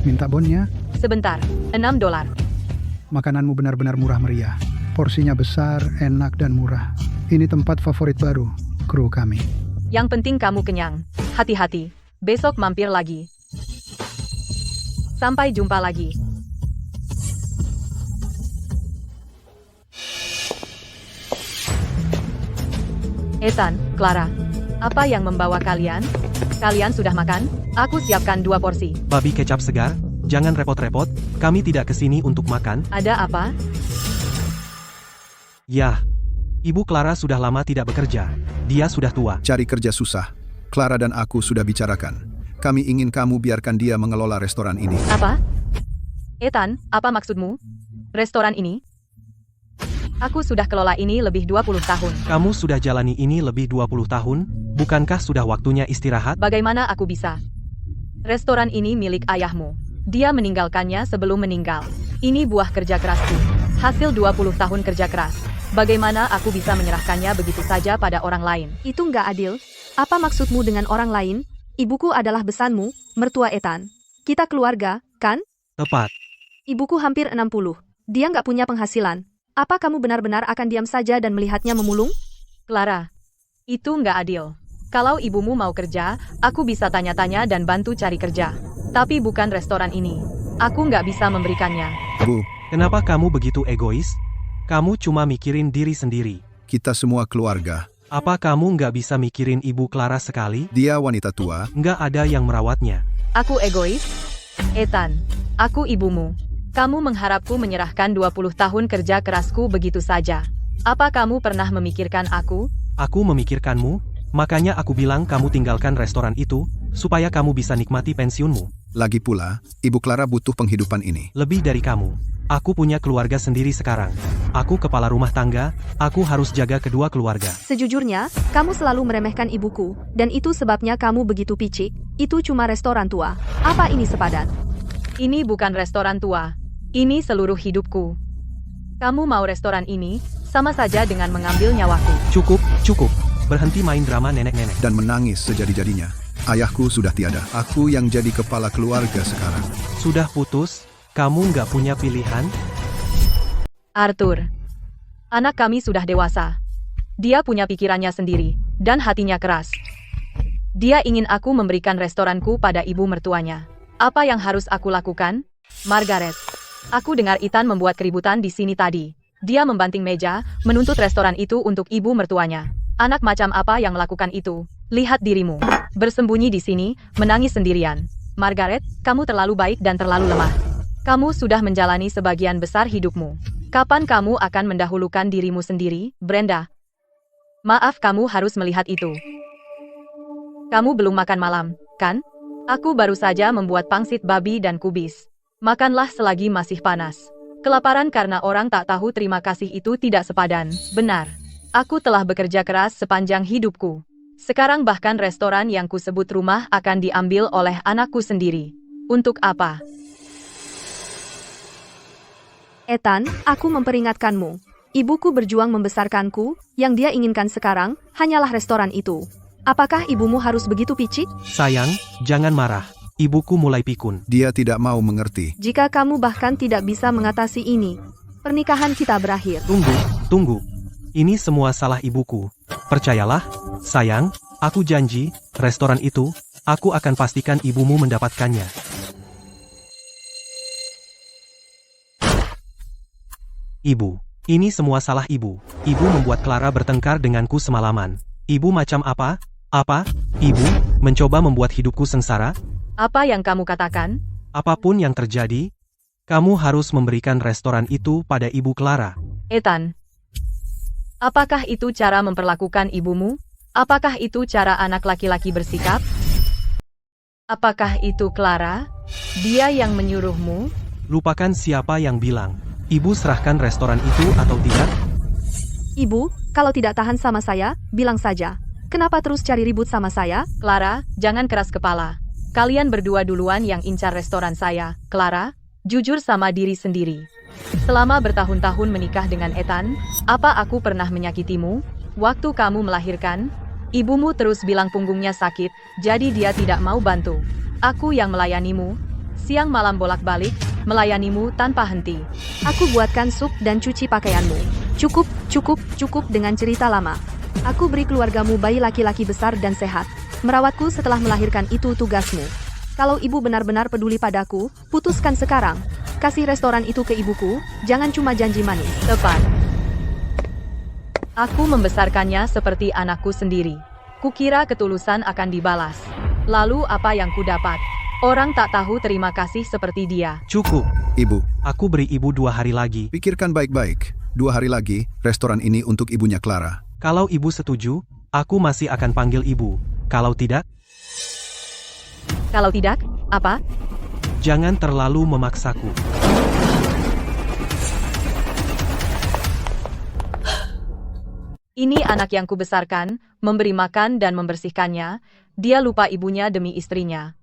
Minta bonnya? Sebentar, $6. Makananmu benar-benar murah meriah. Porsinya besar, enak, dan murah. Ini tempat favorit baru, kru kami. Yang penting kamu kenyang. Hati-hati, besok mampir lagi. Sampai jumpa lagi. Ethan, Clara, apa yang membawa kalian? Kalian sudah makan? Aku siapkan 2 porsi. Babi kecap segar, jangan repot-repot, kami tidak kesini untuk makan. Ada apa? Yah, Ibu Clara sudah lama tidak bekerja. Dia sudah tua. Cari kerja susah. Clara dan aku sudah bicarakan. Kami ingin kamu biarkan dia mengelola restoran ini. Apa? Ethan, apa maksudmu? Restoran ini? Aku sudah kelola ini lebih 20 tahun. Kamu sudah jalani ini lebih 20 tahun, bukankah sudah waktunya istirahat? Bagaimana aku bisa? Restoran ini milik ayahmu. Dia meninggalkannya sebelum meninggal. Ini buah kerja kerasku. Hasil 20 tahun kerja keras. Bagaimana aku bisa menyerahkannya begitu saja pada orang lain? Itu nggak adil. Apa maksudmu dengan orang lain? Ibuku adalah besanmu, mertua Ethan. Kita keluarga, kan? Tepat. Ibuku hampir 60. Dia nggak punya penghasilan. Apa kamu benar-benar akan diam saja dan melihatnya memulung? Clara, itu nggak adil. Kalau ibumu mau kerja, aku bisa tanya-tanya dan bantu cari kerja. Tapi bukan restoran ini. Aku nggak bisa memberikannya. Bu, Kenapa kamu begitu egois? Kamu cuma mikirin diri sendiri. kita semua keluarga. Apa kamu nggak bisa mikirin Ibu Clara sekali? Dia wanita tua. Nggak ada yang merawatnya. Aku egois? Ethan, aku ibumu. Kamu mengharapku menyerahkan 20 tahun kerja kerasku begitu saja. Apa kamu pernah memikirkan aku? Aku memikirkanmu, makanya aku bilang kamu tinggalkan restoran itu, supaya kamu bisa nikmati pensiunmu. Lagi pula, Ibu Clara butuh penghidupan ini. Lebih dari kamu. Aku punya keluarga sendiri sekarang. Aku kepala rumah tangga, aku harus jaga kedua keluarga. Sejujurnya, kamu selalu meremehkan ibuku, dan itu sebabnya kamu begitu picik. Itu cuma restoran tua. Apa ini sepadan? Ini bukan restoran tua. Ini seluruh hidupku. Kamu mau restoran ini, sama saja dengan mengambil nyawaku. Cukup, cukup. Berhenti main drama nenek-nenek. Dan menangis sejadi-jadinya. Ayahku sudah tiada. Aku yang jadi kepala keluarga sekarang. Sudah putus? Kamu nggak punya pilihan? Arthur, anak kami sudah dewasa. Dia punya pikirannya sendiri, dan hatinya keras. Dia ingin aku memberikan restoranku pada ibu mertuanya. Apa yang harus aku lakukan? Margaret, aku dengar Ethan membuat keributan di sini tadi. Dia membanting meja, menuntut restoran itu untuk ibu mertuanya. Anak macam apa yang melakukan itu? Lihat dirimu. Bersembunyi di sini, menangis sendirian. Margaret, kamu terlalu baik dan terlalu lemah. Kamu sudah menjalani sebagian besar hidupmu. Kapan kamu akan mendahulukan dirimu sendiri, Brenda? Maaf, kamu harus melihat itu. Kamu belum makan malam, kan? Aku baru saja membuat pangsit babi dan kubis. Makanlah selagi masih panas. Kelaparan karena orang tak tahu terima kasih itu tidak sepadan, benar. Aku telah bekerja keras sepanjang hidupku. Sekarang bahkan restoran yang kusebut rumah akan diambil oleh anakku sendiri. Untuk apa? Ethan, aku memperingatkanmu. Ibuku berjuang membesarkanku, yang dia inginkan sekarang, hanyalah restoran itu. Apakah ibumu harus begitu picik? Sayang, jangan marah. Ibuku mulai pikun. Dia tidak mau mengerti. Jika kamu bahkan tidak bisa mengatasi ini, pernikahan kita berakhir. Tunggu. Ini semua salah ibuku. Percayalah, sayang, aku janji, restoran itu, aku akan pastikan ibumu mendapatkannya. Ibu, ini semua salah ibu. Ibu membuat Clara bertengkar denganku semalaman. Ibu macam apa? Apa? Ibu, mencoba membuat hidupku sengsara? Apa yang kamu katakan? Apapun yang terjadi, kamu harus memberikan restoran itu pada Ibu Clara. Ethan, apakah itu cara memperlakukan ibumu? Apakah itu cara anak laki-laki bersikap? Apakah itu Clara? Dia yang menyuruhmu? Lupakan siapa yang bilang. Ibu serahkan restoran itu atau tidak? Ibu, kalau tidak tahan sama saya, bilang saja. Kenapa terus cari ribut sama saya? Clara, jangan keras kepala. Kalian berdua duluan yang incar restoran saya. Clara, jujur sama diri sendiri. Selama bertahun-tahun menikah dengan Ethan, apa aku pernah menyakitimu? Waktu kamu melahirkan, ibumu terus bilang punggungnya sakit, jadi dia tidak mau bantu. Aku yang melayanimu. Siang malam bolak-balik, melayanimu tanpa henti. Aku buatkan sup dan cuci pakaianmu. Cukup dengan cerita lama. Aku beri keluargamu bayi laki-laki besar dan sehat. Merawatku setelah melahirkan itu tugasmu. Kalau ibu benar-benar peduli padaku, putuskan sekarang. Kasih restoran itu ke ibuku, jangan cuma janji manis. Tepat. Aku membesarkannya seperti anakku sendiri. Kukira ketulusan akan dibalas. Lalu apa yang kudapat? Orang tak tahu terima kasih seperti dia. Cukup. Ibu, Aku beri ibu 2 hari lagi. pikirkan baik-baik. 2 hari lagi, restoran ini untuk ibunya Clara. Kalau ibu setuju, aku masih akan panggil ibu. Kalau tidak, Kalau tidak, apa? jangan terlalu memaksaku. Ini anak yang kubesarkan, memberi makan dan membersihkannya. Dia lupa ibunya demi istrinya.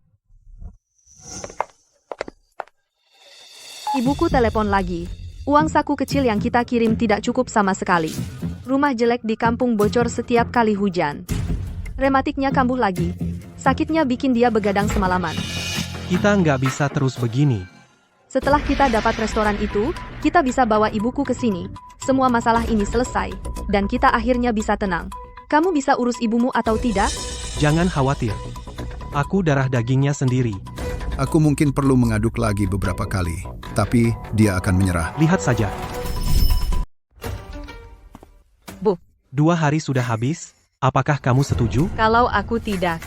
Ibuku telepon lagi. Uang saku kecil yang kita kirim tidak cukup sama sekali. Rumah jelek di kampung bocor setiap kali hujan. Rematiknya kambuh lagi. Sakitnya bikin dia begadang semalaman. Kita nggak bisa terus begini. Setelah kita dapat restoran itu, kita bisa bawa ibuku ke sini. Semua masalah ini selesai, dan kita akhirnya bisa tenang. Kamu bisa urus ibumu atau tidak? Jangan khawatir. Aku darah dagingnya sendiri. Aku mungkin perlu mengaduk lagi beberapa kali, tapi dia akan menyerah. Lihat saja. Bu, 2 hari sudah habis. Apakah kamu setuju? kalau aku tidak,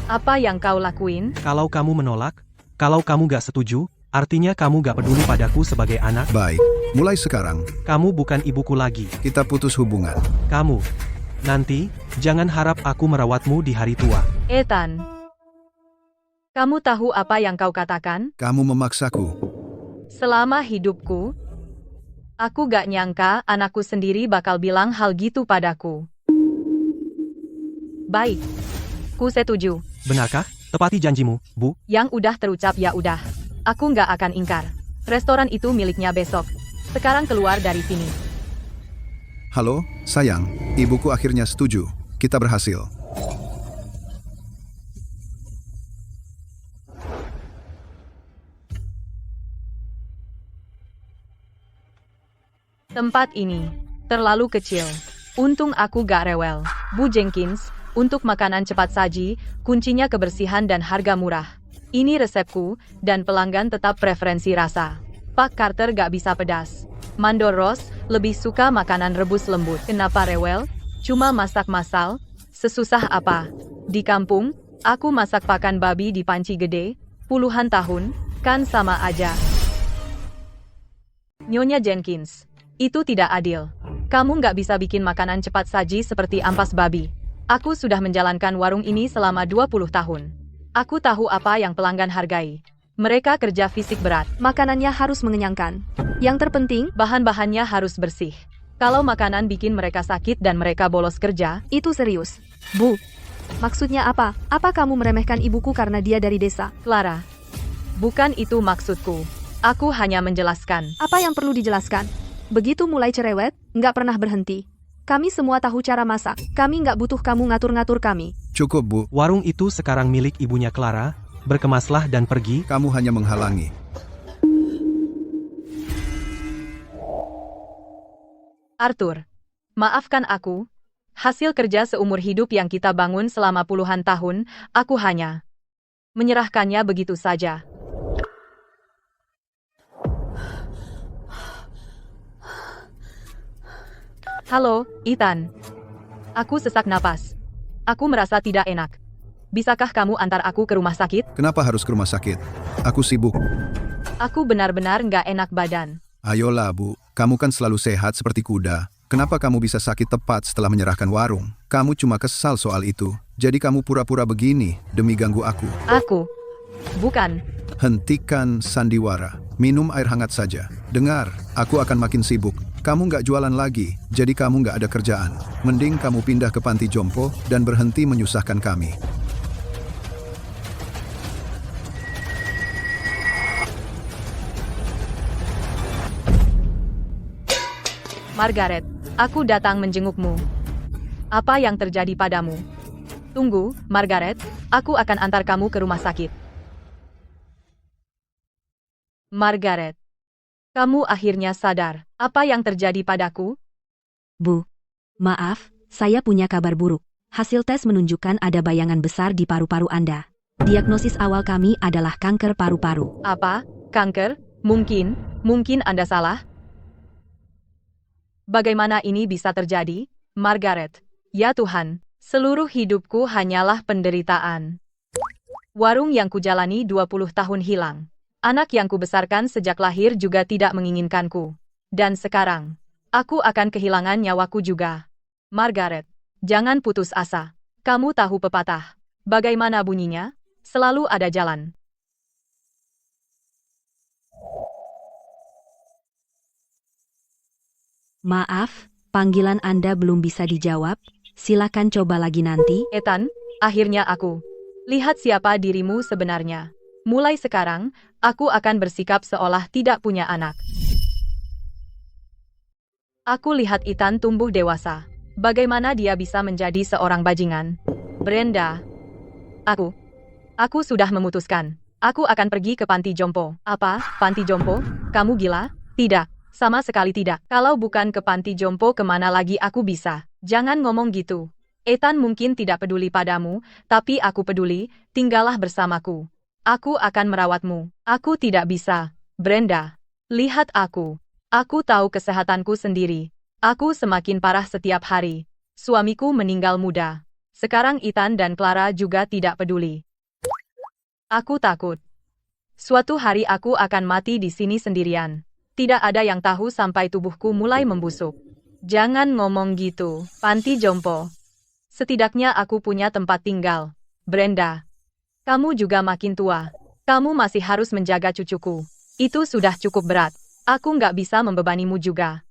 apa yang kau lakuin? Kalau kamu menolak, kalau kamu gak setuju, artinya kamu gak peduli padaku sebagai anak. Baik, mulai sekarang, Kamu bukan ibuku lagi. kita putus hubungan. Kamu. Nanti, jangan harap aku merawatmu di hari tua. Ethan, kamu tahu apa yang kau katakan? Kamu memaksaku. Selama hidupku, aku gak nyangka anakku sendiri bakal bilang hal gitu padaku. Baik, ku setuju. Benarkah? Tepati janjimu, Bu. Yang udah terucap ya udah. Aku nggak akan ingkar. Restoran itu miliknya besok. Sekarang keluar dari sini. Halo, sayang. Ibuku akhirnya setuju. Kita berhasil. Tempat ini terlalu kecil. Untung aku gak rewel. Bu Jenkins, untuk makanan cepat saji, kuncinya kebersihan dan harga murah. Ini resepku, dan pelanggan tetap preferensi rasa. Pak Carter gak bisa pedas. Mandor Ross lebih suka makanan rebus lembut. Kenapa rewel? Cuma masak masal? Sesusah apa? Di kampung, aku masak pakan babi di panci gede, puluhan tahun, kan sama aja. Nyonya Jenkins, itu tidak adil. Kamu nggak bisa bikin makanan cepat saji seperti ampas babi. Aku sudah menjalankan warung ini selama 20 tahun. Aku tahu apa yang pelanggan hargai. Mereka kerja fisik berat. Makanannya harus mengenyangkan. Yang terpenting, Bahan-bahannya harus bersih. Kalau makanan bikin mereka sakit dan mereka bolos kerja, itu serius. Bu, maksudnya apa? Apa kamu meremehkan ibuku karena dia dari desa? Clara, bukan itu maksudku. Aku hanya menjelaskan. Apa yang perlu dijelaskan? Begitu mulai cerewet, nggak pernah berhenti. Kami semua tahu cara masak. Kami nggak butuh kamu ngatur-ngatur kami. Cukup, Bu. Warung itu sekarang milik ibunya Clara. Berkemaslah dan pergi. Kamu hanya menghalangi. Arthur, maafkan aku. Hasil kerja seumur hidup yang kita bangun selama puluhan tahun, aku hanya menyerahkannya begitu saja. Halo, Ethan. Aku sesak napas. Aku merasa tidak enak. Bisakah kamu antar aku ke rumah sakit? Kenapa harus ke rumah sakit? Aku sibuk. Aku benar-benar nggak enak badan. Ayolah, Bu. Kamu kan selalu sehat seperti kuda. Kenapa kamu bisa sakit tepat setelah menyerahkan warung? Kamu cuma kesal soal itu. Jadi kamu pura-pura begini demi ganggu aku. Aku. Bukan. Hentikan sandiwara. Minum air hangat saja. Dengar, aku akan makin sibuk. Kamu nggak jualan lagi, jadi kamu nggak ada kerjaan. Mending kamu pindah ke panti jompo dan berhenti menyusahkan kami. Margaret, aku datang menjengukmu. Apa yang terjadi padamu? Tunggu, Margaret, aku akan antar kamu ke rumah sakit. Margaret. Kamu akhirnya sadar. Apa yang terjadi padaku? Bu, maaf, saya punya kabar buruk. Hasil tes menunjukkan ada bayangan besar di paru-paru Anda. Diagnosis awal kami adalah kanker paru-paru. Apa? Kanker? Mungkin Anda salah. Bagaimana ini bisa terjadi, Margaret? Ya Tuhan, seluruh hidupku hanyalah penderitaan. Warung yang kujalani 20 tahun hilang. Anak yang kubesarkan sejak lahir juga tidak menginginkanku. Dan sekarang, aku akan kehilangan nyawaku juga. Margaret, jangan putus asa. Kamu tahu pepatah. Bagaimana bunyinya? Selalu ada jalan. Maaf, panggilan Anda belum bisa dijawab. Silakan coba lagi nanti. Ethan, akhirnya aku. Lihat siapa dirimu sebenarnya. Mulai sekarang, aku akan bersikap seolah tidak punya anak. Aku lihat Ethan tumbuh dewasa. Bagaimana dia bisa menjadi seorang bajingan? Brenda. Aku sudah memutuskan. Aku akan pergi ke panti jompo. Apa? Panti jompo? Kamu gila? Tidak. Sama sekali tidak. Kalau bukan ke panti jompo, kemana lagi aku bisa? Jangan ngomong gitu. Ethan mungkin tidak peduli padamu, tapi aku peduli. Tinggallah bersamaku. Aku akan merawatmu. Aku tidak bisa. Brenda. Lihat aku. Aku tahu kesehatanku sendiri. Aku semakin parah setiap hari. Suamiku meninggal muda. Sekarang Ethan dan Clara juga tidak peduli. Aku takut. Suatu hari aku akan mati di sini sendirian. Tidak ada yang tahu sampai tubuhku mulai membusuk. Jangan ngomong gitu, panti jompo. Setidaknya aku punya tempat tinggal. Brenda, kamu juga makin tua. Kamu masih harus menjaga cucuku. Itu sudah cukup berat. Aku nggak bisa membebanimu juga.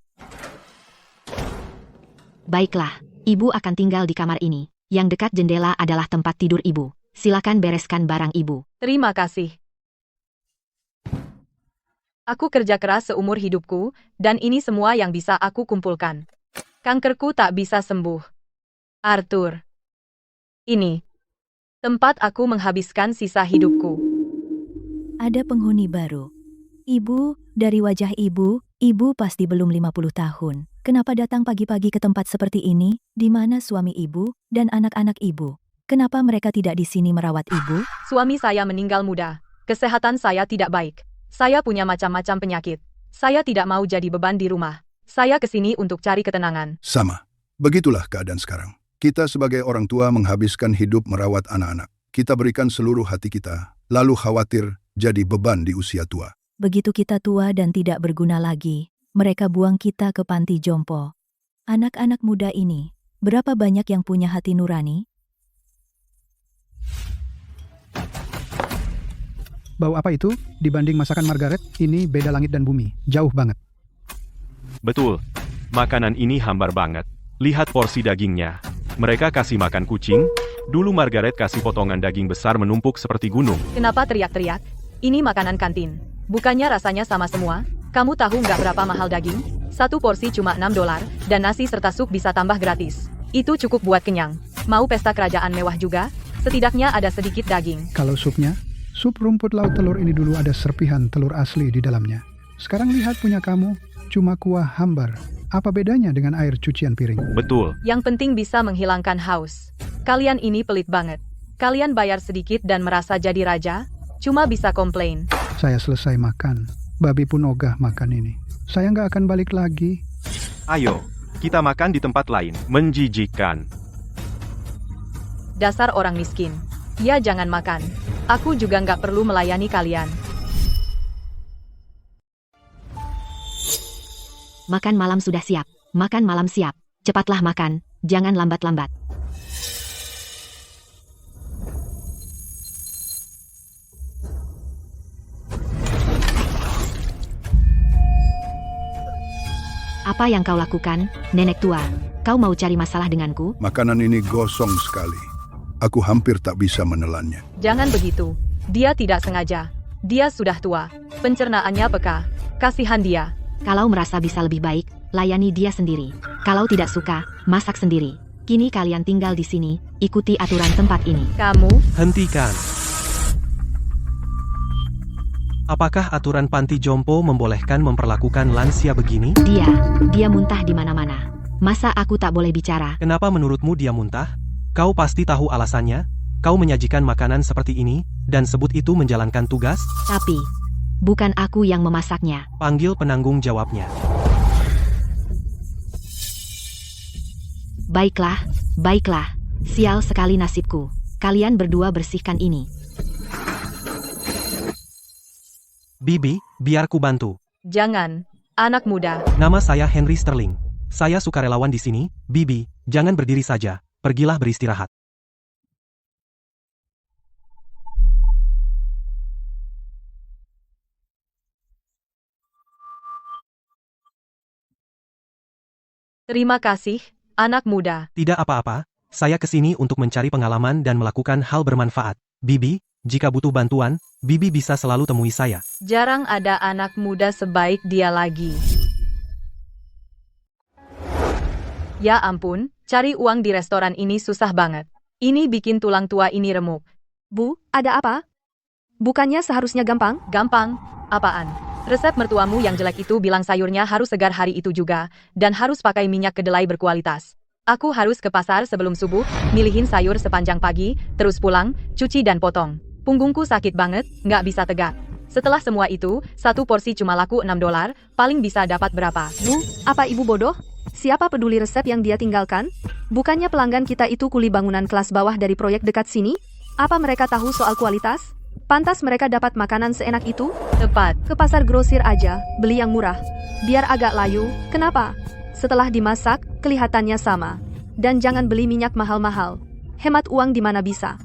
Baiklah, Ibu akan tinggal di kamar ini. Yang dekat jendela adalah tempat tidur Ibu. Silakan bereskan barang Ibu. Terima kasih. Aku kerja keras seumur hidupku, dan ini semua yang bisa aku kumpulkan. Kankerku tak bisa sembuh. Arthur. Ini tempat aku menghabiskan sisa hidupku. Ada penghuni baru. Ibu, dari wajah ibu pasti belum 50 tahun. Kenapa datang pagi-pagi ke tempat seperti ini? Di mana suami ibu dan anak-anak ibu? Kenapa mereka tidak di sini merawat ibu? Suami saya meninggal muda. Kesehatan saya tidak baik. Saya punya macam-macam penyakit. Saya tidak mau jadi beban di rumah. Saya kesini untuk cari ketenangan. Sama. Begitulah keadaan sekarang. Kita sebagai orang tua menghabiskan hidup merawat anak-anak. Kita berikan seluruh hati kita, lalu khawatir jadi beban di usia tua. Begitu kita tua dan tidak berguna lagi, mereka buang kita ke panti jompo. Anak-anak muda ini, berapa banyak yang punya hati nurani? Bau apa itu? Dibanding masakan Margaret, ini beda langit dan bumi. Jauh banget. Betul. Makanan ini hambar banget. Lihat porsi dagingnya. Mereka kasih makan kucing. Dulu Margaret kasih potongan daging besar menumpuk seperti gunung. Kenapa teriak-teriak? Ini makanan kantin. Bukannya rasanya sama semua? Kamu tahu nggak berapa mahal daging? Satu porsi cuma $6, dan nasi serta sup bisa tambah gratis. Itu cukup buat kenyang. Mau pesta kerajaan mewah juga? Setidaknya ada sedikit daging. Kalau supnya, sup rumput laut telur ini dulu ada serpihan telur asli di dalamnya. Sekarang lihat punya kamu, cuma kuah hambar. Apa bedanya dengan air cucian piring? Betul. Yang penting bisa menghilangkan haus. Kalian ini pelit banget. Kalian bayar sedikit dan merasa jadi raja? Cuma bisa komplain. Saya selesai makan. Babi pun ogah makan ini. Saya nggak akan balik lagi. Ayo, kita makan di tempat lain. Menjijikkan. Dasar orang miskin. Ya jangan makan. Aku juga nggak perlu melayani kalian. Makan malam sudah siap. Makan malam siap. Cepatlah makan. Jangan lambat-lambat. Apa yang kau lakukan, nenek tua? Kau mau cari masalah denganku? Makanan ini gosong sekali. Aku hampir tak bisa menelannya. Jangan begitu. Dia tidak sengaja. Dia sudah tua. Pencernaannya peka. Kasihan dia. Kalau merasa bisa lebih baik, layani dia sendiri. Kalau tidak suka, masak sendiri. Kini kalian tinggal di sini, ikuti aturan tempat ini. Kamu, Hentikan. Apakah aturan panti jompo membolehkan memperlakukan lansia begini? Dia muntah di mana-mana. Masa aku tak boleh bicara? Kenapa menurutmu dia muntah? Kau pasti tahu alasannya. Kau menyajikan makanan seperti ini, dan sebut itu menjalankan tugas? Tapi, bukan aku yang memasaknya. Panggil penanggung jawabnya. Baiklah. Sial sekali nasibku. Kalian berdua bersihkan ini. Bibi, biar ku bantu. Jangan, anak muda. Nama saya Henry Sterling. Saya sukarelawan di sini. Bibi, jangan berdiri saja. Pergilah beristirahat. Terima kasih, anak muda. Tidak apa-apa, saya kesini untuk mencari pengalaman dan melakukan hal bermanfaat. Bibi, jika butuh bantuan, Bibi bisa selalu temui saya. Jarang ada anak muda sebaik dia lagi. Ya ampun, cari uang di restoran ini susah banget. Ini bikin tulang tua ini remuk. Bu, ada apa? Bukannya seharusnya gampang? Gampang? Apaan? Resep mertuamu yang jelek itu bilang sayurnya harus segar hari itu juga, dan harus pakai minyak kedelai berkualitas. Aku harus ke pasar sebelum subuh, milihin sayur sepanjang pagi, terus pulang, cuci dan potong. Punggungku sakit banget, nggak bisa tegak. Setelah semua itu, satu porsi cuma laku $6, paling bisa dapat berapa? Bu, apa ibu bodoh? Siapa peduli resep yang dia tinggalkan? Bukannya pelanggan kita itu kuli bangunan kelas bawah dari proyek dekat sini? Apa mereka tahu soal kualitas? Pantas mereka dapat makanan seenak itu? Tepat. Ke pasar grosir aja, beli yang murah. Biar agak layu, kenapa? Setelah dimasak, kelihatannya sama. Dan jangan beli minyak mahal-mahal. Hemat uang di mana bisa.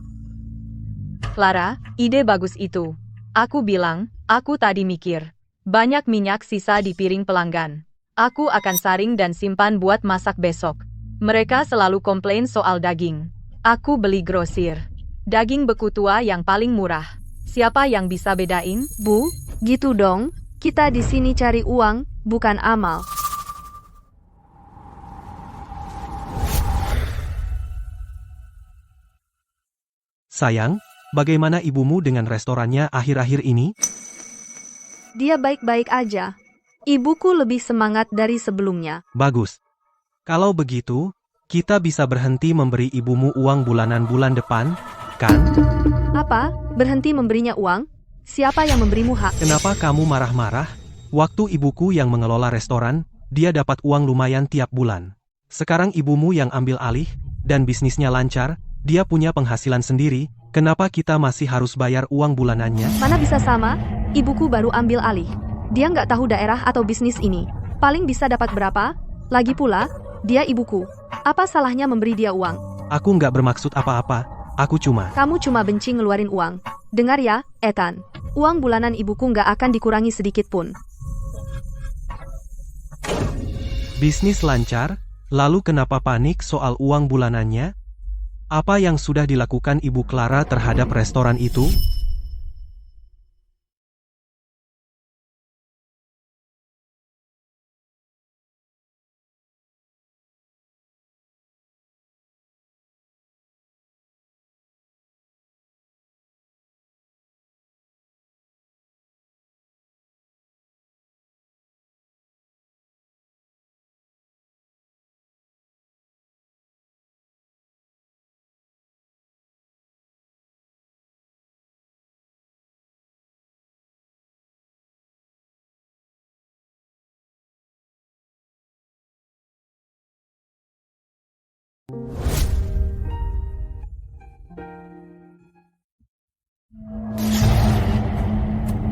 Clara, ide bagus itu. Aku bilang, aku tadi mikir. Banyak minyak sisa di piring pelanggan. Aku akan saring dan simpan buat masak besok. Mereka selalu komplain soal daging. Aku beli grosir. Daging beku tua yang paling murah. Siapa yang bisa bedain? Bu, gitu dong. Kita di sini cari uang, bukan amal. Sayang, bagaimana ibumu dengan restorannya akhir-akhir ini? Dia baik-baik aja. Ibuku lebih semangat dari sebelumnya. Bagus. Kalau begitu, kita bisa berhenti memberi ibumu uang bulanan bulan depan, kan? Apa? Berhenti memberinya uang? Siapa yang memberimu hak? Kenapa kamu marah-marah? Waktu ibuku yang mengelola restoran, dia dapat uang lumayan tiap bulan. Sekarang ibumu yang ambil alih, dan bisnisnya lancar, dia punya penghasilan sendiri, kenapa kita masih harus bayar uang bulanannya? Mana bisa sama? Ibuku baru ambil alih. Dia nggak tahu daerah atau bisnis ini. Paling bisa dapat berapa? Lagi pula, dia ibuku. Apa salahnya memberi dia uang? Aku nggak bermaksud apa-apa, Kamu cuma benci ngeluarin uang. Dengar ya, Ethan. Uang bulanan ibuku nggak akan dikurangi sedikit pun. Bisnis lancar, lalu kenapa panik soal uang bulanannya? Apa yang sudah dilakukan Ibu Clara terhadap restoran itu?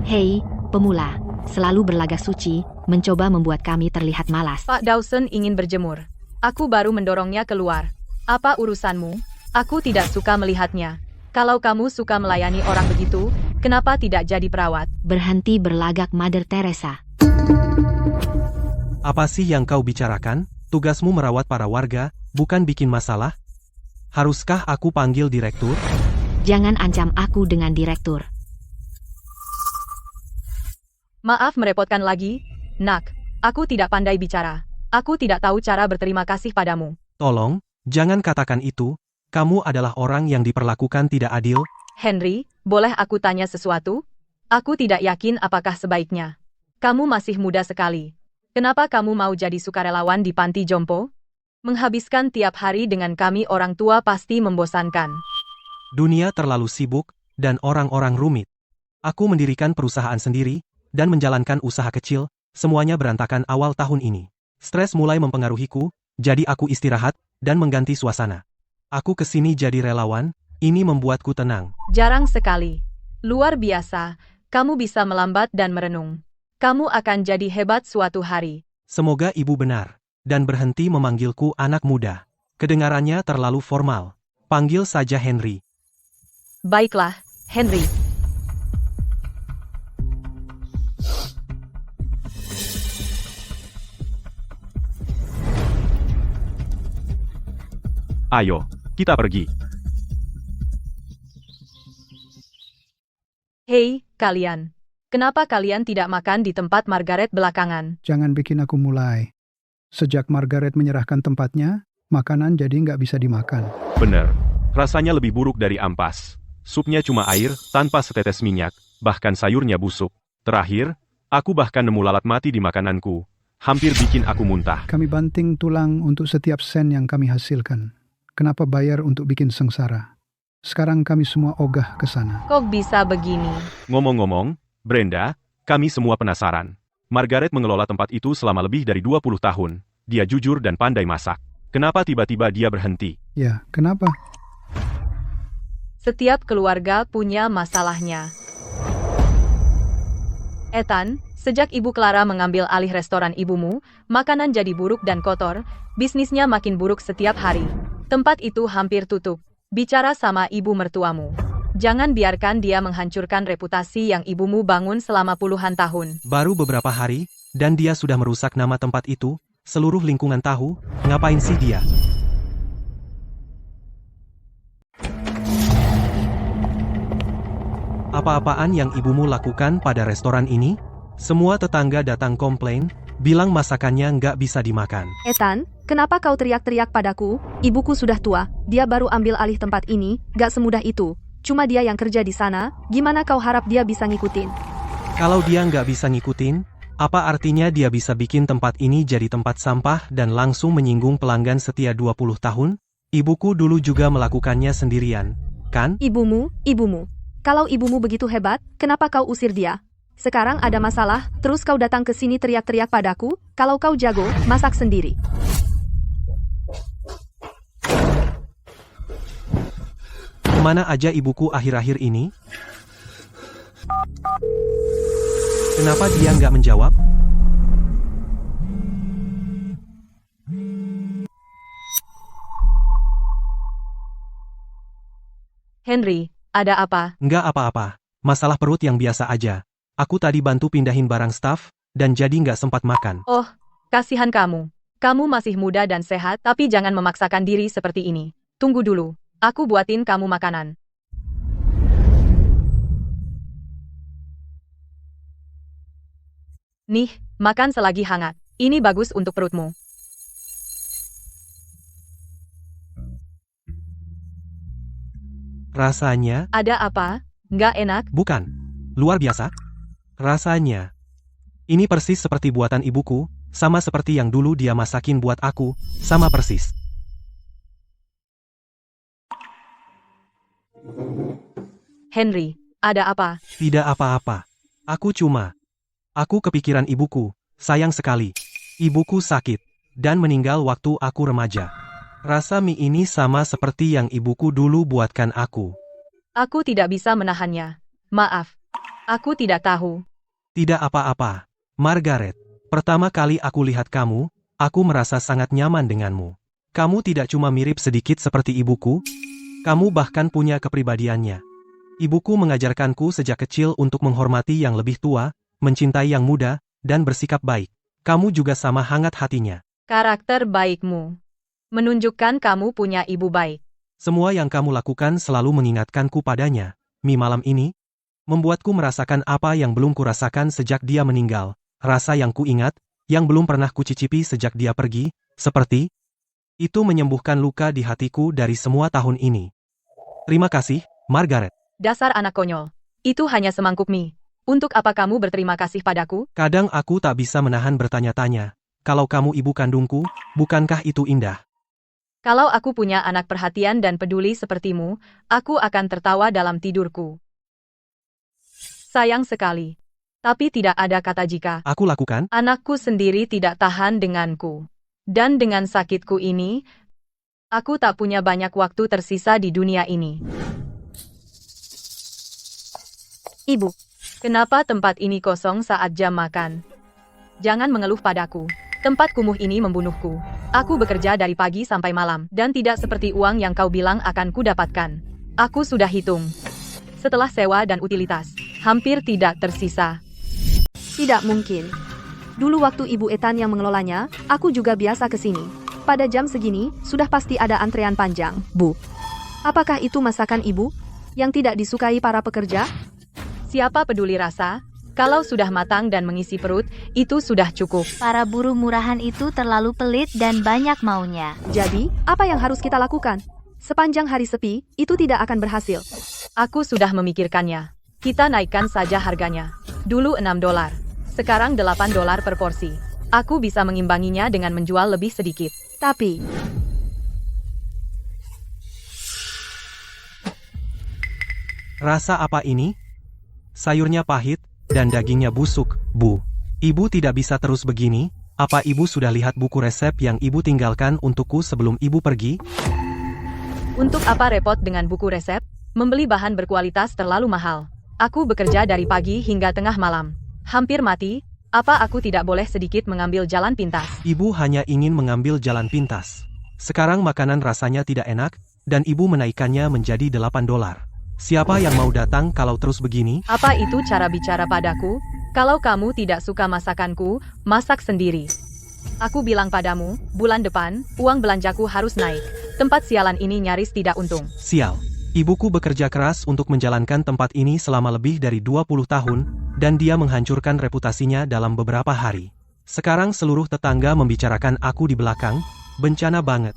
Hei, pemula, selalu berlagak suci, mencoba membuat kami terlihat malas. Pak Dawson ingin berjemur. Aku baru mendorongnya keluar. Apa urusanmu? Aku tidak suka melihatnya. Kalau kamu suka melayani orang begitu, kenapa tidak jadi perawat? Berhenti berlagak, Mother Teresa. Apa sih yang kau bicarakan? Tugasmu merawat para warga, bukan bikin masalah? Haruskah aku panggil direktur? Jangan ancam aku dengan direktur. Maaf merepotkan lagi, Nak. Aku tidak pandai bicara. Aku tidak tahu cara berterima kasih padamu. Tolong, jangan katakan itu. Kamu adalah orang yang diperlakukan tidak adil. Henry, boleh aku tanya sesuatu? Aku tidak yakin apakah sebaiknya. Kamu masih muda sekali. Kenapa kamu mau jadi sukarelawan di panti jompo? Menghabiskan tiap hari dengan kami orang tua pasti membosankan. Dunia terlalu sibuk, dan orang-orang rumit. Aku mendirikan perusahaan sendiri, dan menjalankan usaha kecil, semuanya berantakan awal tahun ini. Stres mulai mempengaruhiku, jadi aku istirahat, dan mengganti suasana. Aku kesini jadi relawan, ini membuatku tenang. Jarang sekali. Luar biasa, kamu bisa melambat dan merenung. Kamu akan jadi hebat suatu hari. Semoga ibu benar, dan berhenti memanggilku anak muda. Kedengarannya terlalu formal. Panggil saja Henry. Baiklah, Henry. Ayo, kita pergi. Hei, kalian. Kenapa kalian tidak makan di tempat Margaret belakangan? Jangan bikin aku mulai. Sejak Margaret menyerahkan tempatnya, makanan jadi nggak bisa dimakan. Bener, rasanya lebih buruk dari ampas. Supnya cuma air, tanpa setetes minyak, bahkan sayurnya busuk. Terakhir, aku bahkan nemu lalat mati di makananku. Hampir bikin aku muntah. Kami banting tulang untuk setiap sen yang kami hasilkan. Kenapa bayar untuk bikin sengsara? Sekarang kami semua ogah ke sana. Kok bisa begini? Ngomong-ngomong, Brenda, kami semua penasaran. Margaret mengelola tempat itu selama lebih dari 20 tahun. Dia jujur dan pandai masak. Kenapa tiba-tiba dia berhenti? Ya, kenapa? Setiap keluarga punya masalahnya. Ethan, sejak Ibu Clara mengambil alih restoran ibumu, makanan jadi buruk dan kotor, bisnisnya makin buruk setiap hari. Tempat itu hampir tutup. Bicara sama ibu mertuamu. Jangan biarkan dia menghancurkan reputasi yang ibumu bangun selama puluhan tahun. Baru beberapa hari, dan dia sudah merusak nama tempat itu, seluruh lingkungan tahu, ngapain sih dia? Apa-apaan yang ibumu lakukan pada restoran ini? Semua tetangga datang komplain, bilang masakannya nggak bisa dimakan. Ethan, kenapa kau teriak-teriak padaku? Ibuku sudah tua, dia baru ambil alih tempat ini, gak semudah itu. Cuma dia yang kerja di sana, gimana kau harap dia bisa ngikutin? Kalau dia nggak bisa ngikutin, apa artinya dia bisa bikin tempat ini jadi tempat sampah dan langsung menyinggung pelanggan setia 20 tahun? Ibuku dulu juga melakukannya sendirian, kan? Ibumu. Kalau ibumu begitu hebat, kenapa kau usir dia? Sekarang ada masalah, terus kau datang ke sini teriak-teriak padaku, kalau kau jago, masak sendiri. Kemana aja ibuku akhir-akhir ini? Kenapa dia nggak menjawab? Henry, ada apa? Nggak apa-apa, masalah perut yang biasa aja. Aku tadi bantu pindahin barang staff, dan jadi nggak sempat makan. Oh, kasihan kamu. Kamu masih muda dan sehat, tapi jangan memaksakan diri seperti ini. Tunggu dulu, aku buatin kamu makanan. Nih, makan selagi hangat. Ini bagus untuk perutmu. Rasanya, Ada apa? Nggak enak? bukan. Luar biasa. Rasanya. Ini persis seperti buatan ibuku, sama seperti yang dulu dia masakin buat aku, sama persis. Henry, ada apa? Tidak apa-apa. Aku kepikiran ibuku, sayang sekali. Ibuku sakit, dan meninggal waktu aku remaja. Rasa mie ini sama seperti yang ibuku dulu buatkan aku. Aku tidak bisa menahannya. Maaf. Aku tidak tahu. Tidak apa-apa. Margaret, pertama kali aku lihat kamu, aku merasa sangat nyaman denganmu. Kamu tidak cuma mirip sedikit seperti ibuku, kamu bahkan punya kepribadiannya. Ibuku mengajarkanku sejak kecil untuk menghormati yang lebih tua, mencintai yang muda, dan bersikap baik. Kamu juga sama hangat hatinya. Karakter baikmu menunjukkan kamu punya ibu baik. Semua yang kamu lakukan selalu mengingatkanku padanya. Mie malam ini membuatku merasakan apa yang belum kurasakan sejak dia meninggal. Rasa yang kuingat, yang belum pernah kucicipi sejak dia pergi, seperti itu menyembuhkan luka di hatiku dari semua tahun ini. Terima kasih, Margaret. Dasar anak konyol. Itu hanya semangkuk mie. Untuk apa kamu berterima kasih padaku? Kadang aku tak bisa menahan bertanya-tanya. Kalau kamu ibu kandungku, bukankah itu indah? Kalau aku punya anak perhatian dan peduli sepertimu, aku akan tertawa dalam tidurku. Sayang sekali. Tapi tidak ada kata jika. Aku lakukan? Anakku sendiri tidak tahan denganku. Dan dengan sakitku ini, aku tak punya banyak waktu tersisa di dunia ini. Ibu, Kenapa tempat ini kosong saat jam makan? Jangan mengeluh padaku. Tempat kumuh ini membunuhku. Aku bekerja dari pagi sampai malam, dan tidak seperti uang yang kau bilang akan kudapatkan. Aku sudah hitung. Setelah sewa dan utilitas, hampir tidak tersisa. tidak mungkin. Dulu waktu Ibu Ethan yang mengelolanya, aku juga biasa ke sini. Pada jam segini, sudah pasti ada antrean panjang, Bu. Apakah itu masakan Ibu yang tidak disukai para pekerja? Siapa peduli rasa? Kalau sudah matang dan mengisi perut, itu sudah cukup. Para buruh murahan itu terlalu pelit dan banyak maunya. Jadi, apa yang harus kita lakukan? Sepanjang hari sepi, itu tidak akan berhasil. Aku sudah memikirkannya. Kita naikkan saja harganya. Dulu $6. Sekarang $8 per porsi. Aku bisa mengimbanginya dengan menjual lebih sedikit. Tapi, Rasa apa ini? Sayurnya pahit, dan dagingnya busuk, Bu. Ibu tidak bisa terus begini. Apa Ibu sudah lihat buku resep yang Ibu tinggalkan untukku sebelum Ibu pergi? Untuk apa repot dengan buku resep? Membeli bahan berkualitas terlalu mahal. Aku bekerja dari pagi hingga tengah malam. Hampir mati. Apa aku tidak boleh sedikit mengambil jalan pintas? Ibu hanya ingin mengambil jalan pintas. Sekarang makanan rasanya tidak enak, dan Ibu menaikkannya menjadi $8. Siapa yang mau datang kalau terus begini? Apa itu cara bicara padaku? Kalau kamu tidak suka masakanku, masak sendiri. Aku bilang padamu, bulan depan, uang belanjaku harus naik. Tempat sialan ini nyaris tidak untung. Sial. Ibuku bekerja keras untuk menjalankan tempat ini selama lebih dari 20 tahun, dan dia menghancurkan reputasinya dalam beberapa hari. Sekarang seluruh tetangga membicarakan aku di belakang, bencana banget.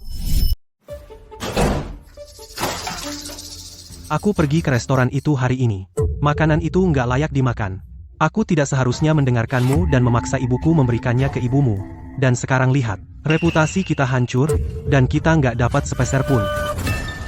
Aku pergi ke restoran itu hari ini. Makanan itu nggak layak dimakan. Aku tidak seharusnya mendengarkanmu dan memaksa ibuku memberikannya ke ibumu. Dan sekarang lihat, reputasi kita hancur, dan kita nggak dapat sepeser pun.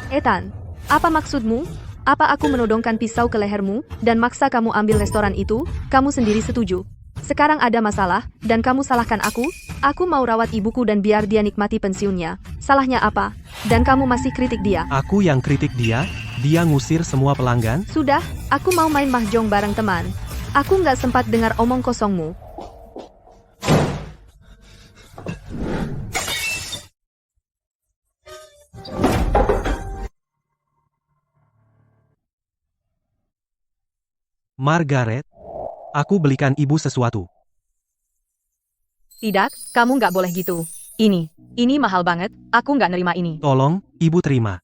Ethan, apa maksudmu? Apa aku menodongkan pisau ke lehermu dan maksa kamu ambil restoran itu? Kamu sendiri setuju. Sekarang ada masalah, dan kamu salahkan aku? Aku mau rawat ibuku dan biar dia nikmati pensiunnya. Salahnya apa? Dan kamu masih kritik dia? Aku yang kritik dia ngusir semua pelanggan. Sudah, aku mau main mahjong bareng teman. Aku nggak sempat dengar omong kosongmu. Margaret, aku belikan ibu sesuatu. Tidak, kamu nggak boleh gitu. Ini mahal banget, aku nggak nerima ini. Tolong, ibu terima.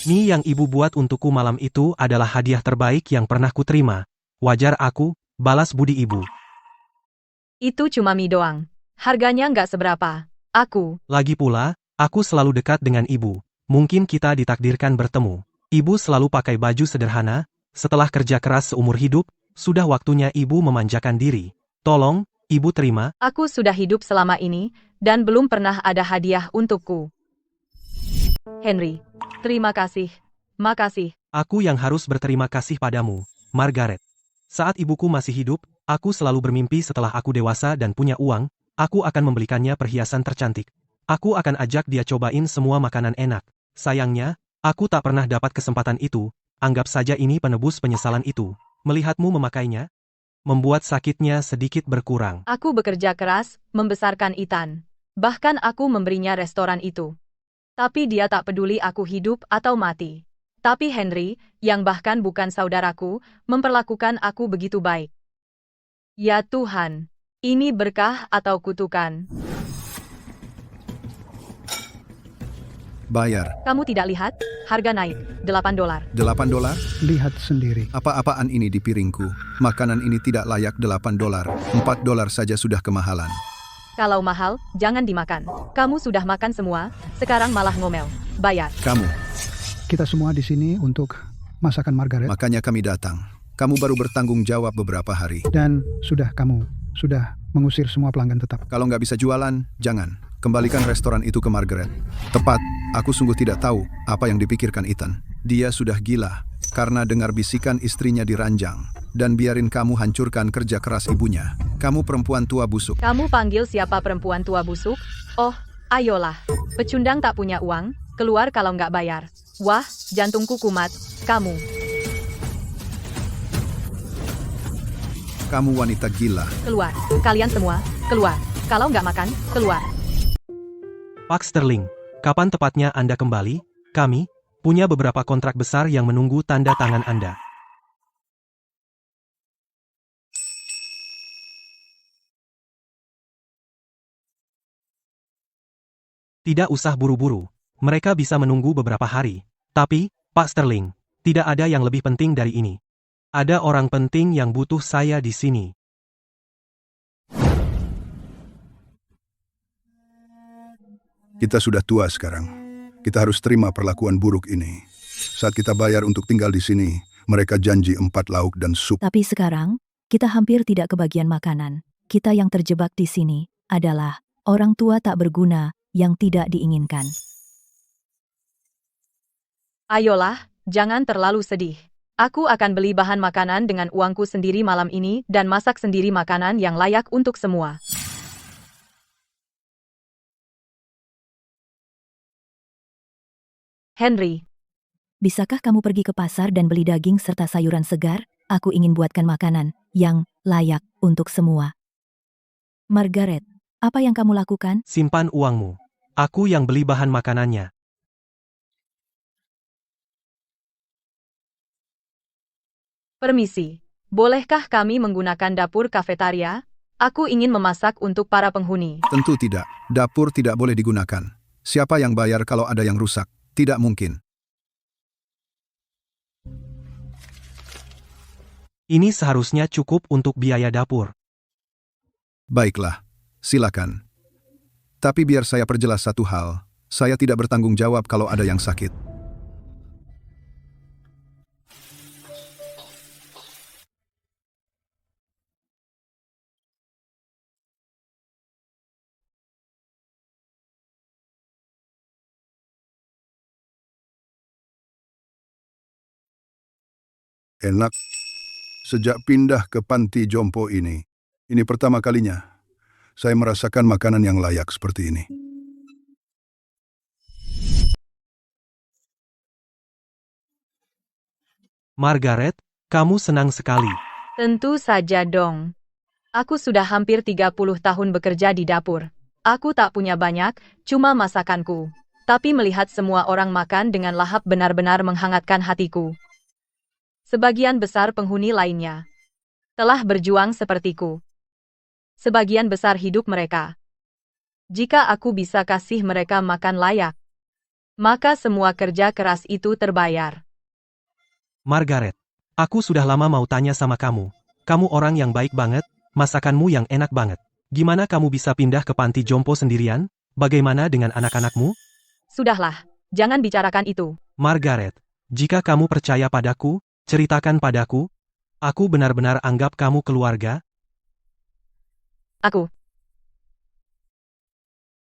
Mie yang ibu buat untukku malam itu adalah hadiah terbaik yang pernah kuterima. Wajar aku, balas budi ibu. Itu cuma mie doang. Harganya nggak seberapa. Lagi pula, aku selalu dekat dengan ibu. Mungkin kita ditakdirkan bertemu. Ibu selalu pakai baju sederhana. Setelah kerja keras seumur hidup, sudah waktunya ibu memanjakan diri. Tolong, ibu terima. Aku sudah hidup selama ini, dan belum pernah ada hadiah untukku. Henry, terima kasih. Makasih. Aku yang harus berterima kasih padamu, Margaret. Saat ibuku masih hidup, aku selalu bermimpi setelah aku dewasa dan punya uang, aku akan membelikannya perhiasan tercantik. Aku akan ajak dia cobain semua makanan enak. Sayangnya, aku tak pernah dapat kesempatan itu. Anggap saja ini penebus penyesalan itu. Melihatmu memakainya, membuat sakitnya sedikit berkurang. Aku bekerja keras, membesarkan Ethan. Bahkan aku memberinya restoran itu. Tapi dia tak peduli aku hidup atau mati. Tapi Henry, yang bahkan bukan saudaraku, memperlakukan aku begitu baik. Ya Tuhan, ini berkah atau kutukan? Bayar. Kamu tidak lihat? Harga naik, $8. $8? Lihat sendiri. Apa-apaan ini di piringku? Makanan ini tidak layak $8. $4 saja sudah kemahalan. Kalau mahal, jangan dimakan. Kamu sudah makan semua, sekarang malah ngomel. Bayar. Kamu, Kita semua di sini untuk masakan Margaret. makanya kami datang. Kamu baru bertanggung jawab beberapa hari. Dan kamu sudah mengusir semua pelanggan tetap. Kalau nggak bisa jualan, jangan. Kembalikan restoran itu ke Margaret. Tepat, aku sungguh tidak tahu apa yang dipikirkan Ethan. Dia sudah gila karena dengar bisikan istrinya di ranjang. Dan biarin kamu hancurkan kerja keras ibunya. Kamu perempuan tua busuk. Kamu panggil siapa perempuan tua busuk? Oh, ayolah. Pecundang tak punya uang, keluar kalau nggak bayar. Wah, jantungku kumat. Kamu. Kamu wanita gila. Keluar. Kalian semua, keluar. Kalau nggak makan, keluar. Pak Sterling, kapan tepatnya Anda kembali? Kami punya beberapa kontrak besar yang menunggu tanda tangan Anda. Tidak usah buru-buru. Mereka bisa menunggu beberapa hari. Tapi, Pak Sterling, tidak ada yang lebih penting dari ini. Ada orang penting yang butuh saya di sini. Kita sudah tua sekarang. Kita harus terima perlakuan buruk ini. Saat kita bayar untuk tinggal di sini, mereka janji 4 lauk dan sup. Tapi sekarang, kita hampir tidak kebagian makanan. Kita yang terjebak di sini adalah orang tua tak berguna yang tidak diinginkan. Ayolah, jangan terlalu sedih. Aku akan beli bahan makanan dengan uangku sendiri malam ini dan masak sendiri makanan yang layak untuk semua. Henry, Bisakah kamu pergi ke pasar dan beli daging serta sayuran segar? Aku ingin buatkan makanan yang layak untuk semua. Margaret, apa yang kamu lakukan? Simpan uangmu. Aku yang beli bahan makanannya. permisi. Bolehkah kami menggunakan dapur kafetaria? Aku ingin memasak untuk para penghuni. Tentu tidak. Dapur tidak boleh digunakan. Siapa yang bayar kalau ada yang rusak? Tidak mungkin. Ini seharusnya cukup untuk biaya dapur. Baiklah, silakan. Tapi biar saya perjelas satu hal. Saya tidak bertanggung jawab kalau ada yang sakit. Enak. Sejak pindah ke panti jompo ini pertama kalinya saya merasakan makanan yang layak seperti ini. Margaret, kamu senang sekali. Tentu saja dong. Aku sudah hampir 30 tahun bekerja di dapur. Aku tak punya banyak, cuma masakanku. Tapi melihat semua orang makan dengan lahap benar-benar menghangatkan hatiku. Sebagian besar penghuni lainnya telah berjuang sepertiku. Sebagian besar hidup mereka. Jika aku bisa kasih mereka makan layak, maka semua kerja keras itu terbayar. Margaret, aku sudah lama mau tanya sama kamu. Kamu orang yang baik banget, masakanmu yang enak banget. Gimana kamu bisa pindah ke panti jompo sendirian? Bagaimana dengan anak-anakmu? Sudahlah, jangan bicarakan itu. Margaret, jika kamu percaya padaku, ceritakan padaku. Aku benar-benar anggap kamu keluarga.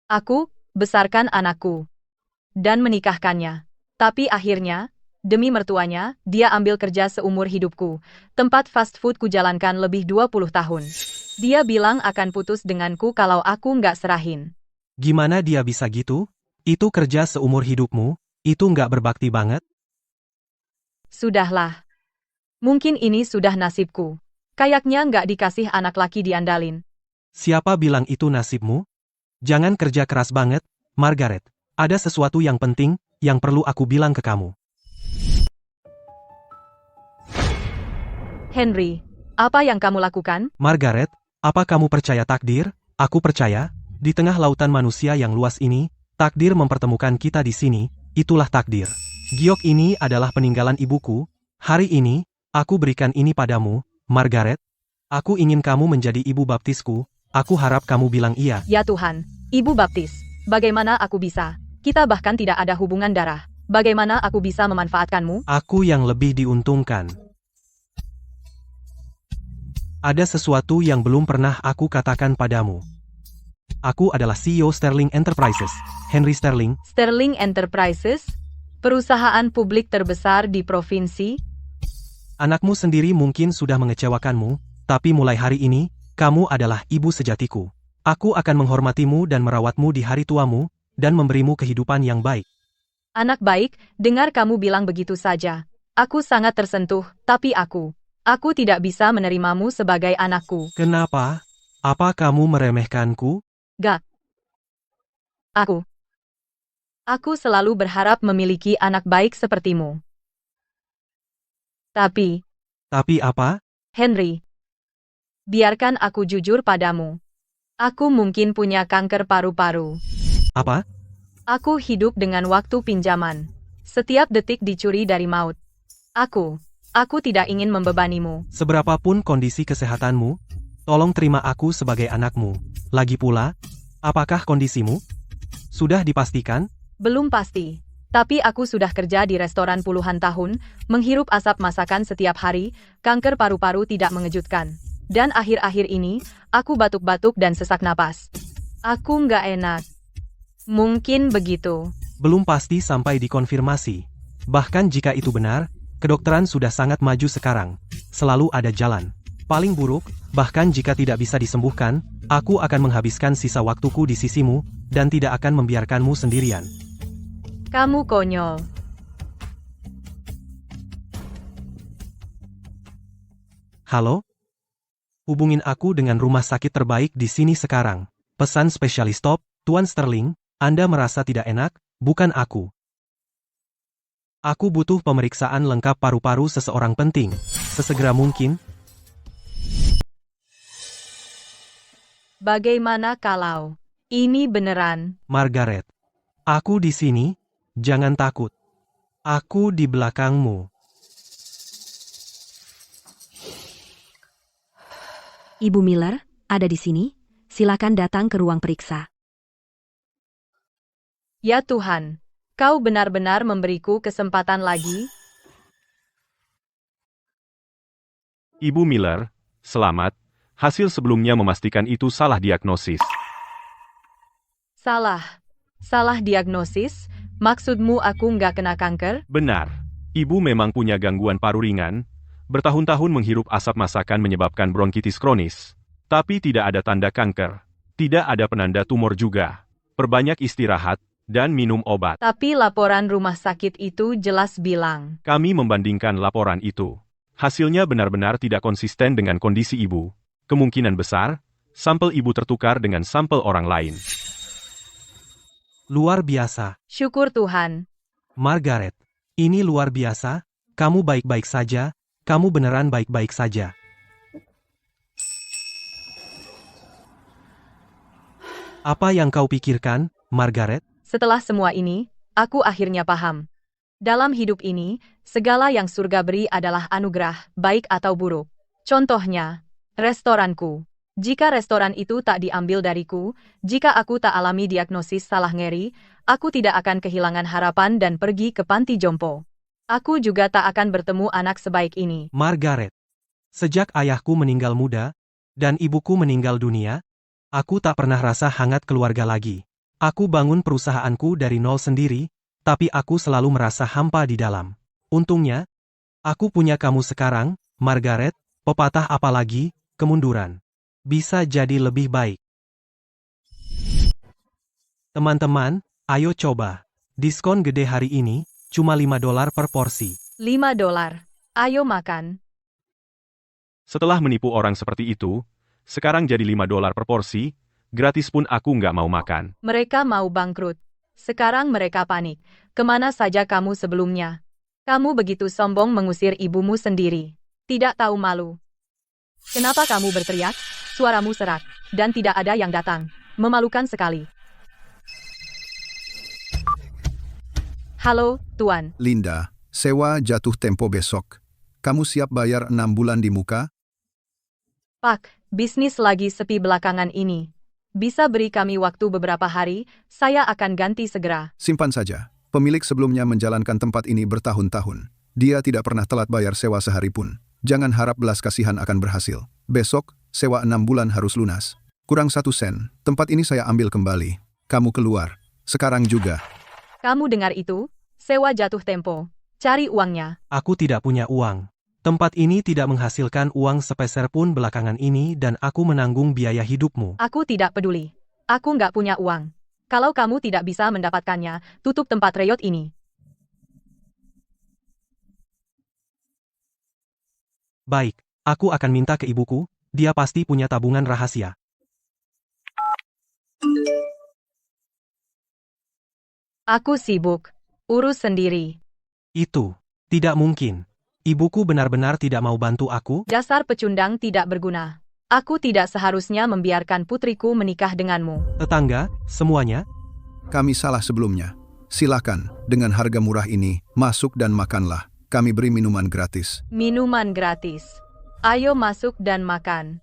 Aku besarkan anakku dan menikahkannya. Tapi akhirnya, demi mertuanya, dia ambil kerja seumur hidupku. Tempat fast food kujalankan lebih 20 tahun. Dia bilang akan putus denganku kalau aku nggak serahin. Gimana dia bisa gitu? Itu kerja seumur hidupmu, itu nggak berbakti banget? Sudahlah. Mungkin ini sudah nasibku. Kayaknya nggak dikasih anak laki diandalin. Siapa bilang itu nasibmu? Jangan kerja keras banget, Margaret. Ada sesuatu yang penting, yang perlu aku bilang ke kamu. Henry, apa yang kamu lakukan? Margaret, apa kamu percaya takdir? Aku percaya. Di tengah lautan manusia yang luas ini, takdir mempertemukan kita di sini, itulah takdir. Giok ini adalah peninggalan ibuku. Hari ini, aku berikan ini padamu, Margaret. Aku ingin kamu menjadi ibu baptisku. Aku harap kamu bilang iya. Ya Tuhan, ibu baptis. Bagaimana aku bisa? Kita bahkan tidak ada hubungan darah. Bagaimana aku bisa memanfaatkanmu? Aku yang lebih diuntungkan. Ada sesuatu yang belum pernah aku katakan padamu. Aku adalah CEO Sterling Enterprises, Henry Sterling. Sterling Enterprises, perusahaan publik terbesar di provinsi. Anakmu sendiri mungkin sudah mengecewakanmu, tapi mulai hari ini, kamu adalah ibu sejatiku. Aku akan menghormatimu dan merawatmu di hari tuamu, dan memberimu kehidupan yang baik. Anak baik, dengar kamu bilang begitu saja. Aku sangat tersentuh, tapi aku tidak bisa menerimamu sebagai anakku. Kenapa? Apa kamu meremehkanku? Gak. Aku selalu berharap memiliki anak baik sepertimu. Tapi apa? Henry, biarkan aku jujur padamu. Aku mungkin punya kanker paru-paru. Apa? Aku hidup dengan waktu pinjaman. Setiap detik dicuri dari maut. Aku tidak ingin membebanimu. Seberapapun kondisi kesehatanmu, tolong terima aku sebagai anakmu. Lagi pula, apakah kondisimu? Sudah dipastikan? Belum pasti. Tapi aku sudah kerja di restoran puluhan tahun, menghirup asap masakan setiap hari, kanker paru-paru tidak mengejutkan. Dan akhir-akhir ini, aku batuk-batuk dan sesak napas. Aku nggak enak. Mungkin begitu. Belum pasti sampai dikonfirmasi. Bahkan jika itu benar, kedokteran sudah sangat maju sekarang. Selalu ada jalan. Paling buruk, bahkan jika tidak bisa disembuhkan, aku akan menghabiskan sisa waktuku di sisimu, dan tidak akan membiarkanmu sendirian. Kamu konyol. Halo? Hubungin aku dengan rumah sakit terbaik di sini sekarang. Pesan spesialis top, Tuan Sterling, Anda merasa tidak enak, bukan aku. Aku butuh pemeriksaan lengkap paru-paru seseorang penting, sesegera mungkin. Bagaimana kalau ini beneran? Margaret, aku di sini, jangan takut. Aku di belakangmu. Ibu Miller, ada di sini? Silakan datang ke ruang periksa. Ya Tuhan, kau benar-benar memberiku kesempatan lagi? Ibu Miller, selamat. Hasil sebelumnya memastikan itu salah diagnosis. Salah diagnosis? Maksudmu aku nggak kena kanker? Benar. Ibu memang punya gangguan paru ringan. Bertahun-tahun menghirup asap masakan menyebabkan bronkitis kronis. Tapi tidak ada tanda kanker. Tidak ada penanda tumor juga. Perbanyak istirahat, dan minum obat. Tapi laporan rumah sakit itu jelas bilang. Kami membandingkan laporan itu. Hasilnya benar-benar tidak konsisten dengan kondisi ibu. Kemungkinan besar, sampel ibu tertukar dengan sampel orang lain. Luar biasa. Syukur Tuhan. Margaret, ini luar biasa. Kamu baik-baik saja. Kamu beneran baik-baik saja. Apa yang kau pikirkan, Margaret? Setelah semua ini, aku akhirnya paham. Dalam hidup ini, segala yang surga beri adalah anugerah, baik atau buruk. Contohnya, restoranku. Jika restoran itu tak diambil dariku, jika aku tak alami diagnosis salah ngeri, aku tidak akan kehilangan harapan dan pergi ke panti jompo. Aku juga tak akan bertemu anak sebaik ini. Margaret, sejak ayahku meninggal muda, dan ibuku meninggal dunia, aku tak pernah rasa hangat keluarga lagi. Aku bangun perusahaanku dari nol sendiri, tapi aku selalu merasa hampa di dalam. Untungnya, aku punya kamu sekarang, Margaret. Pepatah apa lagi, kemunduran bisa jadi lebih baik. Teman-teman, ayo coba. Diskon gede hari ini, cuma $5 per porsi. $5. Ayo makan. Setelah menipu orang seperti itu, sekarang jadi $5 per porsi, gratis pun aku nggak mau makan. Mereka mau bangkrut. Sekarang mereka panik. Kemana saja kamu sebelumnya? Kamu begitu sombong mengusir ibumu sendiri. Tidak tahu malu. Kenapa kamu berteriak? Suaramu serak, dan tidak ada yang datang. Memalukan sekali. Halo, Tuan. Linda, sewa jatuh tempo besok. Kamu siap bayar 6 bulan di muka? Pak, bisnis lagi sepi belakangan ini. Bisa beri kami waktu beberapa hari, saya akan ganti segera. Simpan saja. Pemilik sebelumnya menjalankan tempat ini bertahun-tahun. Dia tidak pernah telat bayar sewa sehari pun. Jangan harap belas kasihan akan berhasil. Besok, sewa 6 bulan harus lunas. Kurang 1 sen, tempat ini saya ambil kembali. Kamu keluar. Sekarang juga. Kamu dengar itu? Sewa jatuh tempo. Cari uangnya. Aku tidak punya uang. Tempat ini tidak menghasilkan uang sepeser pun belakangan ini dan aku menanggung biaya hidupmu. Aku tidak peduli. Aku nggak punya uang. Kalau kamu tidak bisa mendapatkannya, tutup tempat reyot ini. Baik, aku akan minta ke ibuku, dia pasti punya tabungan rahasia. Aku sibuk. Urus sendiri. Itu tidak mungkin. Ibuku benar-benar tidak mau bantu aku? Dasar pecundang tidak berguna. Aku tidak seharusnya membiarkan putriku menikah denganmu. Tetangga, semuanya? Kami salah sebelumnya. Silakan, dengan harga murah ini, masuk dan makanlah. Kami beri minuman gratis. Minuman gratis. Ayo masuk dan makan.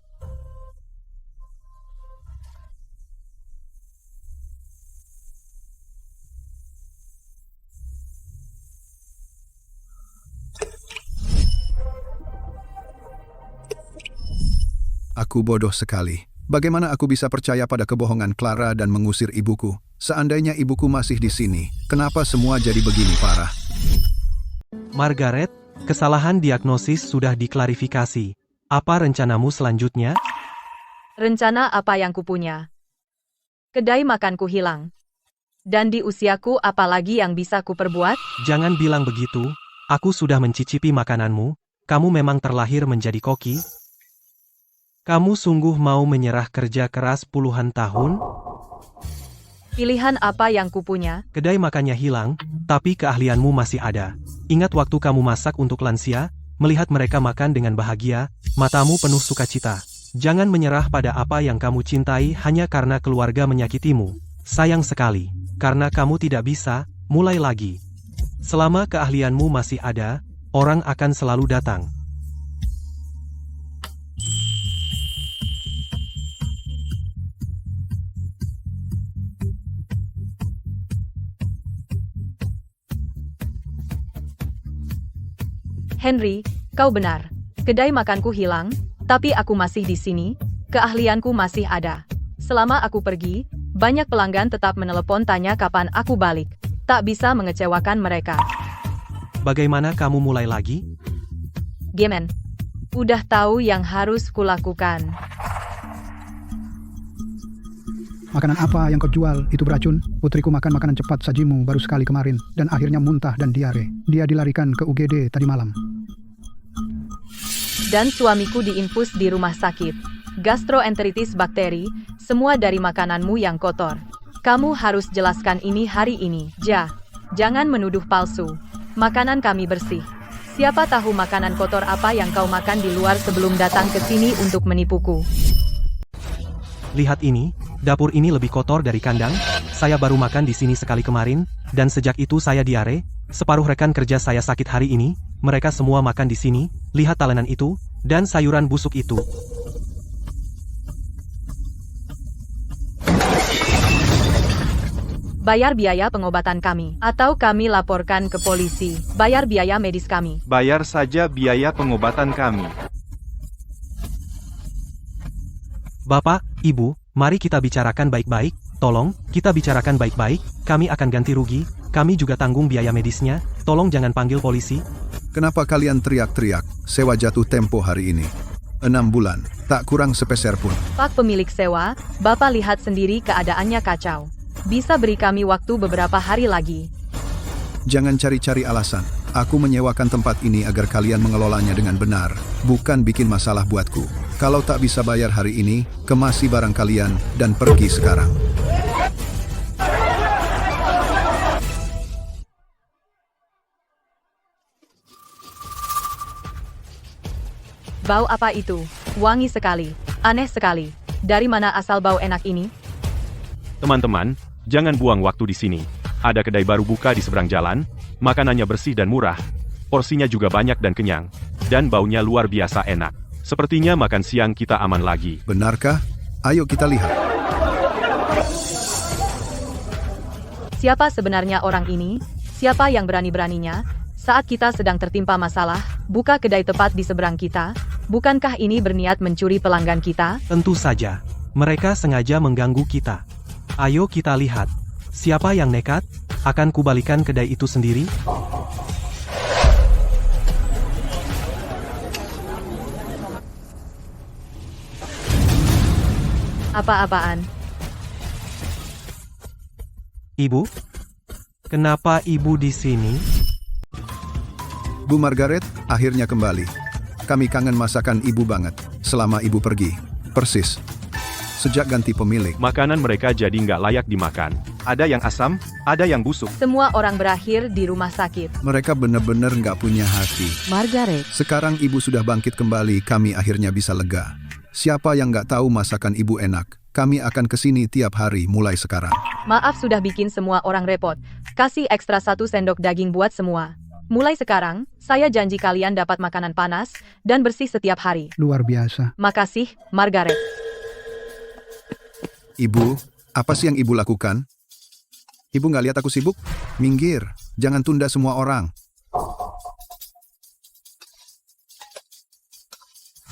Aku bodoh sekali. Bagaimana aku bisa percaya pada kebohongan Clara dan mengusir ibuku? Seandainya ibuku masih di sini, kenapa semua jadi begini parah? Margaret, kesalahan diagnosis sudah diklarifikasi. Apa rencanamu selanjutnya? Rencana apa yang kupunya? Kedai makanku hilang. Dan di usiaku apalagi yang bisa kuperbuat? Jangan bilang begitu. Aku sudah mencicipi makananmu. Kamu memang terlahir menjadi koki? Kamu sungguh mau menyerah kerja keras puluhan tahun? Pilihan apa yang kupunya? Kedai makannya hilang, tapi keahlianmu masih ada. Ingat waktu kamu masak untuk lansia, melihat mereka makan dengan bahagia, matamu penuh sukacita. Jangan menyerah pada apa yang kamu cintai hanya karena keluarga menyakitimu. Sayang sekali, karena kamu tidak bisa, mulai lagi. Selama keahlianmu masih ada, orang akan selalu datang. Henry, kau benar. Kedai makanku hilang, tapi aku masih di sini, keahlianku masih ada. Selama aku pergi, banyak pelanggan tetap menelepon tanya kapan aku balik. Tak bisa mengecewakan mereka. Bagaimana kamu mulai lagi? Gemen. Udah tahu yang harus kulakukan. Makanan apa yang kau jual itu beracun? Putriku makan makanan cepat sajimu baru sekali kemarin dan akhirnya muntah dan diare. Dia dilarikan ke UGD tadi malam. Dan suamiku diinfus di rumah sakit. Gastroenteritis bakteri, semua dari makananmu yang kotor. Kamu harus jelaskan ini hari ini. Jangan menuduh palsu. Makanan kami bersih. Siapa tahu makanan kotor apa yang kau makan di luar sebelum datang ke sini untuk menipuku. Lihat ini, dapur ini lebih kotor dari kandang. Saya baru makan di sini sekali kemarin, dan sejak itu saya diare. Separuh rekan kerja saya sakit hari ini. Mereka semua makan di sini. Lihat talenan itu, dan sayuran busuk itu. Bayar biaya pengobatan kami, atau kami laporkan ke polisi. Bayar biaya medis kami. Bayar saja biaya pengobatan kami. Bapak, Ibu, mari kita bicarakan baik-baik. Tolong, kita bicarakan baik-baik. Kami akan ganti rugi. Kami juga tanggung biaya medisnya. Tolong jangan panggil polisi. Kenapa kalian teriak-teriak? Sewa jatuh tempo hari ini. 6 bulan, tak kurang sepeser pun. Pak pemilik sewa, Bapak lihat sendiri keadaannya kacau. Bisa beri kami waktu beberapa hari lagi. Jangan cari-cari alasan. Aku menyewakan tempat ini agar kalian mengelolanya dengan benar, bukan bikin masalah buatku. Kalau tak bisa bayar hari ini, kemasi barang kalian dan pergi sekarang. Bau apa itu? Wangi sekali. Aneh sekali. Dari mana asal bau enak ini? Teman-teman, jangan buang waktu di sini. Ada kedai baru buka di seberang jalan, makanannya bersih dan murah, porsinya juga banyak dan kenyang, dan baunya luar biasa enak. Sepertinya makan siang kita aman lagi. Benarkah? Ayo kita lihat. Siapa sebenarnya orang ini? Siapa yang berani-beraninya? Saat kita sedang tertimpa masalah, buka kedai tepat di seberang kita. Bukankah ini berniat mencuri pelanggan kita? Tentu saja. Mereka sengaja mengganggu kita. Ayo kita lihat. Siapa yang nekat? Akan kubalikan kedai itu sendiri. Apa-apaan? Ibu? Kenapa ibu di sini? Bu Margaret, akhirnya kembali. Kami kangen masakan ibu banget selama ibu pergi. Persis. Sejak ganti pemilik. Makanan mereka jadi nggak layak dimakan. Ada yang asam, ada yang busuk. Semua orang berakhir di rumah sakit. Mereka benar-benar nggak punya hati. Margaret, Sekarang ibu sudah bangkit kembali, kami akhirnya bisa lega. Siapa yang nggak tahu masakan ibu enak? Kami akan kesini tiap hari mulai sekarang. Maaf sudah bikin semua orang repot. Kasih ekstra 1 sendok daging buat semua. Mulai sekarang, saya janji kalian dapat makanan panas dan bersih setiap hari. Luar biasa. Makasih, Margaret. Ibu, apa sih yang ibu lakukan? Ibu nggak lihat aku sibuk? Minggir, jangan tunda semua orang.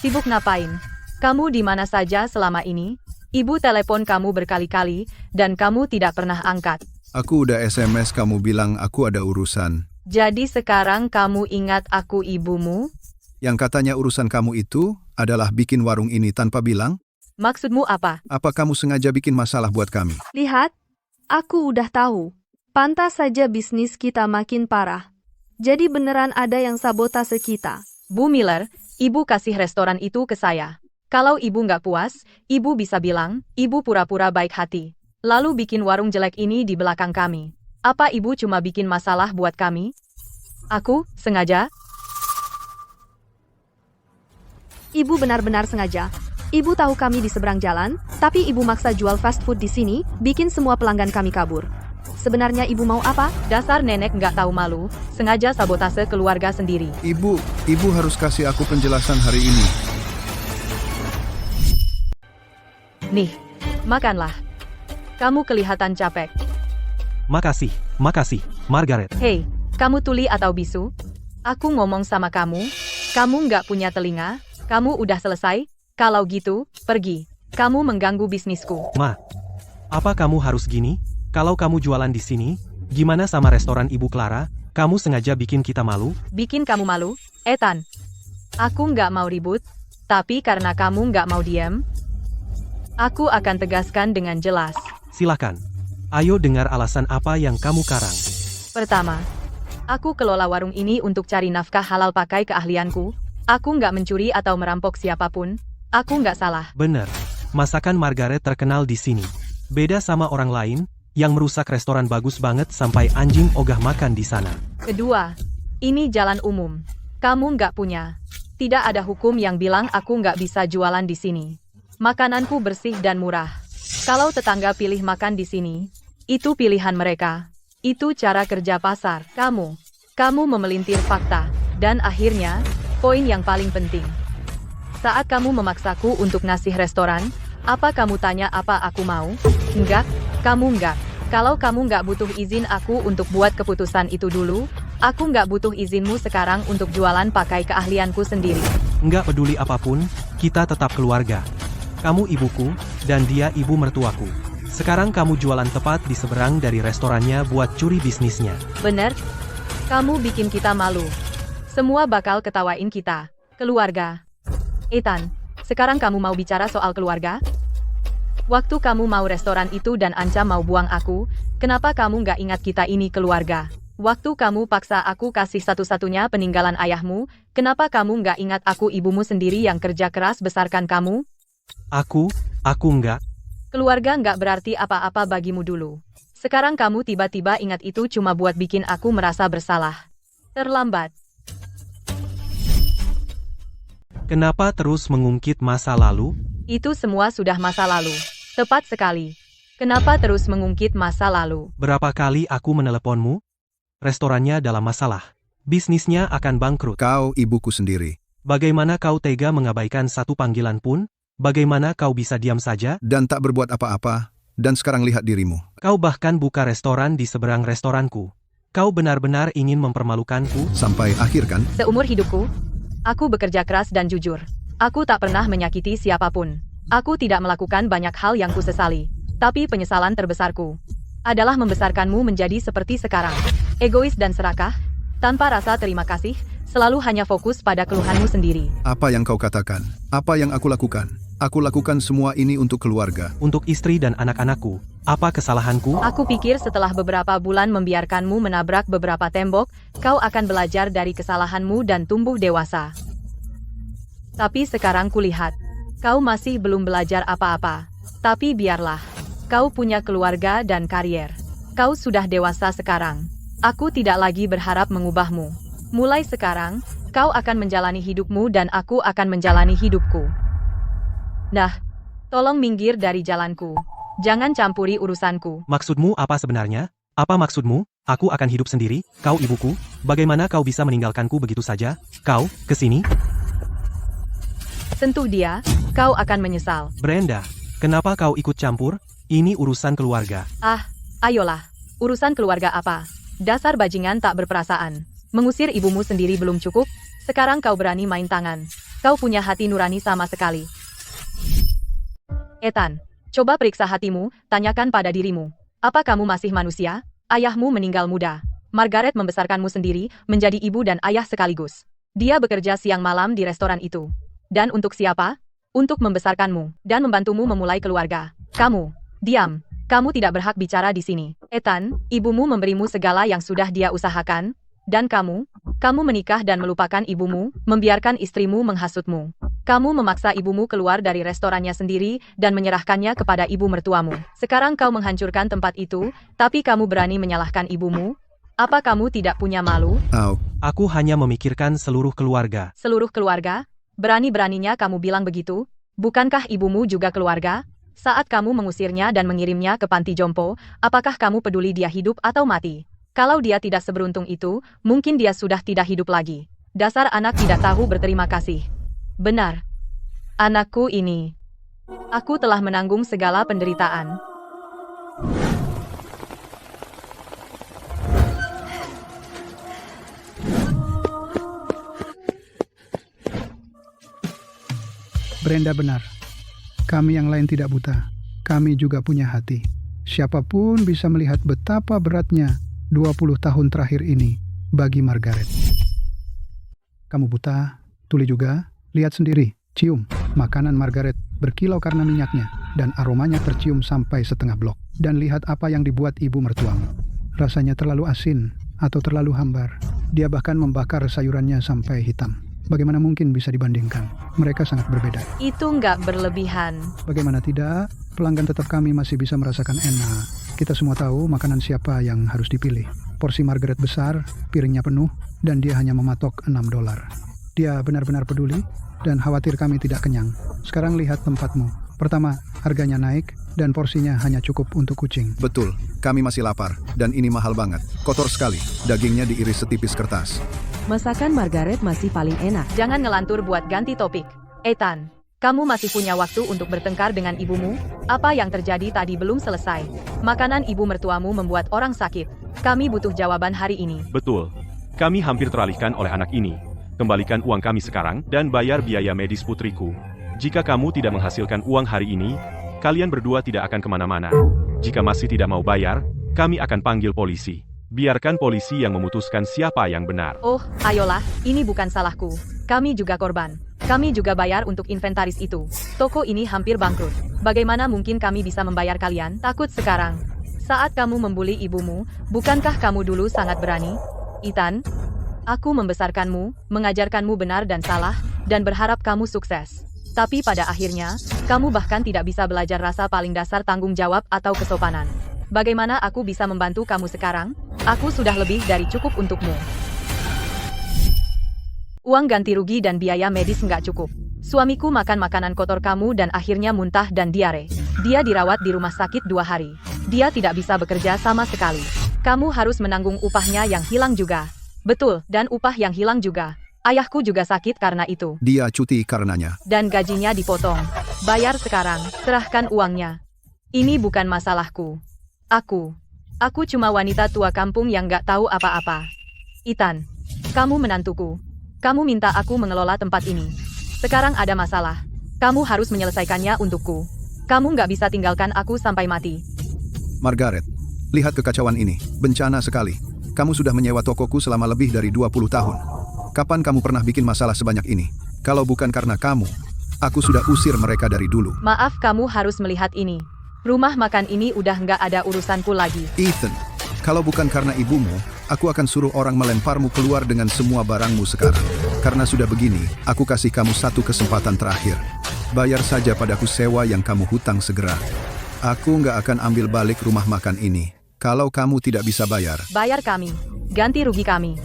Sibuk ngapain? Kamu di mana saja selama ini? Ibu telepon kamu berkali-kali, dan kamu tidak pernah angkat. Aku udah SMS kamu bilang aku ada urusan. Jadi sekarang kamu ingat aku ibumu? Yang katanya urusan kamu itu adalah bikin warung ini tanpa bilang? Maksudmu apa? Apa kamu sengaja bikin masalah buat kami? Lihat, aku udah tahu. Pantas saja bisnis kita makin parah. Jadi beneran ada yang sabotase kita. Bu Miller, ibu kasih restoran itu ke saya. Kalau ibu nggak puas, ibu bisa bilang, ibu pura-pura baik hati. Lalu bikin warung jelek ini di belakang kami. Apa ibu cuma bikin masalah buat kami? Aku, sengaja? Ibu benar-benar sengaja. Ibu tahu kami di seberang jalan, tapi ibu maksa jual fast food di sini, bikin semua pelanggan kami kabur. Sebenarnya ibu mau apa? Dasar nenek nggak tahu malu, sengaja sabotase keluarga sendiri. Ibu harus kasih aku penjelasan hari ini. Nih, makanlah. Kamu kelihatan capek. Makasih, Margaret. Hei, kamu tuli atau bisu? Aku ngomong sama kamu, kamu nggak punya telinga, kamu udah selesai? Kalau gitu, pergi. Kamu mengganggu bisnisku. Ma, apa kamu harus gini? Kalau kamu jualan di sini, gimana sama restoran Ibu Clara? Kamu sengaja bikin kita malu? Bikin kamu malu? Ethan, aku nggak mau ribut, tapi karena kamu nggak mau diam, aku akan tegaskan dengan jelas. Silakan. Ayo dengar alasan apa yang kamu karang. Pertama, aku kelola warung ini untuk cari nafkah halal pakai keahlianku. Aku nggak mencuri atau merampok siapapun. Aku nggak salah. Bener. Masakan Margaret terkenal di sini. Beda sama orang lain, yang merusak restoran bagus banget sampai anjing ogah makan di sana. Kedua, ini jalan umum. Kamu nggak punya. Tidak ada hukum yang bilang aku nggak bisa jualan di sini. Makananku bersih dan murah. Kalau tetangga pilih makan di sini, itu pilihan mereka. Itu cara kerja pasar. Kamu memelintir fakta. Dan akhirnya, poin yang paling penting. Saat kamu memaksaku untuk ngasih restoran, apa kamu tanya apa aku mau? Enggak, kamu enggak. Kalau kamu nggak butuh izin aku untuk buat keputusan itu dulu, aku nggak butuh izinmu sekarang untuk jualan pakai keahlianku sendiri. Nggak peduli apapun, kita tetap keluarga. Kamu ibuku, dan dia ibu mertuaku. Sekarang kamu jualan tepat di seberang dari restorannya buat curi bisnisnya. Bener? Kamu bikin kita malu. Semua bakal ketawain kita. Keluarga. Ethan, sekarang kamu mau bicara soal keluarga? Waktu kamu mau restoran itu dan ancam mau buang aku, kenapa kamu nggak ingat kita ini keluarga? Waktu kamu paksa aku kasih satu-satunya peninggalan ayahmu, kenapa kamu nggak ingat aku ibumu sendiri yang kerja keras besarkan kamu? Aku nggak. Keluarga nggak berarti apa-apa bagimu dulu. Sekarang kamu tiba-tiba ingat itu cuma buat bikin aku merasa bersalah. Terlambat. Kenapa terus mengungkit masa lalu? Itu semua sudah masa lalu. Tepat sekali. Kenapa terus mengungkit masa lalu? Berapa kali aku meneleponmu? Restorannya dalam masalah. Bisnisnya akan bangkrut. Kau ibuku sendiri. Bagaimana kau tega mengabaikan satu panggilan pun? Bagaimana kau bisa diam saja? Dan tak berbuat apa-apa. Dan sekarang lihat dirimu. Kau bahkan buka restoran di seberang restoranku. Kau benar-benar ingin mempermalukanku? Sampai akhir kan? Seumur hidupku, aku bekerja keras dan jujur. Aku tak pernah menyakiti siapapun. Aku tidak melakukan banyak hal yang kusesali. Tapi penyesalan terbesarku adalah membesarkanmu menjadi seperti sekarang. Egois dan serakah, tanpa rasa terima kasih, selalu hanya fokus pada keluhanmu sendiri. Apa yang kau katakan? Apa yang aku lakukan? Aku lakukan semua ini untuk keluarga. Untuk istri dan anak-anakku. Apa kesalahanku? Aku pikir setelah beberapa bulan membiarkanmu menabrak beberapa tembok, kau akan belajar dari kesalahanmu dan tumbuh dewasa. Tapi sekarang kulihat, kau masih belum belajar apa-apa. Tapi biarlah, kau punya keluarga dan karier. Kau sudah dewasa sekarang. Aku tidak lagi berharap mengubahmu. Mulai sekarang, kau akan menjalani hidupmu dan aku akan menjalani hidupku. Nah, tolong minggir dari jalanku. Jangan campuri urusanku. Maksudmu apa sebenarnya? Apa maksudmu? Aku akan hidup sendiri, kau ibuku. Bagaimana kau bisa meninggalkanku begitu saja? Kau, kesini? Sentuh dia, kau akan menyesal. Brenda, kenapa kau ikut campur? Ini urusan keluarga. Ah, ayolah. Urusan keluarga apa? Dasar bajingan tak berperasaan. Mengusir ibumu sendiri belum cukup, sekarang kau berani main tangan. Kau punya hati nurani sama sekali. Ethan, coba periksa hatimu, tanyakan pada dirimu. Apa kamu masih manusia? Ayahmu meninggal muda. Margaret membesarkanmu sendiri, menjadi ibu dan ayah sekaligus. Dia bekerja siang malam di restoran itu. Dan untuk siapa? Untuk membesarkanmu, dan membantumu memulai keluarga. Kamu, diam. Kamu tidak berhak bicara di sini. Ethan, ibumu memberimu segala yang sudah dia usahakan. Dan kamu menikah dan melupakan ibumu, membiarkan istrimu menghasutmu. Kamu memaksa ibumu keluar dari restorannya sendiri dan menyerahkannya kepada ibu mertuamu. Sekarang kau menghancurkan tempat itu, tapi kamu berani menyalahkan ibumu? Apa kamu tidak punya malu? Aku hanya memikirkan seluruh keluarga. Seluruh keluarga? Berani-beraninya kamu bilang begitu? Bukankah ibumu juga keluarga? Saat kamu mengusirnya dan mengirimnya ke panti jompo, apakah kamu peduli dia hidup atau mati? Kalau dia tidak seberuntung itu, mungkin dia sudah tidak hidup lagi. Dasar anak tidak tahu berterima kasih. Benar. Anakku ini. Aku telah menanggung segala penderitaan. Brenda benar. Kami yang lain tidak buta. Kami juga punya hati. Siapapun bisa melihat betapa beratnya 20 tahun terakhir ini bagi Margaret. Kamu buta, tuli juga. Lihat sendiri, cium. Makanan Margaret berkilau karena minyaknya, dan aromanya tercium sampai setengah blok. Dan lihat apa yang dibuat ibu mertuamu. Rasanya terlalu asin atau terlalu hambar. Dia bahkan membakar sayurannya sampai hitam. Bagaimana mungkin bisa dibandingkan? Mereka sangat berbeda. Itu nggak berlebihan. Bagaimana tidak? Pelanggan tetap kami masih bisa merasakan enak. Kita semua tahu makanan siapa yang harus dipilih. Porsi Margaret besar, piringnya penuh, dan dia hanya mematok $6. Dia benar-benar peduli dan khawatir kami tidak kenyang. Sekarang lihat tempatmu. Pertama, harganya naik dan porsinya hanya cukup untuk kucing. Betul, kami masih lapar, dan ini mahal banget. Kotor sekali, dagingnya diiris setipis kertas. Masakan Margaret masih paling enak. Jangan ngelantur buat ganti topik. Ethan, kamu masih punya waktu untuk bertengkar dengan ibumu? Apa yang terjadi tadi belum selesai. Makanan ibu mertuamu membuat orang sakit. Kami butuh jawaban hari ini. Betul. Kami hampir teralihkan oleh anak ini. Kembalikan uang kami sekarang dan bayar biaya medis putriku. Jika kamu tidak menghasilkan uang hari ini, kalian berdua tidak akan kemana-mana. Jika masih tidak mau bayar, kami akan panggil polisi. Biarkan polisi yang memutuskan siapa yang benar. Oh, ayolah, ini bukan salahku. Kami juga korban. Kami juga bayar untuk inventaris itu. Toko ini hampir bangkrut. Bagaimana mungkin kami bisa membayar kalian? Takut sekarang. Saat kamu membuli ibumu, bukankah kamu dulu sangat berani? Ethan, aku membesarkanmu, mengajarkanmu benar dan salah, dan berharap kamu sukses. Tapi pada akhirnya, kamu bahkan tidak bisa belajar rasa paling dasar tanggung jawab atau kesopanan. Bagaimana aku bisa membantu kamu sekarang? Aku sudah lebih dari cukup untukmu. Uang ganti rugi dan biaya medis nggak cukup. Suamiku makan makanan kotor kamu dan akhirnya muntah dan diare. Dia dirawat di rumah sakit 2 hari. Dia tidak bisa bekerja sama sekali. Kamu harus menanggung upahnya yang hilang juga. Betul, dan upah yang hilang juga. Ayahku juga sakit karena itu. Dia cuti karenanya. Dan gajinya dipotong. Bayar sekarang, serahkan uangnya. Ini bukan masalahku. Aku cuma wanita tua kampung yang gak tahu apa-apa. Ethan, kamu menantuku. Kamu minta aku mengelola tempat ini. Sekarang ada masalah. Kamu harus menyelesaikannya untukku. Kamu nggak bisa tinggalkan aku sampai mati. Margaret, lihat kekacauan ini. Bencana sekali. Kamu sudah menyewa tokoku selama lebih dari 20 tahun. Kapan kamu pernah bikin masalah sebanyak ini? Kalau bukan karena kamu, aku sudah usir mereka dari dulu. Maaf, kamu harus melihat ini. Rumah makan ini udah nggak ada urusanku lagi. Ethan, kalau bukan karena ibumu, aku akan suruh orang melemparmu keluar dengan semua barangmu sekarang. Karena sudah begini, aku kasih kamu satu kesempatan terakhir. Bayar saja padaku sewa yang kamu hutang segera. Aku nggak akan ambil balik rumah makan ini. Kalau kamu tidak bisa bayar, Bayar kami. Ganti rugi kami.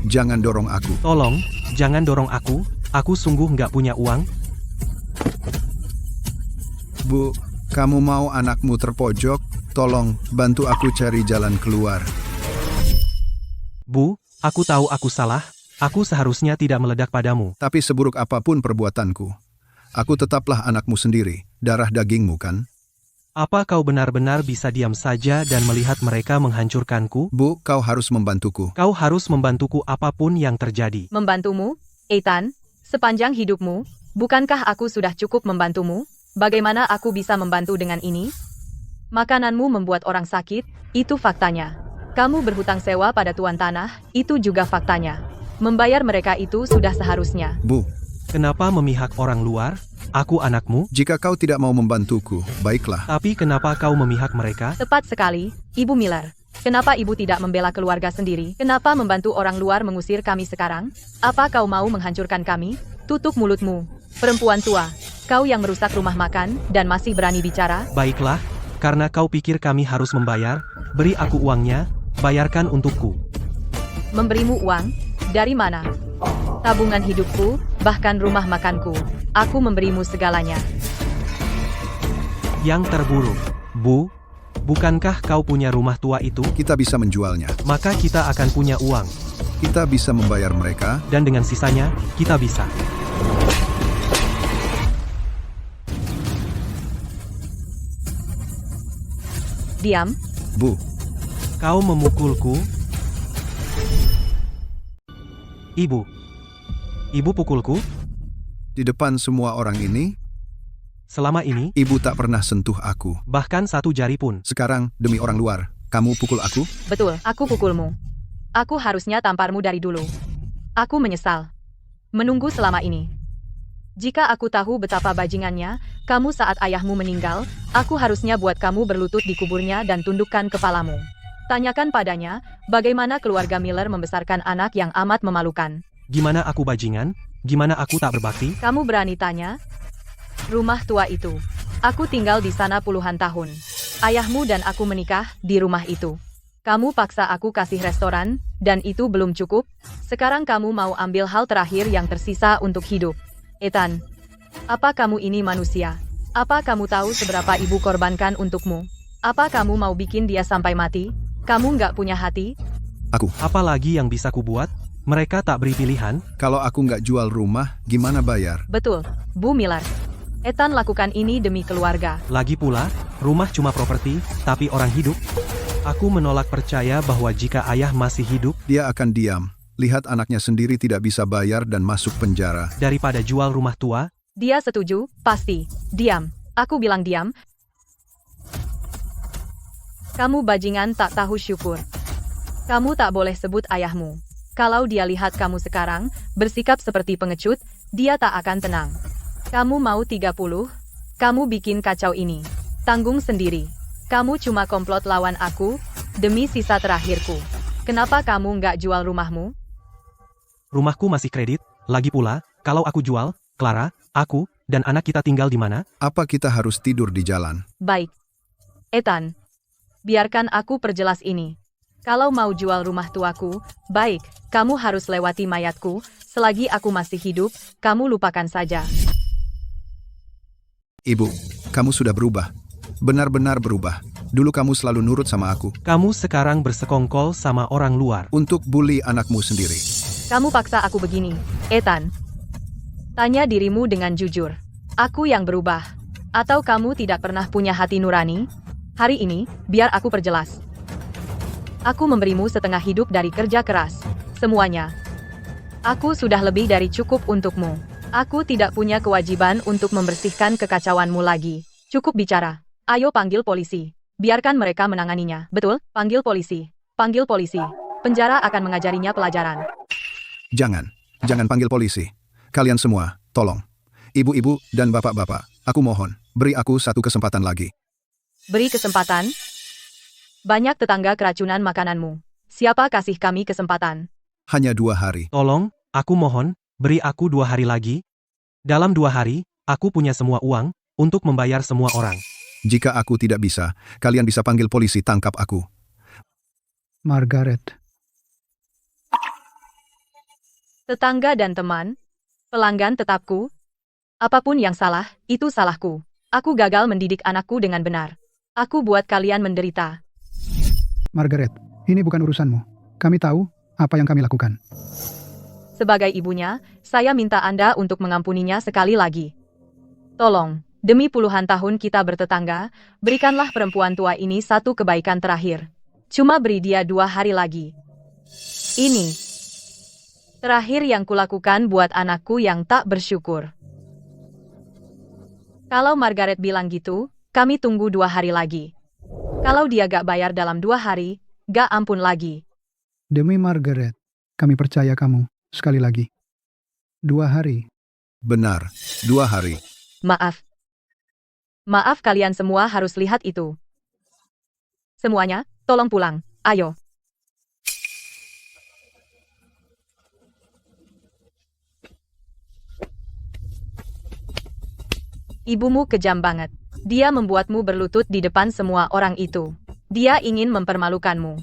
jangan dorong aku. Tolong, jangan dorong aku. Aku sungguh nggak punya uang. Bu, kamu mau anakmu terpojok? Tolong, bantu aku cari jalan keluar. Bu, aku tahu aku salah. Aku seharusnya tidak meledak padamu. Tapi seburuk apapun perbuatanku, aku tetaplah anakmu sendiri, darah dagingmu kan? Apa kau benar-benar bisa diam saja dan melihat mereka menghancurkanku? Bu, kau harus membantuku. Kau harus membantuku apapun yang terjadi. Membantumu? Ethan, sepanjang hidupmu, bukankah aku sudah cukup membantumu? Bagaimana aku bisa membantu dengan ini? Makananmu membuat orang sakit, itu faktanya. Kamu berhutang sewa pada tuan tanah, itu juga faktanya. Membayar mereka itu sudah seharusnya. Bu, Kenapa memihak orang luar? Aku anakmu. jika kau tidak mau membantuku, baiklah. Tapi kenapa kau memihak mereka? Tepat sekali, Ibu Miller. Kenapa ibu tidak membela keluarga sendiri? Kenapa membantu orang luar mengusir kami sekarang? Apa kau mau menghancurkan kami? Tutup mulutmu, perempuan tua. Kau yang merusak rumah makan dan masih berani bicara? Baiklah, karena kau pikir kami harus membayar, beri aku uangnya, bayarkan untukku. Memberimu uang? Dari mana? Tabungan hidupku, bahkan rumah makanku. Aku memberimu segalanya. Yang terburuk, Bu, bukankah kau punya rumah tua itu? Kita bisa menjualnya. Maka kita akan punya uang, Kita bisa membayar mereka. dan dengan sisanya, kita bisa. Diam. Bu, Kau memukulku? Ibu pukulku? di depan semua orang ini, Selama ini, ibu tak pernah sentuh aku. bahkan satu jari pun. Sekarang, demi orang luar, kamu pukul aku? Betul, aku pukulmu. Aku harusnya tamparmu dari dulu. Aku menyesal. Menunggu selama ini. Jika aku tahu betapa bajingannya, kamu saat ayahmu meninggal, aku harusnya buat kamu berlutut di kuburnya dan tundukkan kepalamu. Tanyakan padanya, bagaimana keluarga Miller membesarkan anak yang amat memalukan. Gimana aku bajingan? Gimana aku tak berbakti? Kamu berani tanya? Rumah tua itu. Aku tinggal di sana puluhan tahun. Ayahmu dan aku menikah di rumah itu. Kamu paksa aku kasih restoran, dan itu belum cukup. Sekarang kamu mau ambil hal terakhir yang tersisa untuk hidup. Ethan, apa kamu ini manusia? Apa kamu tahu seberapa ibu korbankan untukmu? Apa kamu mau bikin dia sampai mati? Kamu nggak punya hati? Apa lagi yang bisa kubuat? Mereka tak beri pilihan. Kalau aku nggak jual rumah, gimana bayar? Betul, Bu Miller. Ethan lakukan ini demi keluarga. Lagi pula, rumah cuma properti, tapi orang hidup. Aku menolak percaya bahwa jika ayah masih hidup, Dia akan diam. Lihat anaknya sendiri tidak bisa bayar dan masuk penjara. daripada jual rumah tua. Dia setuju, pasti. Diam. Aku bilang diam. Kamu bajingan tak tahu syukur. Kamu tak boleh sebut ayahmu. Kalau dia lihat kamu sekarang, bersikap seperti pengecut, dia tak akan tenang. Kamu mau 30? Kamu bikin kacau ini. Tanggung sendiri. Kamu cuma komplot lawan aku, demi sisa terakhirku. Kenapa kamu nggak jual rumahmu? Rumahku masih kredit. Lagi pula, kalau aku jual, Clara, aku, dan anak kita tinggal di mana? Apa kita harus tidur di jalan? Baik. Ethan, biarkan aku perjelas ini. Kalau mau jual rumah tuaku, baik, kamu harus lewati mayatku. Selagi aku masih hidup, kamu lupakan saja. Ibu, kamu sudah berubah. Benar-benar berubah. Dulu kamu selalu nurut sama aku. Kamu sekarang bersekongkol sama orang luar. Untuk bully anakmu sendiri. Kamu paksa aku begini, Ethan. Tanya dirimu dengan jujur. Aku yang berubah. Atau kamu tidak pernah punya hati nurani? Hari ini, biar aku perjelas. Aku memberimu setengah hidup dari kerja keras. Semuanya. Aku sudah lebih dari cukup untukmu. Aku tidak punya kewajiban untuk membersihkan kekacauanmu lagi. Cukup bicara. Ayo panggil polisi. Biarkan mereka menanganinya. Betul, panggil polisi. Panggil polisi. Penjara akan mengajarinya pelajaran. Jangan panggil polisi. Kalian semua, tolong. Ibu-ibu dan bapak-bapak, aku mohon, beri aku satu kesempatan lagi. Beri kesempatan? Banyak tetangga keracunan makananmu. Siapa kasih kami kesempatan? Hanya 2 hari. Tolong, aku mohon, beri aku 2 hari lagi. Dalam 2 hari, aku punya semua uang untuk membayar semua orang. Jika aku tidak bisa, kalian bisa panggil polisi tangkap aku. Margaret, Tetangga dan teman, pelanggan tetapku. Apapun yang salah, itu salahku. Aku gagal mendidik anakku dengan benar. Aku buat kalian menderita. Margaret, ini bukan urusanmu. Kami tahu apa yang kami lakukan. Sebagai ibunya, saya minta Anda untuk mengampuninya sekali lagi. Tolong, demi puluhan tahun kita bertetangga, berikanlah perempuan tua ini satu kebaikan terakhir. Cuma beri dia 2 hari lagi. Ini terakhir yang kulakukan buat anakku yang tak bersyukur. Kalau Margaret bilang gitu, kami tunggu 2 hari lagi. Kalau dia gak bayar dalam 2 hari, gak ampun lagi. Demi Margaret, kami percaya kamu. Sekali lagi. 2 hari. Benar, 2 hari. Maaf. Maaf kalian semua harus lihat itu. Semuanya, tolong pulang. Ayo. Ibumu kejam banget. Dia membuatmu berlutut di depan semua orang itu. Dia ingin mempermalukanmu.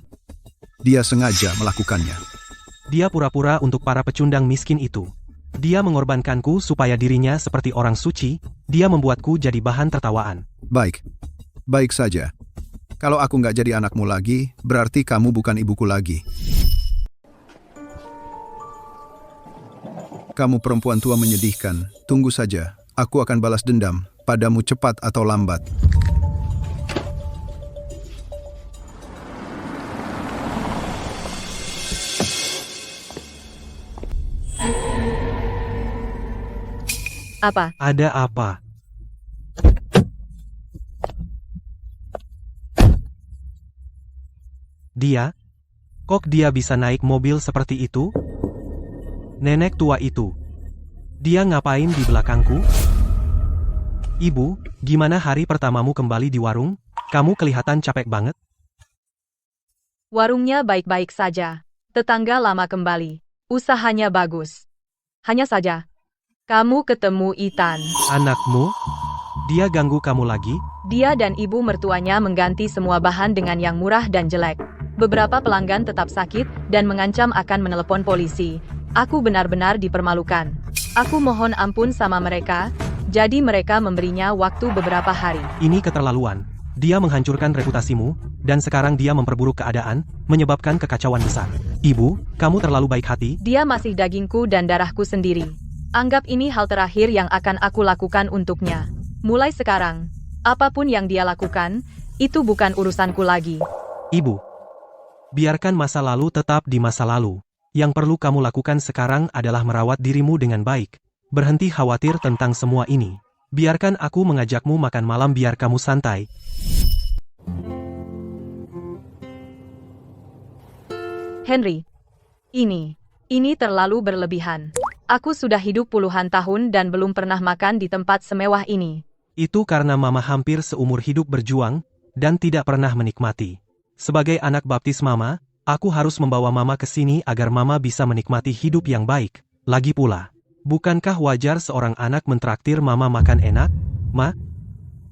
Dia sengaja melakukannya. Dia pura-pura untuk para pecundang miskin itu. Dia mengorbankanku supaya dirinya seperti orang suci, dia membuatku jadi bahan tertawaan. Baik saja. Kalau aku nggak jadi anakmu lagi, berarti kamu bukan ibuku lagi. Kamu perempuan tua menyedihkan. Tunggu saja, aku akan balas dendam padamu cepat atau lambat. Apa? Ada apa? Dia? Kok dia bisa naik mobil seperti itu? Nenek tua itu. Dia ngapain di belakangku? Ibu, gimana hari pertamamu kembali di warung? Kamu kelihatan capek banget. Warungnya baik-baik saja. Tetangga lama kembali. Usahanya bagus. Hanya saja, kamu ketemu Ethan. Anakmu? Dia ganggu kamu lagi? Dia dan ibu mertuanya mengganti semua bahan dengan yang murah dan jelek. Beberapa pelanggan tetap sakit dan mengancam akan menelepon polisi. Aku benar-benar dipermalukan. Aku mohon ampun sama mereka, jadi mereka memberinya waktu beberapa hari. Ini keterlaluan. Dia menghancurkan reputasimu, dan sekarang dia memperburuk keadaan, menyebabkan kekacauan besar. Ibu, kamu terlalu baik hati. Dia masih dagingku dan darahku sendiri. Anggap ini hal terakhir yang akan aku lakukan untuknya. Mulai sekarang, apapun yang dia lakukan, itu bukan urusanku lagi. Ibu, biarkan masa lalu tetap di masa lalu. Yang perlu kamu lakukan sekarang adalah merawat dirimu dengan baik. Berhenti khawatir tentang semua ini. Biarkan aku mengajakmu makan malam biar kamu santai. Henry, ini terlalu berlebihan. Aku sudah hidup puluhan tahun dan belum pernah makan di tempat semewah ini. Itu karena Mama hampir seumur hidup berjuang, dan tidak pernah menikmati. Sebagai anak baptis Mama, aku harus membawa Mama ke sini agar Mama bisa menikmati hidup yang baik. Lagi pula, bukankah wajar seorang anak mentraktir Mama makan enak? Ma?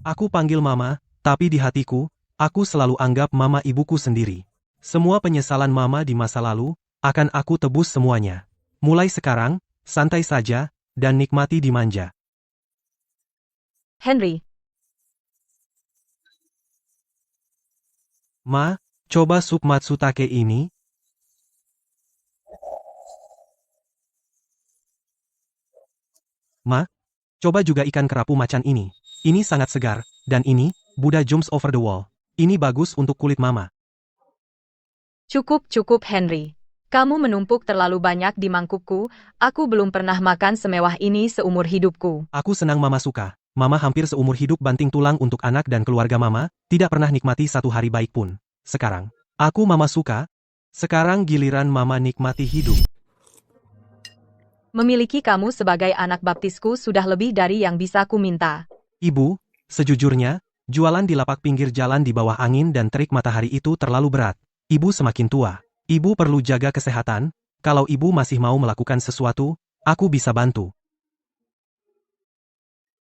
Aku panggil Mama, tapi di hatiku, aku selalu anggap Mama ibuku sendiri. Semua penyesalan Mama di masa lalu, akan aku tebus semuanya. Mulai sekarang, santai saja, dan nikmati dimanja. Henry. Ma, coba sup matsutake ini. Ma, coba juga ikan kerapu macan ini. Ini sangat segar, dan ini, Buddha jumps over the wall. Ini bagus untuk kulit Mama. Cukup, Henry. Kamu menumpuk terlalu banyak di mangkukku, aku belum pernah makan semewah ini seumur hidupku. Aku senang Mama suka. Mama hampir seumur hidup banting tulang untuk anak dan keluarga Mama, tidak pernah nikmati satu hari baik pun. Sekarang, Mama suka. Sekarang giliran Mama nikmati hidup. Memiliki kamu sebagai anak baptisku sudah lebih dari yang bisa ku minta. Ibu, sejujurnya, jualan di lapak pinggir jalan di bawah angin dan terik matahari itu terlalu berat. Ibu semakin tua. Ibu perlu jaga kesehatan. Kalau ibu masih mau melakukan sesuatu, aku bisa bantu.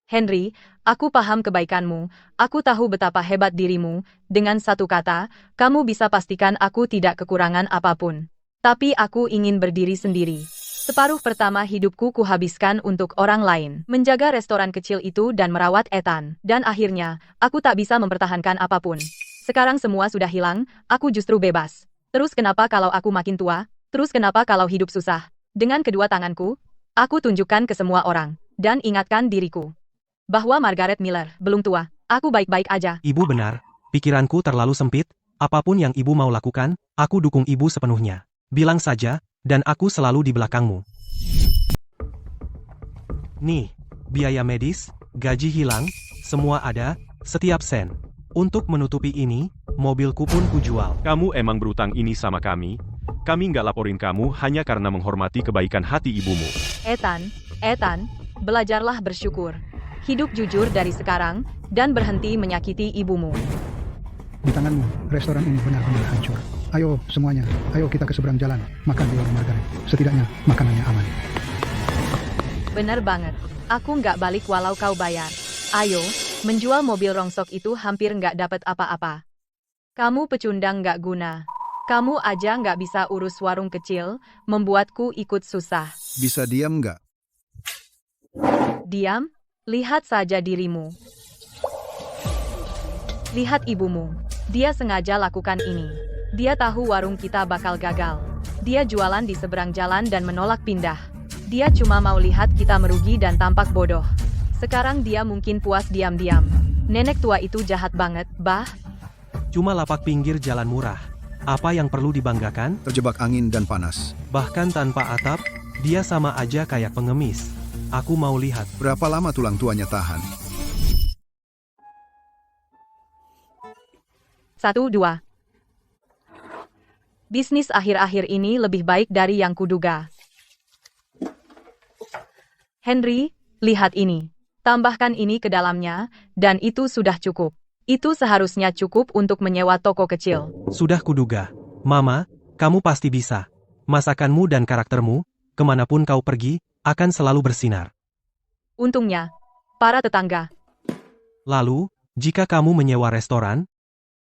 Henry, aku paham kebaikanmu. Aku tahu betapa hebat dirimu. Dengan satu kata, kamu bisa pastikan aku tidak kekurangan apapun. Tapi aku ingin berdiri sendiri. Separuh pertama hidupku kuhabiskan untuk orang lain. Menjaga restoran kecil itu dan merawat Ethan. Dan akhirnya, aku tak bisa mempertahankan apapun. Sekarang semua sudah hilang, aku justru bebas. Terus kenapa kalau aku makin tua? Terus kenapa kalau hidup susah? Dengan kedua tanganku, aku tunjukkan ke semua orang. Dan ingatkan diriku. Bahwa Margaret Miller belum tua. Aku baik-baik aja. Ibu benar. Pikiranku terlalu sempit. Apapun yang ibu mau lakukan, aku dukung ibu sepenuhnya. Bilang saja, dan aku selalu di belakangmu. Nih, biaya medis, gaji hilang, semua ada, setiap sen. Untuk menutupi ini, mobilku pun kujual. Kamu emang berutang ini sama kami? Kami nggak laporin kamu hanya karena menghormati kebaikan hati ibumu. Ethan, belajarlah bersyukur. Hidup jujur dari sekarang, dan berhenti menyakiti ibumu. Di tanganmu, restoran ini benar-benar hancur. Ayo semuanya, ayo kita ke seberang jalan, makan di warung Margaret. Setidaknya, makanannya aman. Bener banget. Aku nggak balik walau kau bayar. Ayo, menjual mobil rongsok itu hampir nggak dapat apa-apa. Kamu pecundang nggak guna. Kamu aja nggak bisa urus warung kecil, membuatku ikut susah. Bisa diam nggak? Diam? Lihat saja dirimu. Lihat ibumu. Dia sengaja lakukan ini. Dia tahu warung kita bakal gagal. Dia jualan di seberang jalan dan menolak pindah. Dia cuma mau lihat kita merugi dan tampak bodoh. Sekarang dia mungkin puas diam-diam. Nenek tua itu jahat banget, bah. Cuma lapak pinggir jalan murah. Apa yang perlu dibanggakan? Terjebak angin dan panas. Bahkan tanpa atap, dia sama aja kayak pengemis. Aku mau lihat. Berapa lama tulang tuanya tahan? 1, 2. Bisnis akhir-akhir ini lebih baik dari yang kuduga. Henry, lihat ini. Tambahkan ini ke dalamnya, dan itu sudah cukup. Itu seharusnya cukup untuk menyewa toko kecil. Sudah kuduga. Mama, kamu pasti bisa. Masakanmu dan karaktermu, kemanapun kau pergi, akan selalu bersinar. Untungnya, para tetangga. Lalu, jika kamu menyewa restoran,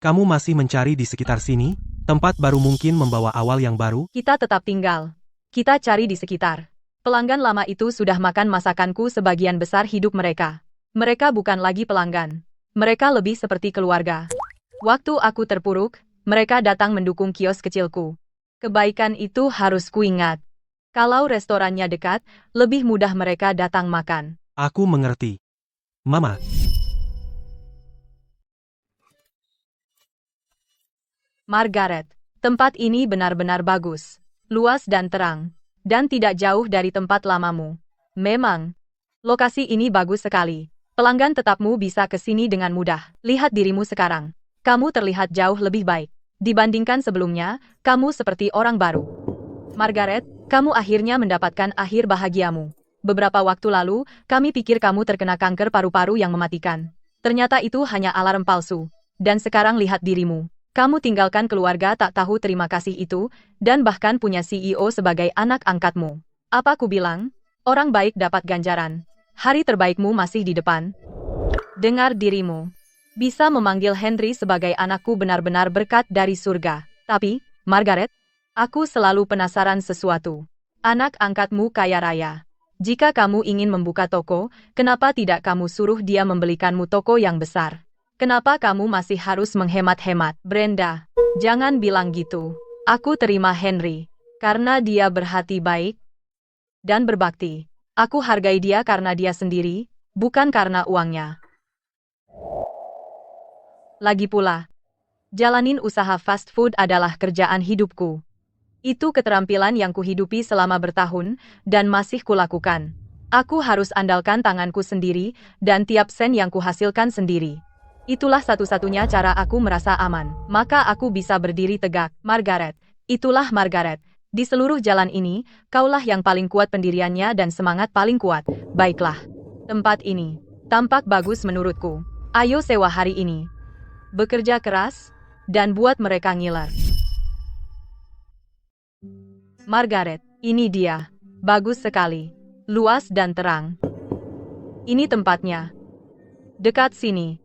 kamu masih mencari di sekitar sini, tempat baru mungkin membawa awal yang baru? Kita tetap tinggal. Kita cari di sekitar. Pelanggan lama itu sudah makan masakanku sebagian besar hidup mereka. Mereka bukan lagi pelanggan. Mereka lebih seperti keluarga. Waktu aku terpuruk, mereka datang mendukung kios kecilku. Kebaikan itu harus kuingat. Kalau restorannya dekat, lebih mudah mereka datang makan. Aku mengerti. Mama. Margaret, tempat ini benar-benar bagus. Luas dan terang. Dan tidak jauh dari tempat lamamu. Memang, lokasi ini bagus sekali. Pelanggan tetapmu bisa ke sini dengan mudah. Lihat dirimu sekarang. Kamu terlihat jauh lebih baik. Dibandingkan sebelumnya, kamu seperti orang baru. Margaret, kamu akhirnya mendapatkan akhir bahagiamu. Beberapa waktu lalu, kami pikir kamu terkena kanker paru-paru yang mematikan. Ternyata itu hanya alarm palsu. Dan sekarang lihat dirimu. Kamu tinggalkan keluarga tak tahu terima kasih itu, dan bahkan punya CEO sebagai anak angkatmu. Apa ku bilang? Orang baik dapat ganjaran. Hari terbaikmu masih di depan. Dengar dirimu. Bisa memanggil Henry sebagai anakku benar-benar berkat dari surga. Tapi, Margaret, aku selalu penasaran sesuatu. Anak angkatmu kaya raya. Jika kamu ingin membuka toko, kenapa tidak kamu suruh dia membelikanmu toko yang besar? Kenapa kamu masih harus menghemat-hemat? Brenda, jangan bilang gitu. Aku terima Henry, karena dia berhati baik dan berbakti. Aku hargai dia karena dia sendiri, bukan karena uangnya. Lagi pula, jalanin usaha fast food adalah kerjaan hidupku. Itu keterampilan yang kuhidupi selama bertahun, dan masih kulakukan. Aku harus andalkan tanganku sendiri, dan tiap sen yang kuhasilkan sendiri. Itulah satu-satunya cara aku merasa aman. Maka aku bisa berdiri tegak. Margaret. Itulah Margaret. Di seluruh jalan ini, kaulah yang paling kuat pendiriannya dan semangat paling kuat. Baiklah. Tempat ini tampak bagus menurutku. Ayo sewa hari ini. Bekerja keras, dan buat mereka ngiler. Margaret, ini dia. Bagus sekali. Luas dan terang. Ini tempatnya. Dekat sini.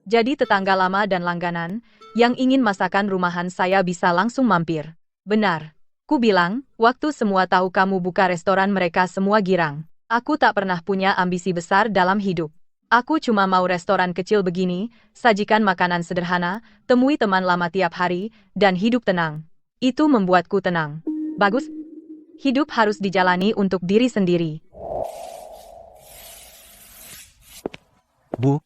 Jadi tetangga lama dan langganan, yang ingin masakan rumahan saya bisa langsung mampir. Benar. Ku bilang, waktu semua tahu kamu buka restoran mereka semua girang. Aku tak pernah punya ambisi besar dalam hidup. Aku cuma mau restoran kecil begini, sajikan makanan sederhana, temui teman lama tiap hari, dan hidup tenang. Itu membuatku tenang. Bagus. Hidup harus dijalani untuk diri sendiri. Bu,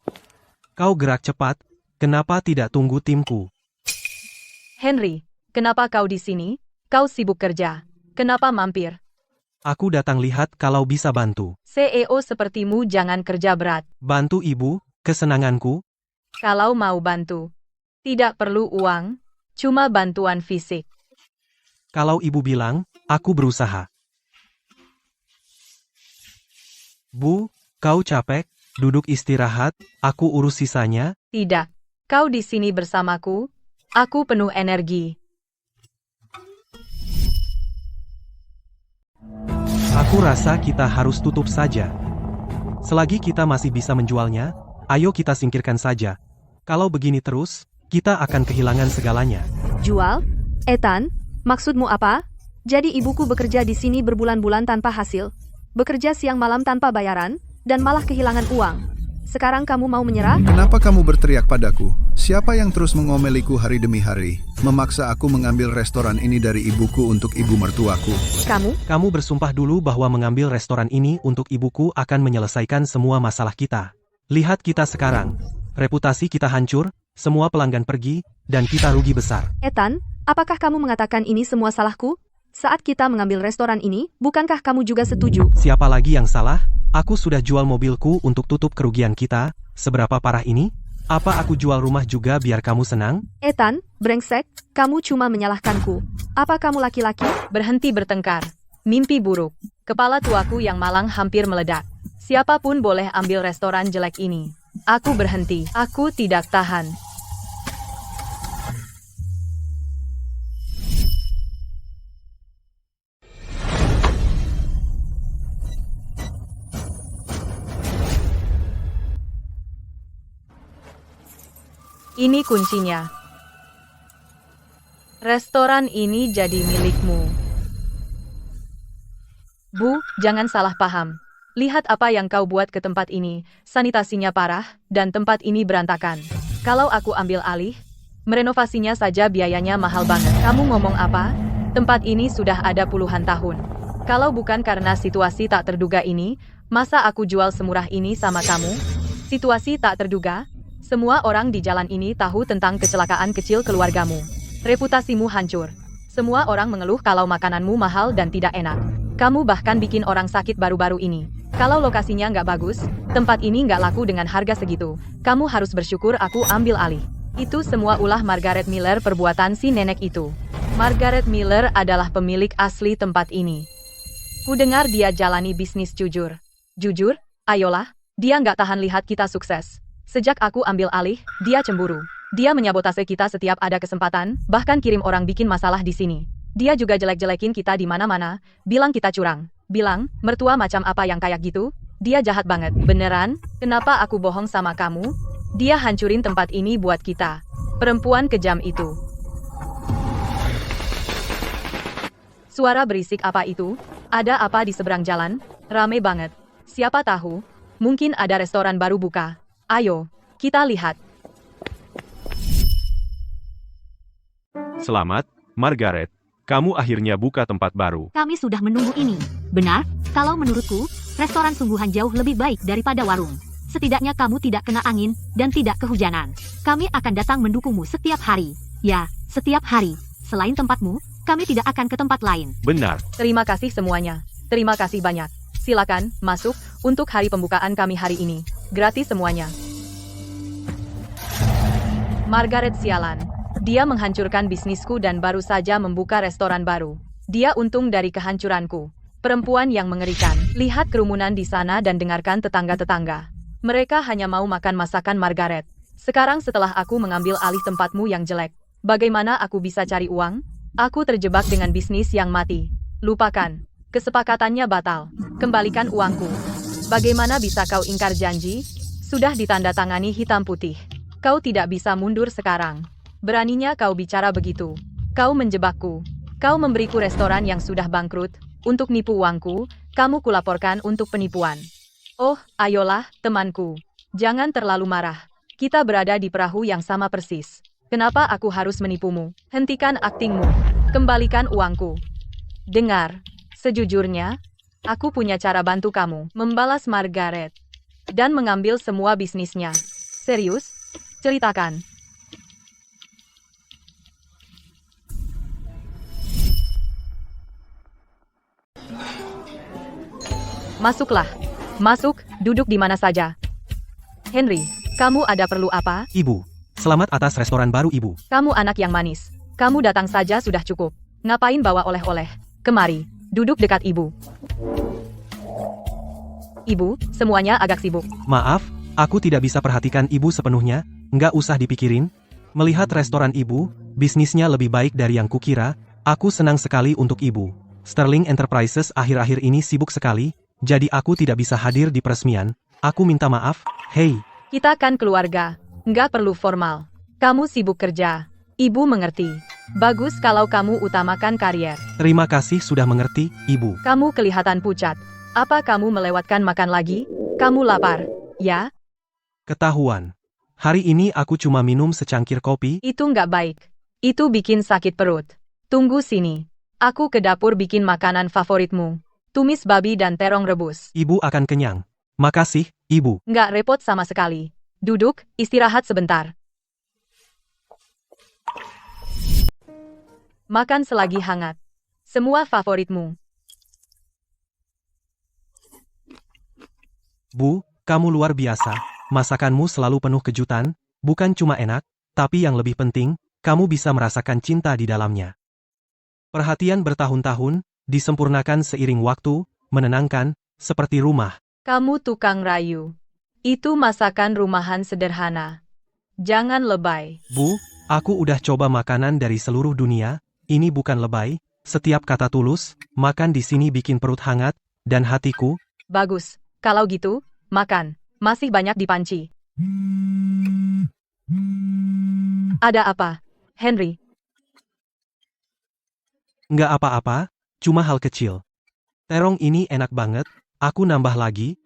kau gerak cepat, kenapa tidak tunggu timku? Henry, kenapa kau di sini? Kau sibuk kerja. Kenapa mampir? Aku datang lihat kalau bisa bantu. CEO sepertimu jangan kerja berat. Bantu ibu, kesenanganku. Kalau mau bantu, tidak perlu uang, cuma bantuan fisik. Kalau ibu bilang, aku berusaha. Bu, kau capek, duduk istirahat, aku urus sisanya. Tidak, kau di sini bersamaku, aku penuh energi. Aku rasa kita harus tutup saja. Selagi kita masih bisa menjualnya, ayo kita singkirkan saja. Kalau begini terus, kita akan kehilangan segalanya. Jual? Ethan, maksudmu apa? Jadi ibuku bekerja di sini berbulan-bulan tanpa hasil. Bekerja siang malam tanpa bayaran, dan malah kehilangan uang. Sekarang kamu mau menyerah? Kenapa kamu berteriak padaku? Siapa yang terus mengomeliku hari demi hari, memaksa aku mengambil restoran ini dari ibuku untuk ibu mertuaku? Kamu bersumpah dulu bahwa mengambil restoran ini untuk ibuku akan menyelesaikan semua masalah kita. Lihat kita sekarang. Reputasi kita hancur, semua pelanggan pergi, dan kita rugi besar. Ethan, apakah kamu mengatakan ini semua salahku? Saat kita mengambil restoran ini, bukankah kamu juga setuju? Siapa lagi yang salah? Aku sudah jual mobilku untuk tutup kerugian kita. Seberapa parah ini? Apa aku jual rumah juga biar kamu senang? Ethan, brengsek, kamu cuma menyalahkanku. Apa kamu laki-laki? Berhenti bertengkar. Mimpi buruk. Kepala tuaku yang malang hampir meledak. Siapapun boleh ambil restoran jelek ini. Aku berhenti. Aku tidak tahan. Ini kuncinya. Restoran ini jadi milikmu. Bu, jangan salah paham. Lihat apa yang kau buat ke tempat ini. Sanitasinya parah, dan tempat ini berantakan. Kalau aku ambil alih, merenovasinya saja biayanya mahal banget. Kamu ngomong apa? Tempat ini sudah ada puluhan tahun. Kalau bukan karena situasi tak terduga ini, masa aku jual semurah ini sama kamu? Situasi tak terduga? Semua orang di jalan ini tahu tentang kecelakaan kecil keluargamu. Reputasimu hancur. Semua orang mengeluh kalau makananmu mahal dan tidak enak. Kamu bahkan bikin orang sakit baru-baru ini. Kalau lokasinya nggak bagus, tempat ini nggak laku dengan harga segitu. Kamu harus bersyukur aku ambil alih. Itu semua ulah Margaret Miller, perbuatan si nenek itu. Margaret Miller adalah pemilik asli tempat ini. Ku dengar dia jalani bisnis jujur. Jujur? Ayolah, dia nggak tahan lihat kita sukses. Sejak aku ambil alih, dia cemburu. Dia menyabotase kita setiap ada kesempatan, bahkan kirim orang bikin masalah di sini. Dia juga jelek-jelekin kita di mana-mana, bilang kita curang. Bilang, mertua macam apa yang kayak gitu? Dia jahat banget. Beneran? Kenapa aku bohong sama kamu? Dia hancurin tempat ini buat kita. Perempuan kejam itu. Suara berisik apa itu? Ada apa di seberang jalan? Rame banget. Siapa tahu? Mungkin ada restoran baru buka. Ayo, kita lihat. Selamat, Margaret. Kamu akhirnya buka tempat baru. Kami sudah menunggu ini. Benar? Kalau menurutku, restoran sungguhan jauh lebih baik daripada warung. Setidaknya kamu tidak kena angin dan tidak kehujanan. Kami akan datang mendukungmu setiap hari. Ya, setiap hari. Selain tempatmu, kami tidak akan ke tempat lain. Benar. Terima kasih semuanya. Terima kasih banyak. Silakan, masuk, untuk hari pembukaan kami hari ini. Gratis semuanya. Margaret sialan. Dia menghancurkan bisnisku dan baru saja membuka restoran baru. Dia untung dari kehancuranku. Perempuan yang mengerikan. Lihat kerumunan di sana dan dengarkan tetangga-tetangga. Mereka hanya mau makan masakan Margaret. Sekarang setelah aku mengambil alih tempatmu yang jelek, bagaimana aku bisa cari uang? Aku terjebak dengan bisnis yang mati. Lupakan. Kesepakatannya batal. Kembalikan uangku. Bagaimana bisa kau ingkar janji? Sudah ditandatangani hitam putih. Kau tidak bisa mundur sekarang. Beraninya kau bicara begitu. Kau menjebakku. Kau memberiku restoran yang sudah bangkrut. Untuk nipu uangku, kamu kulaporkan untuk penipuan. Oh, ayolah, temanku. Jangan terlalu marah. Kita berada di perahu yang sama persis. Kenapa aku harus menipumu? Hentikan aktingmu. Kembalikan uangku. Dengar, sejujurnya, aku punya cara bantu kamu membalas Margaret dan mengambil semua bisnisnya. Serius? Ceritakan. Masuklah. Masuk, duduk di mana saja. Henry, kamu ada perlu apa? Ibu, selamat atas restoran baru Ibu. Kamu anak yang manis. Kamu datang saja sudah cukup. Ngapain bawa oleh-oleh? Kemari, duduk dekat Ibu. Ibu, semuanya agak sibuk. Maaf, aku tidak bisa perhatikan Ibu sepenuhnya, nggak usah dipikirin. Melihat restoran Ibu, bisnisnya lebih baik dari yang kukira, aku senang sekali untuk Ibu. Sterling Enterprises akhir-akhir ini sibuk sekali, jadi aku tidak bisa hadir di peresmian. Aku minta maaf, hei. Kita kan keluarga, nggak perlu formal. Kamu sibuk kerja. Ibu mengerti. Bagus kalau kamu utamakan karier. Terima kasih sudah mengerti, Ibu. Kamu kelihatan pucat. Apa kamu melewatkan makan lagi? Kamu lapar, ya? Ketahuan. Hari ini aku cuma minum secangkir kopi. Itu nggak baik. Itu bikin sakit perut. Tunggu sini. Aku ke dapur bikin makanan favoritmu. Tumis babi dan terong rebus. Ibu akan kenyang. Makasih, Ibu. Nggak repot sama sekali. Duduk, istirahat sebentar. Makan selagi hangat. Semua favoritmu. Bu, kamu luar biasa. Masakanmu selalu penuh kejutan, bukan cuma enak, tapi yang lebih penting, kamu bisa merasakan cinta di dalamnya. Perhatian bertahun-tahun, disempurnakan seiring waktu, menenangkan, seperti rumah. Kamu tukang rayu. Itu masakan rumahan sederhana. Jangan lebay. Bu, aku udah coba makanan dari seluruh dunia, ini bukan lebay, setiap kata tulus, makan di sini bikin perut hangat, dan hatiku. Bagus, kalau gitu, makan. Masih banyak di panci. Ada apa, Henry? Nggak apa-apa, cuma hal kecil. Terong ini enak banget, aku nambah lagi.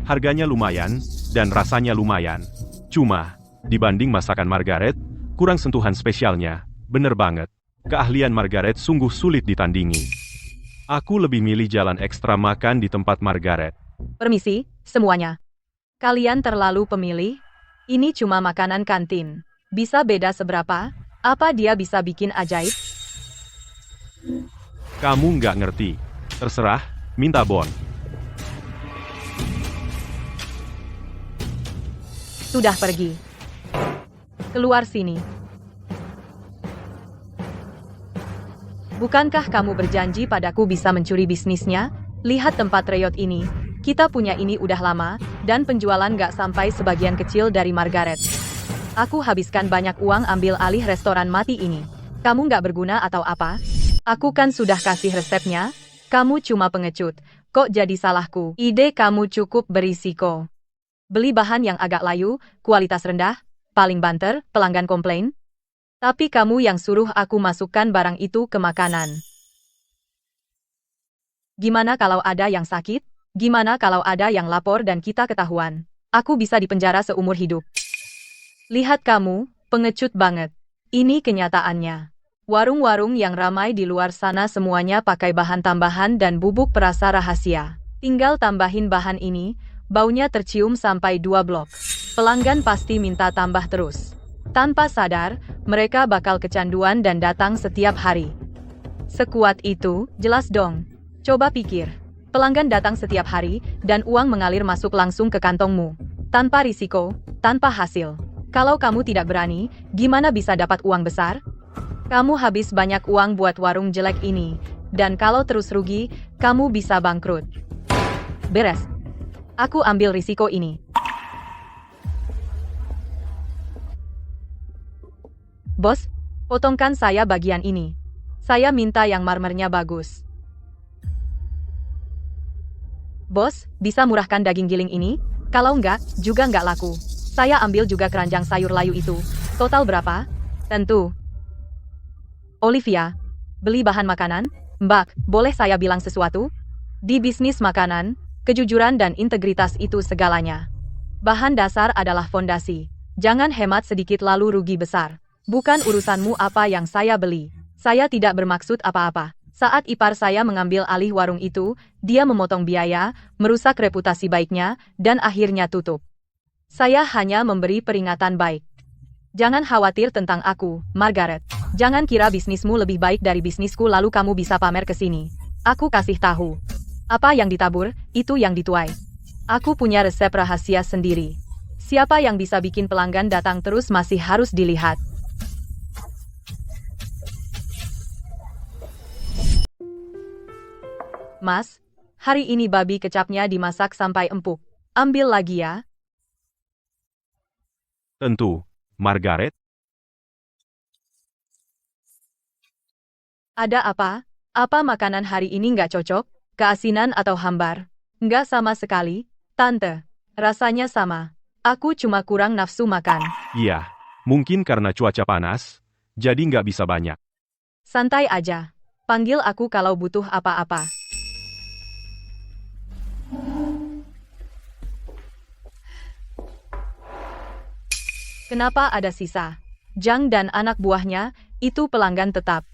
Harganya lumayan, dan rasanya lumayan. Cuma, dibanding masakan Margaret, kurang sentuhan spesialnya. Bener banget. Keahlian Margaret sungguh sulit ditandingi. Aku lebih milih jalan ekstra makan di tempat Margaret. Permisi, semuanya. Kalian terlalu pemilih? Ini cuma makanan kantin. Bisa beda seberapa? Apa dia bisa bikin ajaib? Kamu nggak ngerti. Terserah, minta bon. Sudah pergi. Keluar sini. Bukankah kamu berjanji padaku bisa mencuri bisnisnya? Lihat tempat reyot ini. Kita punya ini udah lama, dan penjualan nggak sampai sebagian kecil dari Margaret. Aku habiskan banyak uang ambil alih restoran mati ini. Kamu nggak berguna atau apa? Aku kan sudah kasih resepnya. Kamu cuma pengecut. Kok jadi salahku? Ide kamu cukup berisiko. Beli bahan yang agak layu, kualitas rendah, paling banter, pelanggan komplain. Tapi kamu yang suruh aku masukkan barang itu ke makanan. Gimana kalau ada yang sakit? Gimana kalau ada yang lapor dan kita ketahuan? Aku bisa dipenjara seumur hidup. Lihat kamu, pengecut banget. Ini kenyataannya. Warung-warung yang ramai di luar sana semuanya pakai bahan tambahan dan bubuk perasa rahasia. Tinggal tambahin bahan ini, baunya tercium sampai 2 blok. Pelanggan pasti minta tambah terus. Tanpa sadar, mereka bakal kecanduan dan datang setiap hari. Sekuat itu, jelas dong. Coba pikir. Pelanggan datang setiap hari, dan uang mengalir masuk langsung ke kantongmu. Tanpa risiko, tanpa hasil. Kalau kamu tidak berani, gimana bisa dapat uang besar? Kamu habis banyak uang buat warung jelek ini, dan kalau terus rugi, kamu bisa bangkrut. Beres. Aku ambil risiko ini. Bos, potongkan saya bagian ini. Saya minta yang marmernya bagus. Bos, bisa murahkan daging giling ini? Kalau enggak, juga enggak laku. Saya ambil juga keranjang sayur layu itu. Total berapa? Tentu. Olivia, beli bahan makanan? Mbak, boleh saya bilang sesuatu? Di bisnis makanan, kejujuran dan integritas itu segalanya. Bahan dasar adalah fondasi. Jangan hemat sedikit lalu rugi besar. Bukan urusanmu apa yang saya beli. Saya tidak bermaksud apa-apa. Saat ipar saya mengambil alih warung itu, dia memotong biaya, merusak reputasi baiknya, dan akhirnya tutup. Saya hanya memberi peringatan baik. Jangan khawatir tentang aku, Margaret. Jangan kira bisnismu lebih baik dari bisnisku lalu kamu bisa pamer ke sini. Aku kasih tahu. Apa yang ditabur, itu yang dituai. Aku punya resep rahasia sendiri. Siapa yang bisa bikin pelanggan datang terus masih harus dilihat. Mas, hari ini babi kecapnya dimasak sampai empuk. Ambil lagi ya. Tentu, Margaret. Ada apa? Apa makanan hari ini nggak cocok? Keasinan atau hambar? Nggak sama sekali, Tante. Rasanya sama. Aku cuma kurang nafsu makan. Iya, mungkin karena cuaca panas, jadi nggak bisa banyak. Santai aja. Panggil aku kalau butuh apa-apa. Kenapa ada sisa? Zhang dan anak buahnya, itu pelanggan tetap.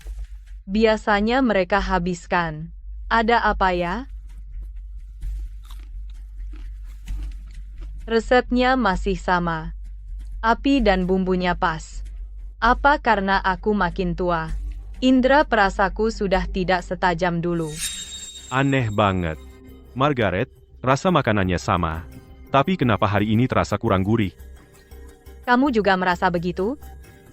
Biasanya mereka habiskan. Ada apa ya? Resepnya masih sama. Api dan bumbunya pas. Apa karena aku makin tua? Indra perasaku sudah tidak setajam dulu. Aneh banget. Margaret, rasa makanannya sama. Tapi kenapa hari ini terasa kurang gurih? Kamu juga merasa begitu?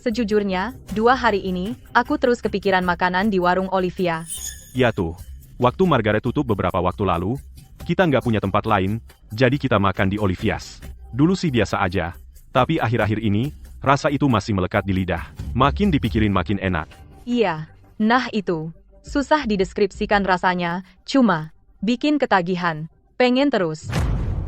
Sejujurnya, 2 hari ini, aku terus kepikiran makanan di warung Olivia. Ya tuh, waktu Margaret tutup beberapa waktu lalu, kita nggak punya tempat lain, jadi kita makan di Olivia's. Dulu sih biasa aja, tapi akhir-akhir ini, rasa itu masih melekat di lidah. Makin dipikirin makin enak. Iya, nah itu. Susah dideskripsikan rasanya, cuma bikin ketagihan. Pengen terus.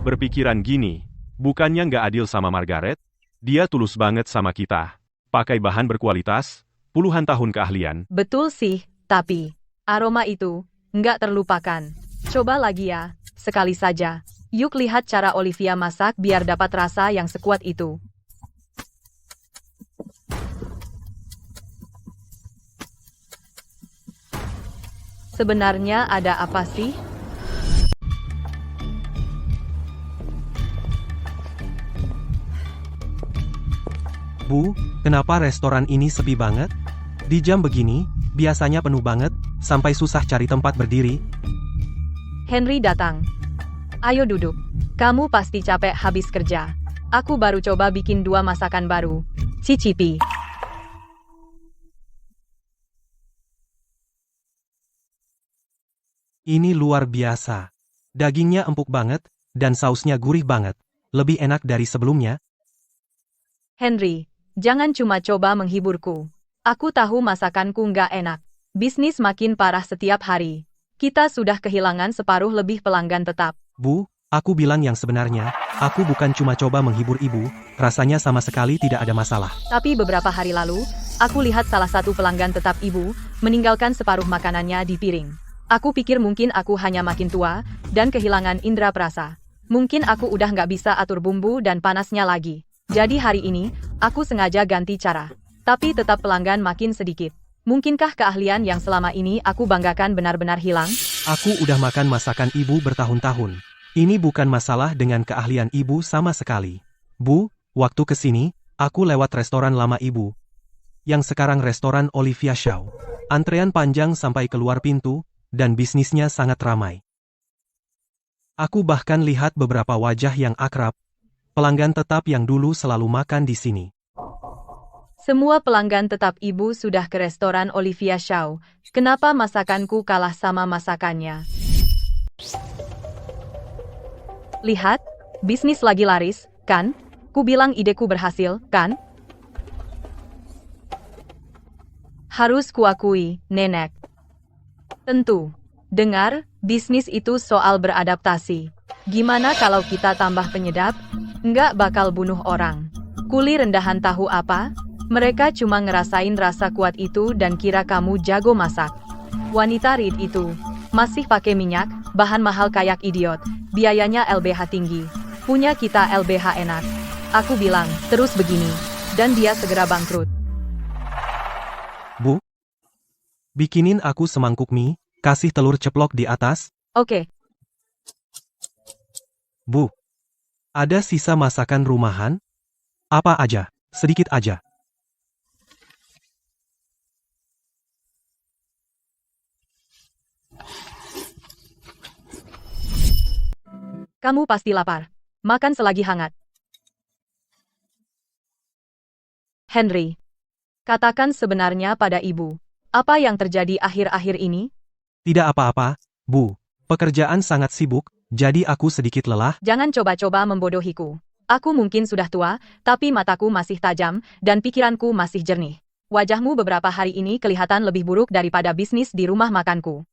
Berpikiran gini, bukannya nggak adil sama Margaret? Dia tulus banget sama kita. Pakai bahan berkualitas, puluhan tahun keahlian. Betul sih, tapi aroma itu nggak terlupakan. Coba lagi ya, sekali saja. Yuk lihat cara Olivia masak biar dapat rasa yang sekuat itu. Sebenarnya ada apa sih? Bu, kenapa restoran ini sepi banget? Di jam begini, biasanya penuh banget, sampai susah cari tempat berdiri. Henry datang. Ayo duduk. Kamu pasti capek habis kerja. Aku baru coba bikin 2 masakan baru. Cicipi. Ini luar biasa. Dagingnya empuk banget, dan sausnya gurih banget. Lebih enak dari sebelumnya. Henry, jangan cuma coba menghiburku. Aku tahu masakanku nggak enak. Bisnis makin parah setiap hari. Kita sudah kehilangan separuh lebih pelanggan tetap. Bu, aku bilang yang sebenarnya, aku bukan cuma coba menghibur ibu, rasanya sama sekali tidak ada masalah. Tapi beberapa hari lalu, aku lihat salah satu pelanggan tetap ibu, meninggalkan separuh makanannya di piring. Aku pikir mungkin aku hanya makin tua, dan kehilangan indera perasa. Mungkin aku udah nggak bisa atur bumbu dan panasnya lagi. Jadi hari ini, aku sengaja ganti cara. Tapi tetap pelanggan makin sedikit. Mungkinkah keahlian yang selama ini aku banggakan benar-benar hilang? Aku udah makan masakan ibu bertahun-tahun. Ini bukan masalah dengan keahlian ibu sama sekali. Bu, waktu kesini, aku lewat restoran lama ibu. Yang sekarang restoran Olivia Shaw. Antrean panjang sampai keluar pintu, dan bisnisnya sangat ramai. Aku bahkan lihat beberapa wajah yang akrab, pelanggan tetap yang dulu selalu makan di sini. Semua pelanggan tetap ibu sudah ke restoran Olivia Shaw. Kenapa masakanku kalah sama masakannya? Lihat, bisnis lagi laris, kan? Ku bilang ideku berhasil, kan? Harus kuakui, Nenek. Tentu. Dengar, bisnis itu soal beradaptasi. Gimana kalau kita tambah penyedap? Nggak bakal bunuh orang. Kuli rendahan tahu apa? Mereka cuma ngerasain rasa kuat itu dan kira kamu jago masak. Wanita Reed itu masih pakai minyak, bahan mahal kayak idiot, biayanya LBH tinggi. Punya kita LBH enak. Aku bilang, terus begini. Dan dia segera bangkrut. Bu, bikinin aku semangkuk mie, kasih telur ceplok di atas. Oke. Bu, ada sisa masakan rumahan? Apa aja? Sedikit aja. Kamu pasti lapar. Makan selagi hangat. Henry, katakan sebenarnya pada ibu. Apa yang terjadi akhir-akhir ini? Tidak apa-apa, Bu. Pekerjaan sangat sibuk, jadi aku sedikit lelah. Jangan coba-coba membodohiku. Aku mungkin sudah tua, tapi mataku masih tajam, dan pikiranku masih jernih. Wajahmu beberapa hari ini kelihatan lebih buruk daripada bisnis di rumah makanku.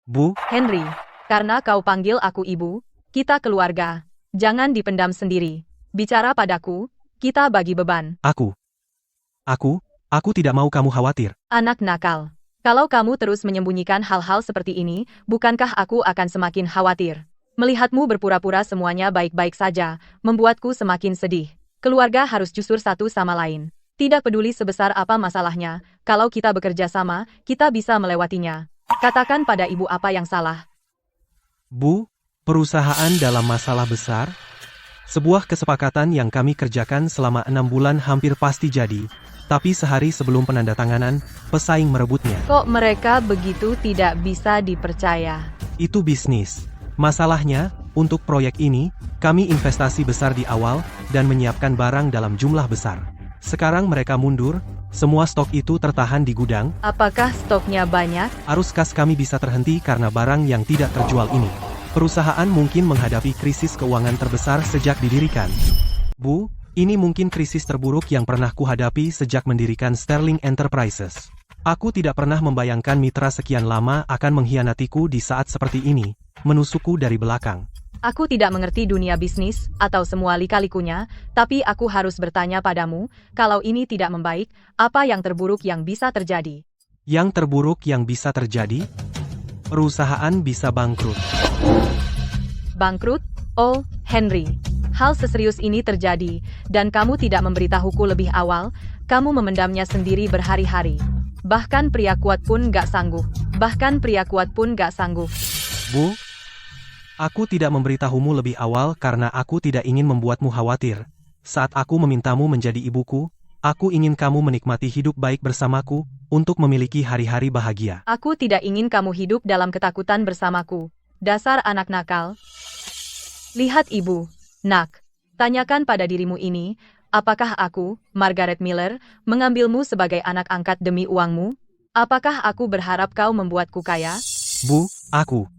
Bu, Henry, karena kau panggil aku ibu, kita keluarga. Jangan dipendam sendiri. Bicara padaku, kita bagi beban. Aku tidak mau kamu khawatir. Anak nakal. Kalau kamu terus menyembunyikan hal-hal seperti ini, bukankah aku akan semakin khawatir? Melihatmu berpura-pura semuanya baik-baik saja, membuatku semakin sedih. Keluarga harus jujur satu sama lain. Tidak peduli sebesar apa masalahnya, kalau kita bekerja sama, kita bisa melewatinya. Katakan pada ibu apa yang salah. Bu, perusahaan dalam masalah besar? Sebuah kesepakatan yang kami kerjakan selama 6 bulan hampir pasti jadi. Tapi sehari sebelum penandatanganan, pesaing merebutnya. Kok mereka begitu tidak bisa dipercaya? Itu bisnis. Masalahnya, untuk proyek ini, kami investasi besar di awal, dan menyiapkan barang dalam jumlah besar. Sekarang mereka mundur, semua stok itu tertahan di gudang. Apakah stoknya banyak? Arus kas kami bisa terhenti karena barang yang tidak terjual ini. Perusahaan mungkin menghadapi krisis keuangan terbesar sejak didirikan. Bu, ini mungkin krisis terburuk yang pernah kuhadapi sejak mendirikan Sterling Enterprises. Aku tidak pernah membayangkan mitra sekian lama akan mengkhianatiku di saat seperti ini, menusukku dari belakang. Aku tidak mengerti dunia bisnis, atau semua lika-likunya, tapi aku harus bertanya padamu, kalau ini tidak membaik, apa yang terburuk yang bisa terjadi? Yang terburuk yang bisa terjadi? Perusahaan bisa bangkrut. Bangkrut? Oh, Henry. Hal seserius ini terjadi, dan kamu tidak memberitahuku lebih awal, kamu memendamnya sendiri berhari-hari. Bahkan pria kuat pun gak sanggup. Bu, aku tidak memberitahumu lebih awal karena aku tidak ingin membuatmu khawatir. Saat aku memintamu menjadi ibuku, aku ingin kamu menikmati hidup baik bersamaku, untuk memiliki hari-hari bahagia. Aku tidak ingin kamu hidup dalam ketakutan bersamaku. Dasar anak nakal. Lihat ibu. Nak, tanyakan pada dirimu ini, apakah aku, Margaret Miller, mengambilmu sebagai anak angkat demi uangmu? Apakah aku berharap kau membuatku kaya? Bu,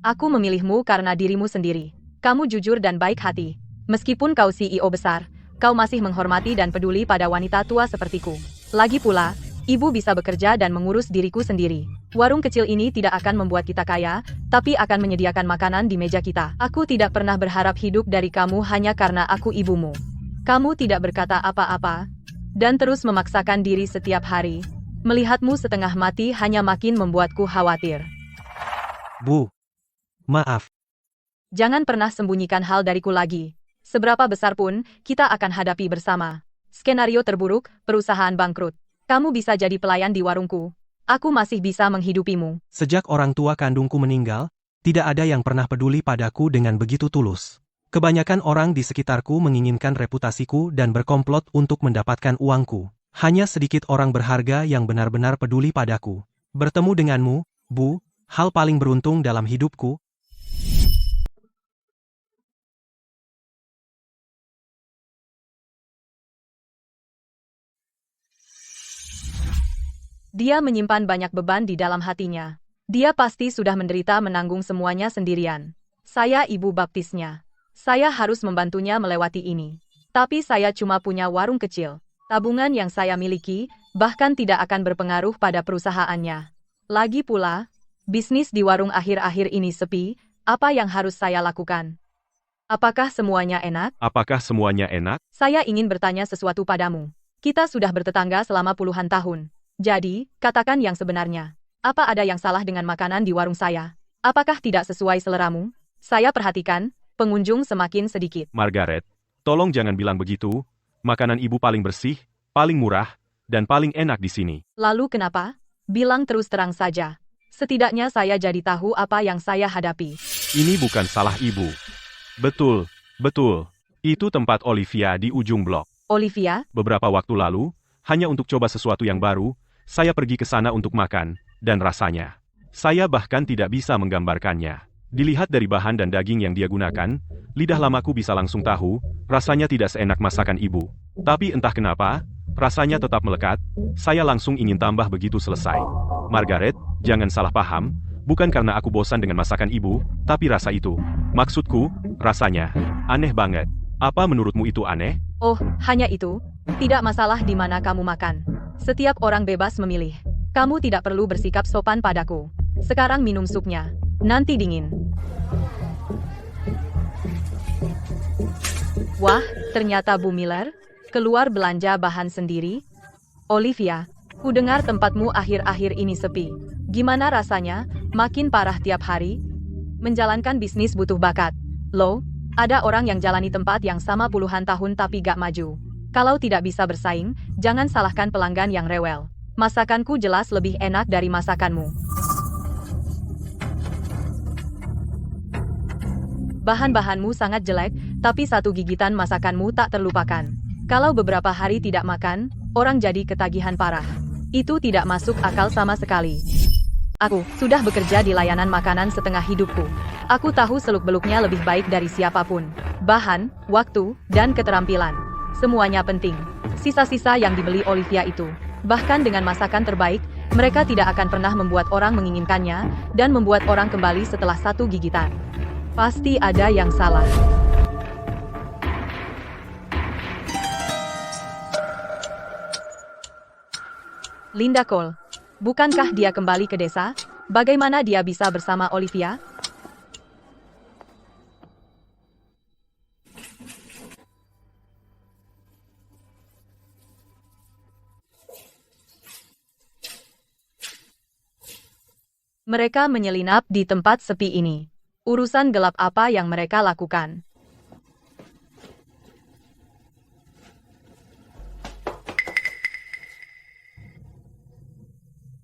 aku memilihmu karena dirimu sendiri. Kamu jujur dan baik hati. Meskipun kau CEO besar, kau masih menghormati dan peduli pada wanita tua sepertiku. Lagi pula, ibu bisa bekerja dan mengurus diriku sendiri. Warung kecil ini tidak akan membuat kita kaya, tapi akan menyediakan makanan di meja kita. Aku tidak pernah berharap hidup dari kamu hanya karena aku ibumu. Kamu tidak berkata apa-apa, dan terus memaksakan diri setiap hari. Melihatmu setengah mati hanya makin membuatku khawatir. Bu, maaf. Jangan pernah sembunyikan hal dariku lagi. Seberapa besar pun, kita akan hadapi bersama. Skenario terburuk, perusahaan bangkrut. Kamu bisa jadi pelayan di warungku. Aku masih bisa menghidupimu. Sejak orang tua kandungku meninggal, tidak ada yang pernah peduli padaku dengan begitu tulus. Kebanyakan orang di sekitarku menginginkan reputasiku dan berkomplot untuk mendapatkan uangku. Hanya sedikit orang berharga yang benar-benar peduli padaku. Bertemu denganmu, Bu, hal paling beruntung dalam hidupku. Dia menyimpan banyak beban di dalam hatinya. Dia pasti sudah menderita menanggung semuanya sendirian. Saya ibu baptisnya. Saya harus membantunya melewati ini. Tapi saya cuma punya warung kecil. Tabungan yang saya miliki bahkan tidak akan berpengaruh pada perusahaannya. Lagi pula, bisnis di warung akhir-akhir ini sepi. Apa yang harus saya lakukan? Apakah semuanya enak? Apakah semuanya enak? Saya ingin bertanya sesuatu padamu. Kita sudah bertetangga selama puluhan tahun. Jadi, katakan yang sebenarnya. Apa ada yang salah dengan makanan di warung saya? Apakah tidak sesuai seleramu? Saya perhatikan, pengunjung semakin sedikit. Margaret, tolong jangan bilang begitu. Makanan ibu paling bersih, paling murah, dan paling enak di sini. Lalu kenapa? Bilang terus terang saja. Setidaknya saya jadi tahu apa yang saya hadapi. Ini bukan salah ibu. Betul, betul. Itu tempat Olivia di ujung blok. Olivia? Beberapa waktu lalu, hanya untuk coba sesuatu yang baru, saya pergi ke sana untuk makan, dan rasanya. Saya bahkan tidak bisa menggambarkannya. Dilihat dari bahan dan daging yang dia gunakan, lidah lamaku bisa langsung tahu, rasanya tidak seenak masakan ibu. Tapi entah kenapa, rasanya tetap melekat, saya langsung ingin tambah begitu selesai. Margaret, jangan salah paham, bukan karena aku bosan dengan masakan ibu, tapi rasa itu. Maksudku, rasanya aneh banget. Apa menurutmu itu aneh? Oh, hanya itu. Tidak masalah di mana kamu makan. Setiap orang bebas memilih. Kamu tidak perlu bersikap sopan padaku. Sekarang minum supnya. Nanti dingin. Wah, ternyata Bu Miller keluar belanja bahan sendiri. Olivia, ku dengar tempatmu akhir-akhir ini sepi. Gimana rasanya? Makin parah tiap hari? Menjalankan bisnis butuh bakat. Loh, ada orang yang jalani tempat yang sama puluhan tahun tapi gak maju. Kalau tidak bisa bersaing, jangan salahkan pelanggan yang rewel. Masakanku jelas lebih enak dari masakanmu. Bahan-bahanmu sangat jelek, tapi satu gigitan masakanmu tak terlupakan. Kalau beberapa hari tidak makan, orang jadi ketagihan parah. Itu tidak masuk akal sama sekali. Aku sudah bekerja di layanan makanan setengah hidupku. Aku tahu seluk-beluknya lebih baik dari siapapun. Bahan, waktu, dan keterampilan. Semuanya penting. Sisa-sisa yang dibeli Olivia itu. Bahkan dengan masakan terbaik, mereka tidak akan pernah membuat orang menginginkannya, dan membuat orang kembali setelah satu gigitan. Pasti ada yang salah. Linda Cole. Bukankah dia kembali ke desa? Bagaimana dia bisa bersama Olivia? Mereka menyelinap di tempat sepi ini. Urusan gelap apa yang mereka lakukan?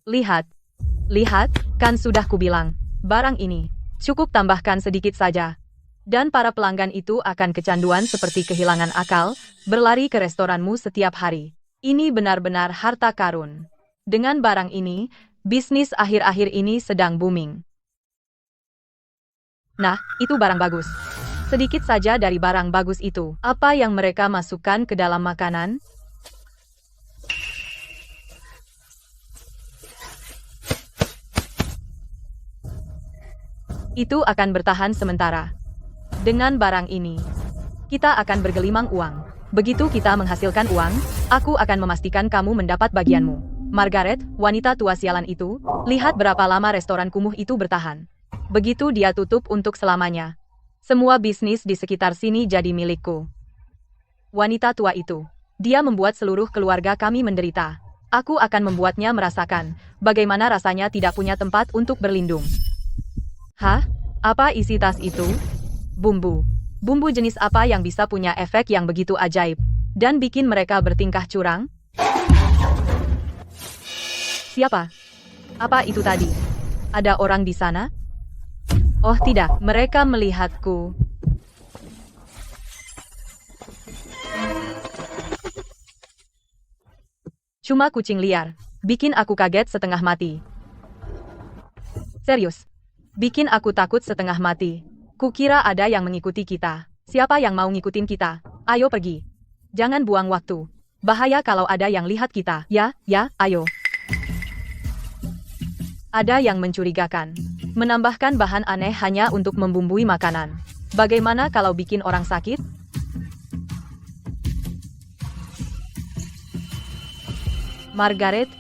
Lihat. Lihat, kan sudah kubilang. Barang ini, cukup tambahkan sedikit saja. Dan para pelanggan itu akan kecanduan seperti kehilangan akal, berlari ke restoranmu setiap hari. Ini benar-benar harta karun. Dengan barang ini, bisnis akhir-akhir ini sedang booming. Nah, itu barang bagus. Sedikit saja dari barang bagus itu. Apa yang mereka masukkan ke dalam makanan? Itu akan bertahan sementara. Dengan barang ini, kita akan bergelimang uang. Begitu kita menghasilkan uang, aku akan memastikan kamu mendapat bagianmu. Margaret, wanita tua sialan itu, lihat berapa lama restoran kumuh itu bertahan. Begitu dia tutup untuk selamanya. Semua bisnis di sekitar sini jadi milikku. Wanita tua itu, dia membuat seluruh keluarga kami menderita. Aku akan membuatnya merasakan bagaimana rasanya tidak punya tempat untuk berlindung. Hah? Apa isi tas itu? Bumbu. Bumbu jenis apa yang bisa punya efek yang begitu ajaib dan bikin mereka bertingkah curang? Siapa? Apa itu tadi? Ada orang di sana? Oh tidak, mereka melihatku. Cuma kucing liar. Bikin aku kaget setengah mati. Serius. Bikin aku takut setengah mati. Kukira ada yang mengikuti kita. Siapa yang mau ngikutin kita? Ayo pergi. Jangan buang waktu. Bahaya kalau ada yang lihat kita. Ya, ayo. Ada yang mencurigakan. Menambahkan bahan aneh hanya untuk membumbui makanan. Bagaimana kalau bikin orang sakit? Margaret,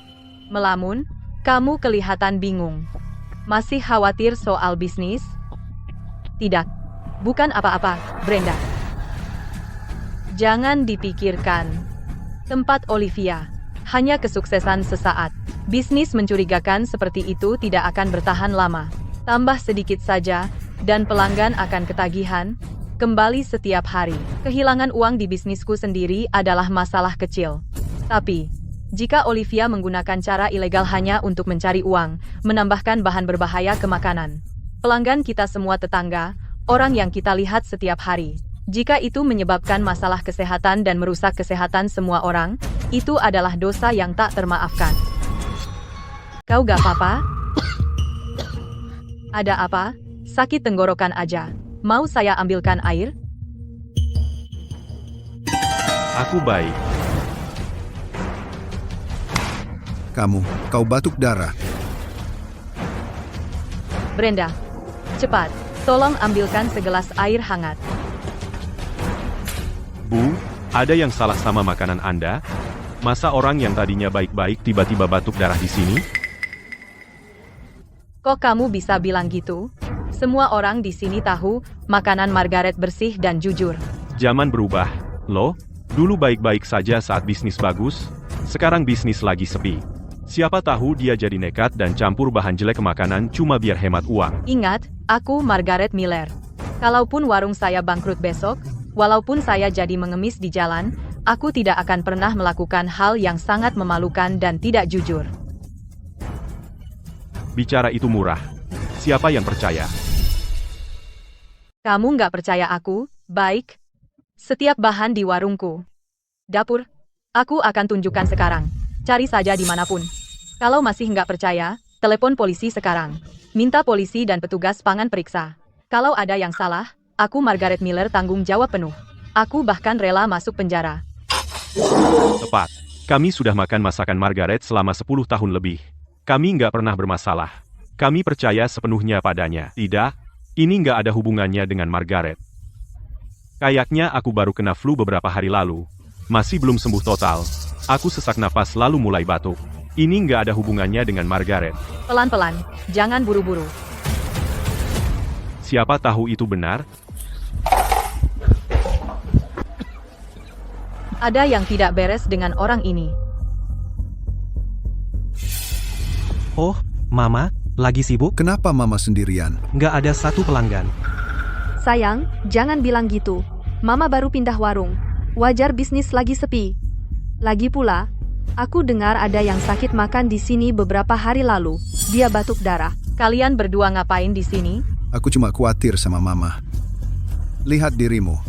melamun, kamu kelihatan bingung. Masih khawatir soal bisnis? Tidak. Bukan apa-apa, Brenda. Jangan dipikirkan. Tempat Olivia. Hanya kesuksesan sesaat. Bisnis mencurigakan seperti itu tidak akan bertahan lama. Tambah sedikit saja, dan pelanggan akan ketagihan, kembali setiap hari. Kehilangan uang di bisnisku sendiri adalah masalah kecil. Tapi, jika Olivia menggunakan cara ilegal hanya untuk mencari uang, menambahkan bahan berbahaya ke makanan. Pelanggan kita semua tetangga, orang yang kita lihat setiap hari. Jika itu menyebabkan masalah kesehatan dan merusak kesehatan semua orang, itu adalah dosa yang tak termaafkan. Kau gak apa-apa? Ada apa? Sakit tenggorokan aja. Mau saya ambilkan air? Aku baik. Kau batuk darah. Brenda, cepat, tolong ambilkan segelas air hangat. Bu, ada yang salah sama makanan Anda? Masa orang yang tadinya baik-baik tiba-tiba batuk darah di sini? Kok kamu bisa bilang gitu? Semua orang di sini tahu, makanan Margaret bersih dan jujur. Zaman berubah, loh. Dulu baik-baik saja saat bisnis bagus, sekarang bisnis lagi sepi. Siapa tahu dia jadi nekat dan campur bahan jelek ke makanan cuma biar hemat uang. Ingat, aku Margaret Miller. Kalaupun warung saya bangkrut besok, walaupun saya jadi mengemis di jalan, aku tidak akan pernah melakukan hal yang sangat memalukan dan tidak jujur. Bicara itu murah. Siapa yang percaya? Kamu nggak percaya aku? Baik. Setiap bahan di warungku. Dapur. Aku akan tunjukkan sekarang. Cari saja dimanapun. Kalau masih nggak percaya, telepon polisi sekarang. Minta polisi dan petugas pangan periksa. Kalau ada yang salah, aku Margaret Miller tanggung jawab penuh. Aku bahkan rela masuk penjara. Tepat. Kami sudah makan masakan Margaret selama 10 tahun lebih. Kami nggak pernah bermasalah. Kami percaya sepenuhnya padanya. Tidak, ini nggak ada hubungannya dengan Margaret. Kayaknya aku baru kena flu beberapa hari lalu. Masih belum sembuh total. Aku sesak napas lalu mulai batuk. Ini nggak ada hubungannya dengan Margaret. Pelan-pelan, jangan buru-buru. Siapa tahu itu benar? Ada yang tidak beres dengan orang ini. Oh, Mama, lagi sibuk? Kenapa Mama sendirian? Nggak ada satu pelanggan. Sayang, jangan bilang gitu. Mama baru pindah warung. Wajar bisnis lagi sepi. Lagi pula, aku dengar ada yang sakit makan di sini beberapa hari lalu. Dia batuk darah. Kalian berdua ngapain di sini? Aku cuma khawatir sama Mama. Lihat dirimu.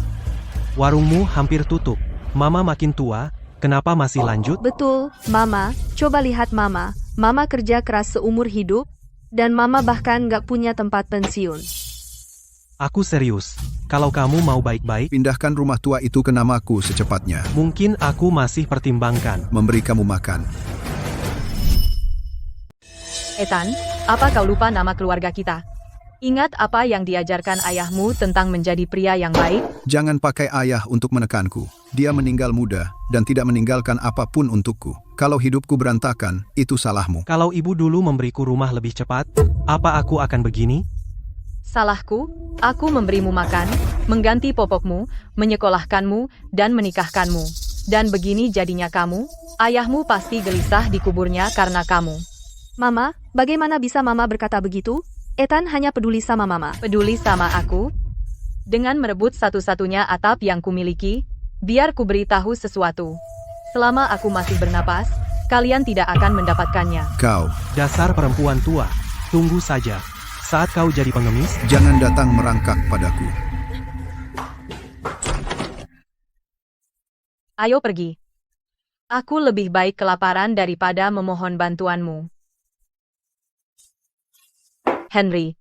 Warungmu hampir tutup. Mama makin tua, kenapa masih lanjut? Betul, Mama. Coba lihat Mama. Mama kerja keras seumur hidup, dan Mama bahkan nggak punya tempat pensiun. Aku serius. Kalau kamu mau baik-baik, Pindahkan rumah tua itu ke namaku secepatnya. mungkin aku masih pertimbangkan. Memberi kamu makan. Ethan, apa kau lupa nama keluarga kita? Ingat apa yang diajarkan ayahmu tentang menjadi pria yang baik? Jangan pakai ayah untuk menekanku. Dia meninggal muda dan tidak meninggalkan apapun untukku. Kalau hidupku berantakan, itu salahmu. Kalau ibu dulu memberiku rumah lebih cepat, apa aku akan begini? Salahku, aku memberimu makan, mengganti popokmu, menyekolahkanmu, dan menikahkanmu. Dan begini jadinya kamu, ayahmu pasti gelisah di kuburnya karena kamu. Mama, bagaimana bisa Mama berkata begitu? Ethan hanya peduli sama Mama. Peduli sama aku? Dengan merebut satu-satunya atap yang kumiliki, biar ku beritahu sesuatu. Selama aku masih bernapas, kalian tidak akan mendapatkannya. Kau, Dasar perempuan tua. Tunggu saja. Saat kau jadi pengemis, jangan datang merangkak padaku. Ayo pergi. Aku lebih baik kelaparan daripada memohon bantuanmu. Henry.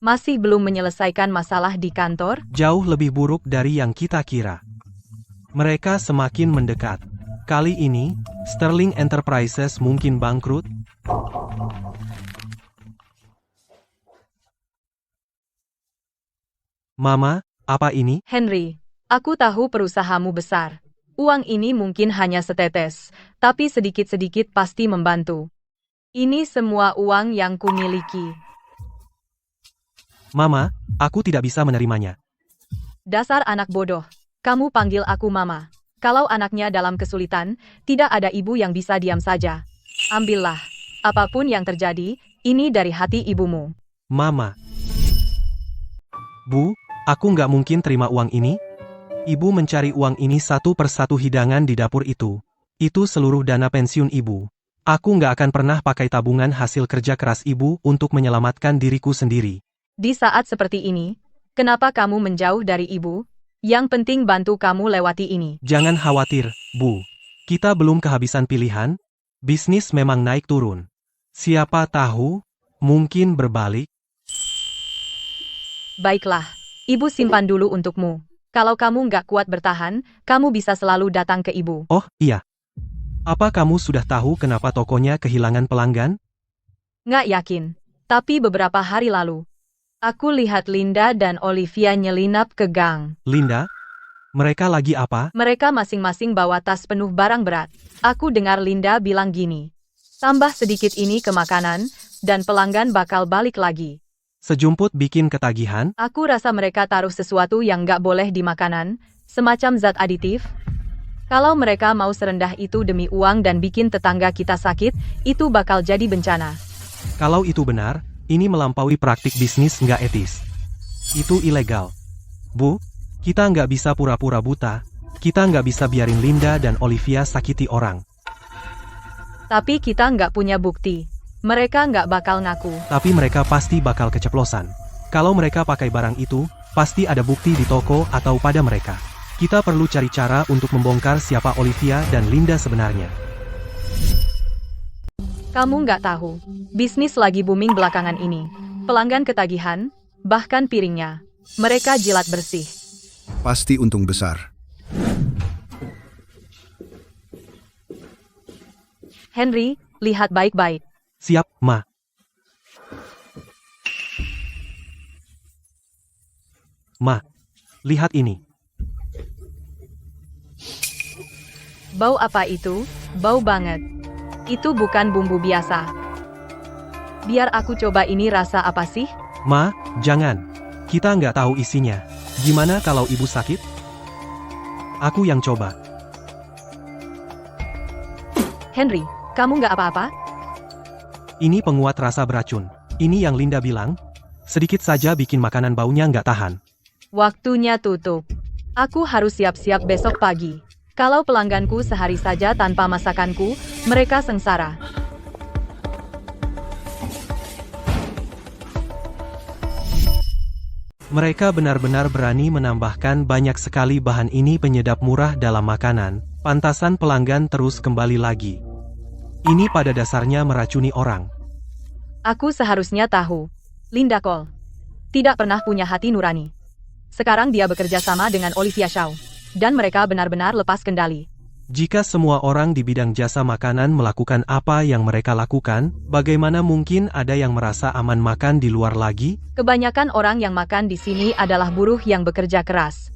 Masih belum menyelesaikan masalah di kantor? Jauh lebih buruk dari yang kita kira. Mereka semakin mendekat. Kali ini, Sterling Enterprises mungkin bangkrut. Mama, apa ini? Henry, aku tahu perusahamu besar. Uang ini mungkin hanya setetes, tapi sedikit-sedikit pasti membantu. Ini semua uang yang kumiliki. Mama, aku tidak bisa menerimanya. Dasar anak bodoh. Kamu panggil aku Mama. Kalau anaknya dalam kesulitan, tidak ada ibu yang bisa diam saja. Ambillah. Apapun yang terjadi, ini dari hati ibumu. Mama. Bu, aku nggak mungkin terima uang ini. Ibu mencari uang ini satu persatu hidangan di dapur itu. Itu seluruh dana pensiun ibu. Aku nggak akan pernah pakai tabungan hasil kerja keras ibu untuk menyelamatkan diriku sendiri. Di saat seperti ini, kenapa kamu menjauh dari ibu? Yang penting bantu kamu lewati ini. Jangan khawatir, Bu. Kita belum kehabisan pilihan. Bisnis memang naik turun. Siapa tahu, mungkin berbalik. Baiklah, ibu simpan dulu untukmu. Kalau kamu nggak kuat bertahan, kamu bisa selalu datang ke ibu. Oh, iya. Apa kamu sudah tahu kenapa tokonya kehilangan pelanggan? Nggak yakin. Tapi beberapa hari lalu, aku lihat Linda dan Olivia nyelinap ke gang. Linda? Mereka lagi apa? Mereka masing-masing bawa tas penuh barang berat. Aku dengar Linda bilang gini, tambah sedikit ini ke makanan, dan pelanggan bakal balik lagi. Sejumput bikin ketagihan? Aku rasa mereka taruh sesuatu yang nggak boleh di makanan, semacam zat aditif. Kalau mereka mau serendah itu demi uang dan bikin tetangga kita sakit, itu bakal jadi bencana. Kalau itu benar, ini melampaui praktik bisnis nggak etis. Itu ilegal. Bu, kita nggak bisa pura-pura buta. Kita nggak bisa biarin Linda dan Olivia sakiti orang. Tapi kita nggak punya bukti. Mereka nggak bakal ngaku. Tapi mereka pasti bakal keceplosan. Kalau mereka pakai barang itu, pasti ada bukti di toko atau pada mereka. Kita perlu cari cara untuk membongkar siapa Olivia dan Linda sebenarnya. Kamu nggak tahu, bisnis lagi booming belakangan ini. Pelanggan ketagihan, bahkan piringnya. Mereka jilat bersih. Pasti untung besar. Henry, lihat baik-baik. Siap, Ma. Ma, lihat ini. Bau apa itu? Bau banget. Itu bukan bumbu biasa. Biar aku coba ini rasa apa sih? Ma, jangan. Kita nggak tahu isinya. Gimana kalau ibu sakit? Aku yang coba. Henry, kamu nggak apa-apa? Ini penguat rasa beracun. Ini yang Linda bilang. Sedikit saja bikin makanan baunya nggak tahan. Waktunya tutup. Aku harus siap-siap besok pagi. Kalau pelangganku sehari saja tanpa masakanku, mereka sengsara. Mereka benar-benar berani menambahkan banyak sekali bahan ini penyedap murah dalam makanan. Pantasan pelanggan terus kembali lagi. Ini pada dasarnya meracuni orang. Aku seharusnya tahu. Linda Cole tidak pernah punya hati nurani. Sekarang dia bekerja sama dengan Olivia Shaw. Dan mereka benar-benar lepas kendali. Jika semua orang di bidang jasa makanan melakukan apa yang mereka lakukan, bagaimana mungkin ada yang merasa aman makan di luar lagi? Kebanyakan orang yang makan di sini adalah buruh yang bekerja keras.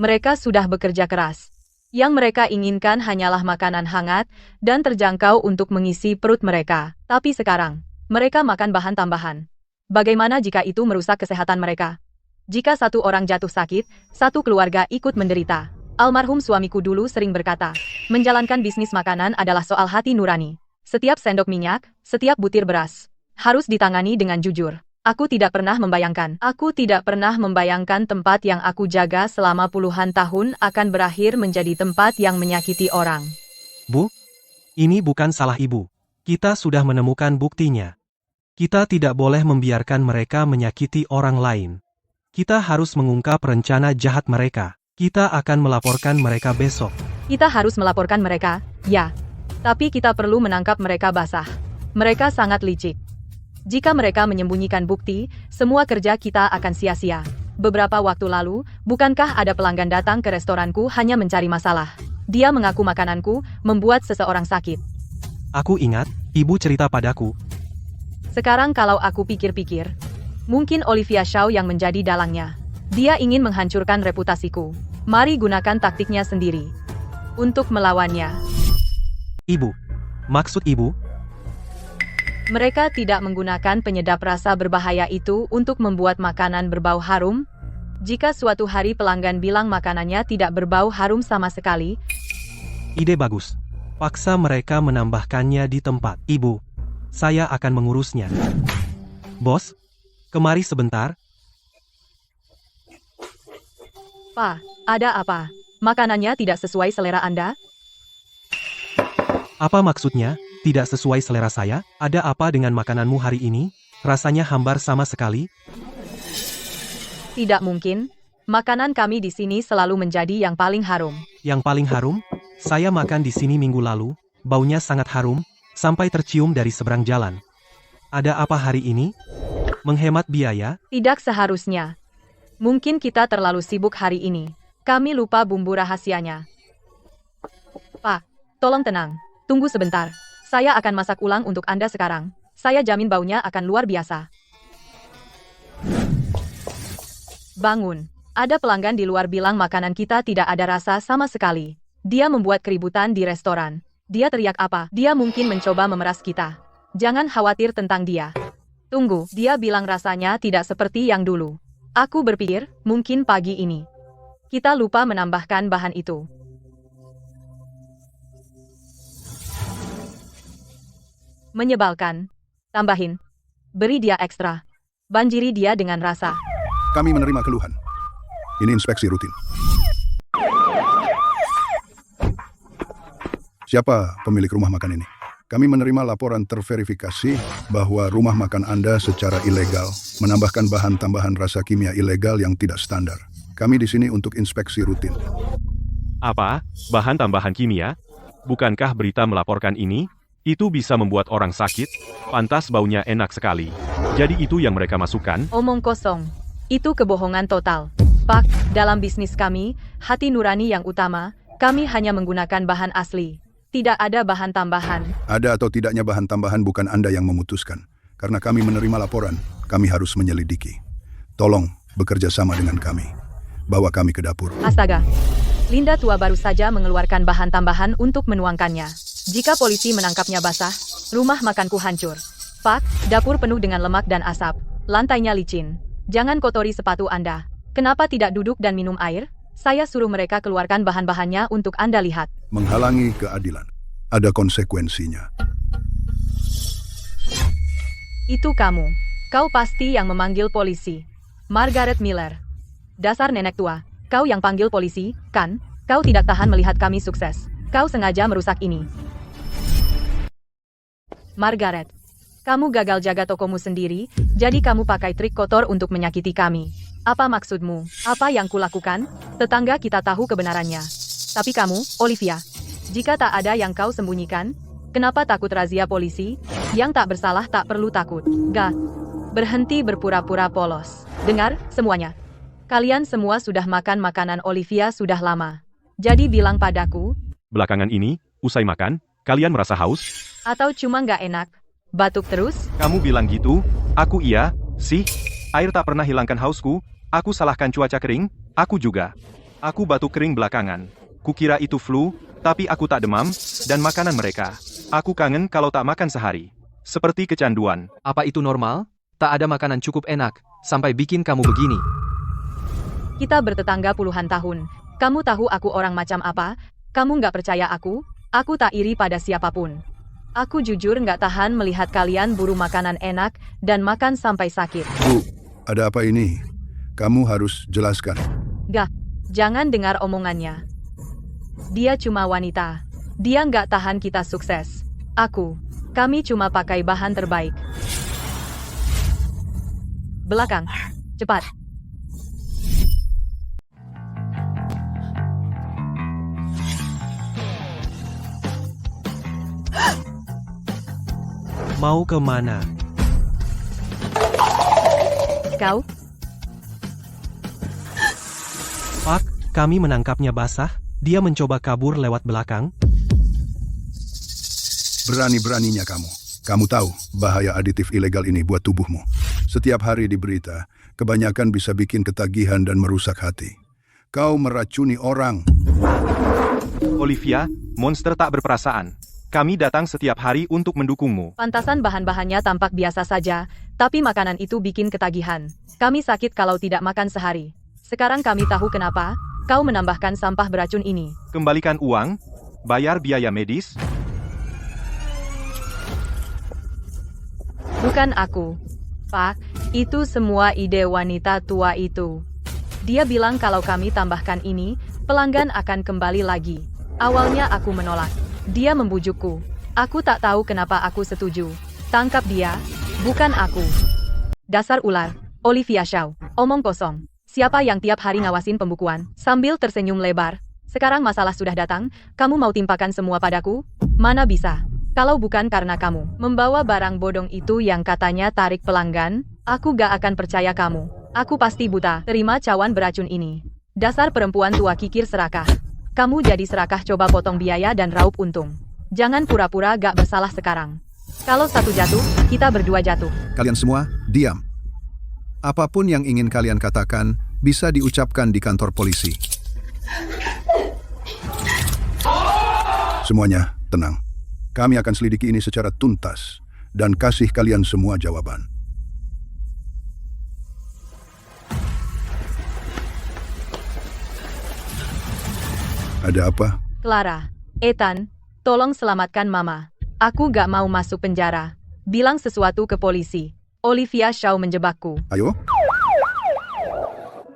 Mereka sudah bekerja keras. Yang mereka inginkan hanyalah makanan hangat dan terjangkau untuk mengisi perut mereka. Tapi sekarang, mereka makan bahan tambahan. Bagaimana jika itu merusak kesehatan mereka? Jika satu orang jatuh sakit, satu keluarga ikut menderita. Almarhum suamiku dulu sering berkata, menjalankan bisnis makanan adalah soal hati nurani. Setiap sendok minyak, setiap butir beras, harus ditangani dengan jujur. Aku tidak pernah membayangkan tempat yang aku jaga selama puluhan tahun akan berakhir menjadi tempat yang menyakiti orang. Bu, ini bukan salah ibu. Kita sudah menemukan buktinya. Kita tidak boleh membiarkan mereka menyakiti orang lain. Kita harus mengungkap rencana jahat mereka. Kita akan melaporkan mereka besok. Kita harus melaporkan mereka, ya. Tapi kita perlu menangkap mereka basah. Mereka sangat licik. Jika mereka menyembunyikan bukti, semua kerja kita akan sia-sia. Beberapa waktu lalu, bukankah ada pelanggan datang ke restoranku hanya mencari masalah? Dia mengaku makananku membuat seseorang sakit. Aku ingat, ibu cerita padaku. Sekarang kalau aku pikir-pikir, mungkin Olivia Shaw yang menjadi dalangnya. Dia ingin menghancurkan reputasiku. Mari gunakan taktiknya sendiri untuk melawannya. Ibu. Maksud ibu? Mereka tidak menggunakan penyedap rasa berbahaya itu untuk membuat makanan berbau harum. Jika suatu hari pelanggan bilang makanannya tidak berbau harum sama sekali, Ide bagus. Paksa mereka menambahkannya di tempat. Ibu, saya akan mengurusnya. Bos, kemari sebentar. Pak, ada apa? Makanannya tidak sesuai selera Anda? Apa maksudnya? Tidak sesuai selera saya? Ada apa dengan makananmu hari ini? Rasanya hambar sama sekali? Tidak mungkin. Makanan kami di sini selalu menjadi yang paling harum. Yang paling harum? Saya makan di sini minggu lalu. Baunya sangat harum, sampai tercium dari seberang jalan. Ada apa hari ini? Menghemat biaya? Tidak seharusnya. Mungkin kita terlalu sibuk hari ini. Kami lupa bumbu rahasianya. Pak, tolong tenang. Tunggu sebentar. Saya akan masak ulang untuk Anda sekarang. Saya jamin baunya akan luar biasa. Bangun. Ada pelanggan di luar bilang makanan kita tidak ada rasa sama sekali. Dia membuat keributan di restoran. Dia teriak apa? Dia mungkin mencoba memeras kita. Jangan khawatir tentang dia. Tunggu, dia bilang rasanya tidak seperti yang dulu. Aku berpikir, mungkin pagi ini kita lupa menambahkan bahan itu. Menyebalkan. Tambahin. Beri dia ekstra. Banjiri dia dengan rasa. Kami menerima keluhan. Ini inspeksi rutin. Siapa pemilik rumah makan ini? Kami menerima laporan terverifikasi bahwa rumah makan Anda secara ilegal menambahkan bahan tambahan rasa kimia ilegal yang tidak standar. Kami di sini untuk inspeksi rutin. Apa? Bahan tambahan kimia? Bukankah berita melaporkan ini? Itu bisa membuat orang sakit? Pantas baunya enak sekali. Jadi itu yang mereka masukkan? Omong kosong. Itu kebohongan total. Pak, dalam bisnis kami, hati nurani yang utama, kami hanya menggunakan bahan asli. Tidak ada bahan tambahan. Ada atau tidaknya bahan tambahan bukan Anda yang memutuskan. Karena kami menerima laporan, kami harus menyelidiki. Tolong bekerja sama dengan kami. Bawa kami ke dapur. Astaga. Linda tua baru saja mengeluarkan bahan tambahan untuk menuangkannya. Jika polisi menangkapnya basah, rumah makanku hancur. Pak, dapur penuh dengan lemak dan asap. Lantainya licin. Jangan kotori sepatu Anda. Kenapa tidak duduk dan minum air? Saya suruh mereka keluarkan bahan-bahannya untuk Anda lihat. Menghalangi keadilan. Ada konsekuensinya. Itu kamu. Kau pasti yang memanggil polisi. Margaret Miller. Dasar nenek tua. Kau yang panggil polisi, kan? Kau tidak tahan melihat kami sukses. Kau sengaja merusak ini. Margaret. Kamu gagal jaga tokomu sendiri, jadi kamu pakai trik kotor untuk menyakiti kami. Apa maksudmu? Apa yang kulakukan? Tetangga kita tahu kebenarannya. Tapi kamu, Olivia, jika tak ada yang kau sembunyikan, kenapa takut razia polisi? Yang tak bersalah tak perlu takut. Gak. Berhenti berpura-pura polos. Dengar, semuanya. Kalian semua sudah makan makanan Olivia sudah lama. Jadi bilang padaku. Belakangan ini, usai makan, kalian merasa haus? Atau cuma nggak enak? Batuk terus? Kamu bilang gitu? Aku iya, sih. Air tak pernah hilangkan hausku. Aku salahkan cuaca kering, aku juga. Aku batuk kering belakangan. Kukira itu flu, tapi aku tak demam, dan makanan mereka. Aku kangen kalau tak makan sehari. Seperti kecanduan. Apa itu normal? Tak ada makanan cukup enak, sampai bikin kamu begini. Kita bertetangga puluhan tahun. Kamu tahu aku orang macam apa? Kamu nggak percaya aku? Aku tak iri pada siapapun. Aku jujur nggak tahan melihat kalian buru makanan enak dan makan sampai sakit. Bu, ada apa ini? Kamu harus jelaskan. Gak, jangan dengar omongannya. Dia cuma wanita. Dia nggak tahan kita sukses. Kami cuma pakai bahan terbaik. Belakang, cepat. Mau kemana? Kau? Pak, kami menangkapnya basah. Dia mencoba kabur lewat belakang. Berani-beraninya kamu. Kamu tahu bahaya aditif ilegal ini buat tubuhmu. Setiap hari di berita, kebanyakan bisa bikin ketagihan dan merusak hati. Kau meracuni orang. Olivia, monster tak berperasaan. Kami datang setiap hari untuk mendukungmu. Pantasan bahan-bahannya tampak biasa saja, tapi makanan itu bikin ketagihan. Kami sakit kalau tidak makan sehari. Sekarang kami tahu kenapa kau menambahkan sampah beracun ini. Kembalikan uang, bayar biaya medis. Bukan aku. Pak, itu semua ide wanita tua itu. Dia bilang kalau kami tambahkan ini, pelanggan akan kembali lagi. Awalnya aku menolak. Dia membujukku. Aku tak tahu kenapa aku setuju. Tangkap dia, bukan aku. Dasar ular. Olivia Shaw. Omong kosong. Siapa yang tiap hari ngawasin pembukuan? Sambil tersenyum lebar. Sekarang masalah sudah datang, kamu mau timpakan semua padaku? Mana bisa? Kalau bukan karena kamu membawa barang bodong itu yang katanya tarik pelanggan, aku gak akan percaya kamu. Aku pasti buta terima cawan beracun ini. Dasar perempuan tua kikir serakah. Kamu jadi serakah, coba potong biaya dan raup untung. Jangan pura-pura gak bersalah sekarang. Kalau satu jatuh, kita berdua jatuh. Kalian semua, diam. Apapun yang ingin kalian katakan, bisa diucapkan di kantor polisi. Semuanya, tenang. Kami akan selidiki ini secara tuntas dan kasih kalian semua jawaban. Ada apa? Clara, Ethan, tolong selamatkan Mama. Aku gak mau masuk penjara. Bilang sesuatu ke polisi. Olivia Shaw menjebakku. Ayo.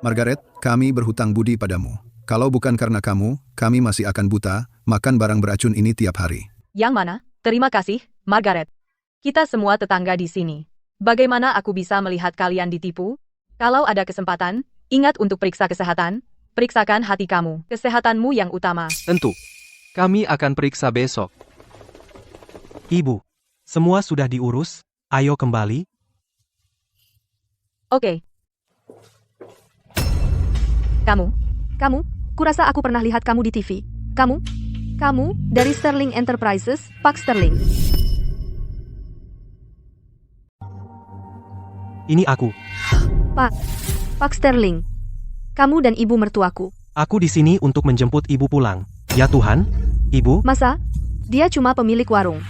Margaret, kami berhutang budi padamu. Kalau bukan karena kamu, kami masih akan buta, makan barang beracun ini tiap hari. Yang mana? Terima kasih, Margaret. Kita semua tetangga di sini. Bagaimana aku bisa melihat kalian ditipu? Kalau ada kesempatan, ingat untuk periksa kesehatan. Periksakan hati kamu, kesehatanmu yang utama. Tentu. Kami akan periksa besok. Ibu, semua sudah diurus, ayo kembali. Oke. Kamu, kurasa aku pernah lihat kamu di TV. Kamu dari Sterling Enterprises, Pak Sterling. Ini aku. Pak Sterling. Kamu dan ibu mertuaku. Aku di sini untuk menjemput ibu pulang. Ya Tuhan, ibu. Masa? Dia cuma pemilik warung.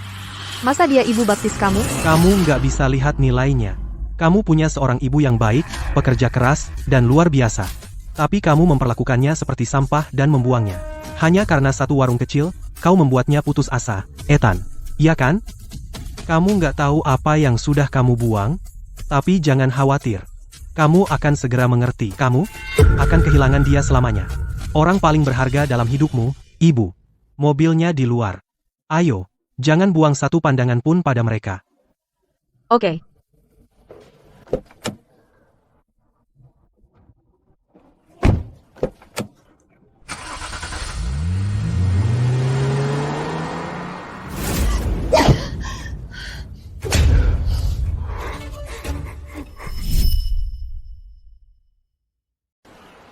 Masa dia ibu baptis kamu? Kamu nggak bisa lihat nilainya. Kamu punya seorang ibu yang baik, pekerja keras, dan luar biasa. Tapi kamu memperlakukannya seperti sampah dan membuangnya. Hanya karena satu warung kecil, kau membuatnya putus asa. Ethan, iya kan? Kamu nggak tahu apa yang sudah kamu buang? Tapi jangan khawatir. Kamu akan segera mengerti. Kamu akan kehilangan dia selamanya. Orang paling berharga dalam hidupmu, ibu. Mobilnya di luar. Ayo, jangan buang satu pandangan pun pada mereka. Oke.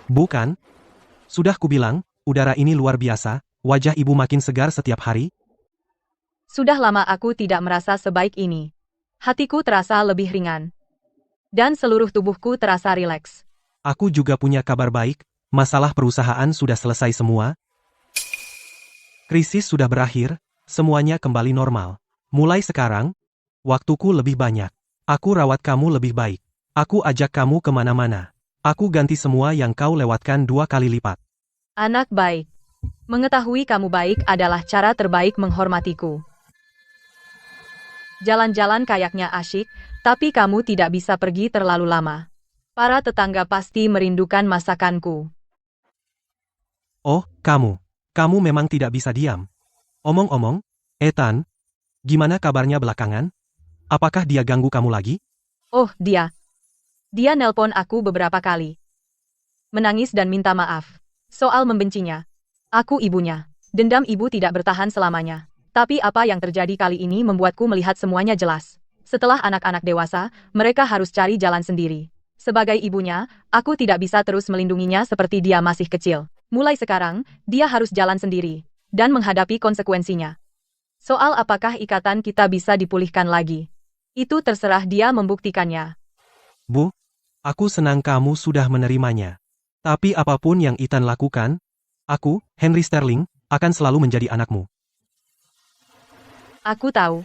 Bukan? Sudah kubilang, udara ini luar biasa, wajah ibu makin segar setiap hari. Sudah lama aku tidak merasa sebaik ini. Hatiku terasa lebih ringan. Dan seluruh tubuhku terasa rileks. Aku juga punya kabar baik, masalah perusahaan sudah selesai semua. Krisis sudah berakhir, semuanya kembali normal. Mulai sekarang, waktuku lebih banyak. Aku rawat kamu lebih baik. Aku ajak kamu kemana-mana. Aku ganti semua yang kau lewatkan 2 kali lipat. Anak baik. Mengetahui kamu baik adalah cara terbaik menghormatiku. Jalan-jalan kayaknya asyik, tapi kamu tidak bisa pergi terlalu lama. Para tetangga pasti merindukan masakanku. Oh, kamu. Kamu memang tidak bisa diam. Omong-omong, Ethan, gimana kabarnya belakangan? Apakah dia ganggu kamu lagi? Oh, dia. Dia nelpon aku beberapa kali. Menangis dan minta maaf. Soal membencinya. Aku ibunya. Dendam ibu tidak bertahan selamanya. Tapi apa yang terjadi kali ini membuatku melihat semuanya jelas. Setelah anak-anak dewasa, mereka harus cari jalan sendiri. Sebagai ibunya, aku tidak bisa terus melindunginya seperti dia masih kecil. Mulai sekarang, dia harus jalan sendiri dan menghadapi konsekuensinya. Soal apakah ikatan kita bisa dipulihkan lagi, itu terserah dia membuktikannya. Bu, aku senang kamu sudah menerimanya. Tapi apapun yang Ethan lakukan, aku, Henry Sterling, akan selalu menjadi anakmu. Aku tahu.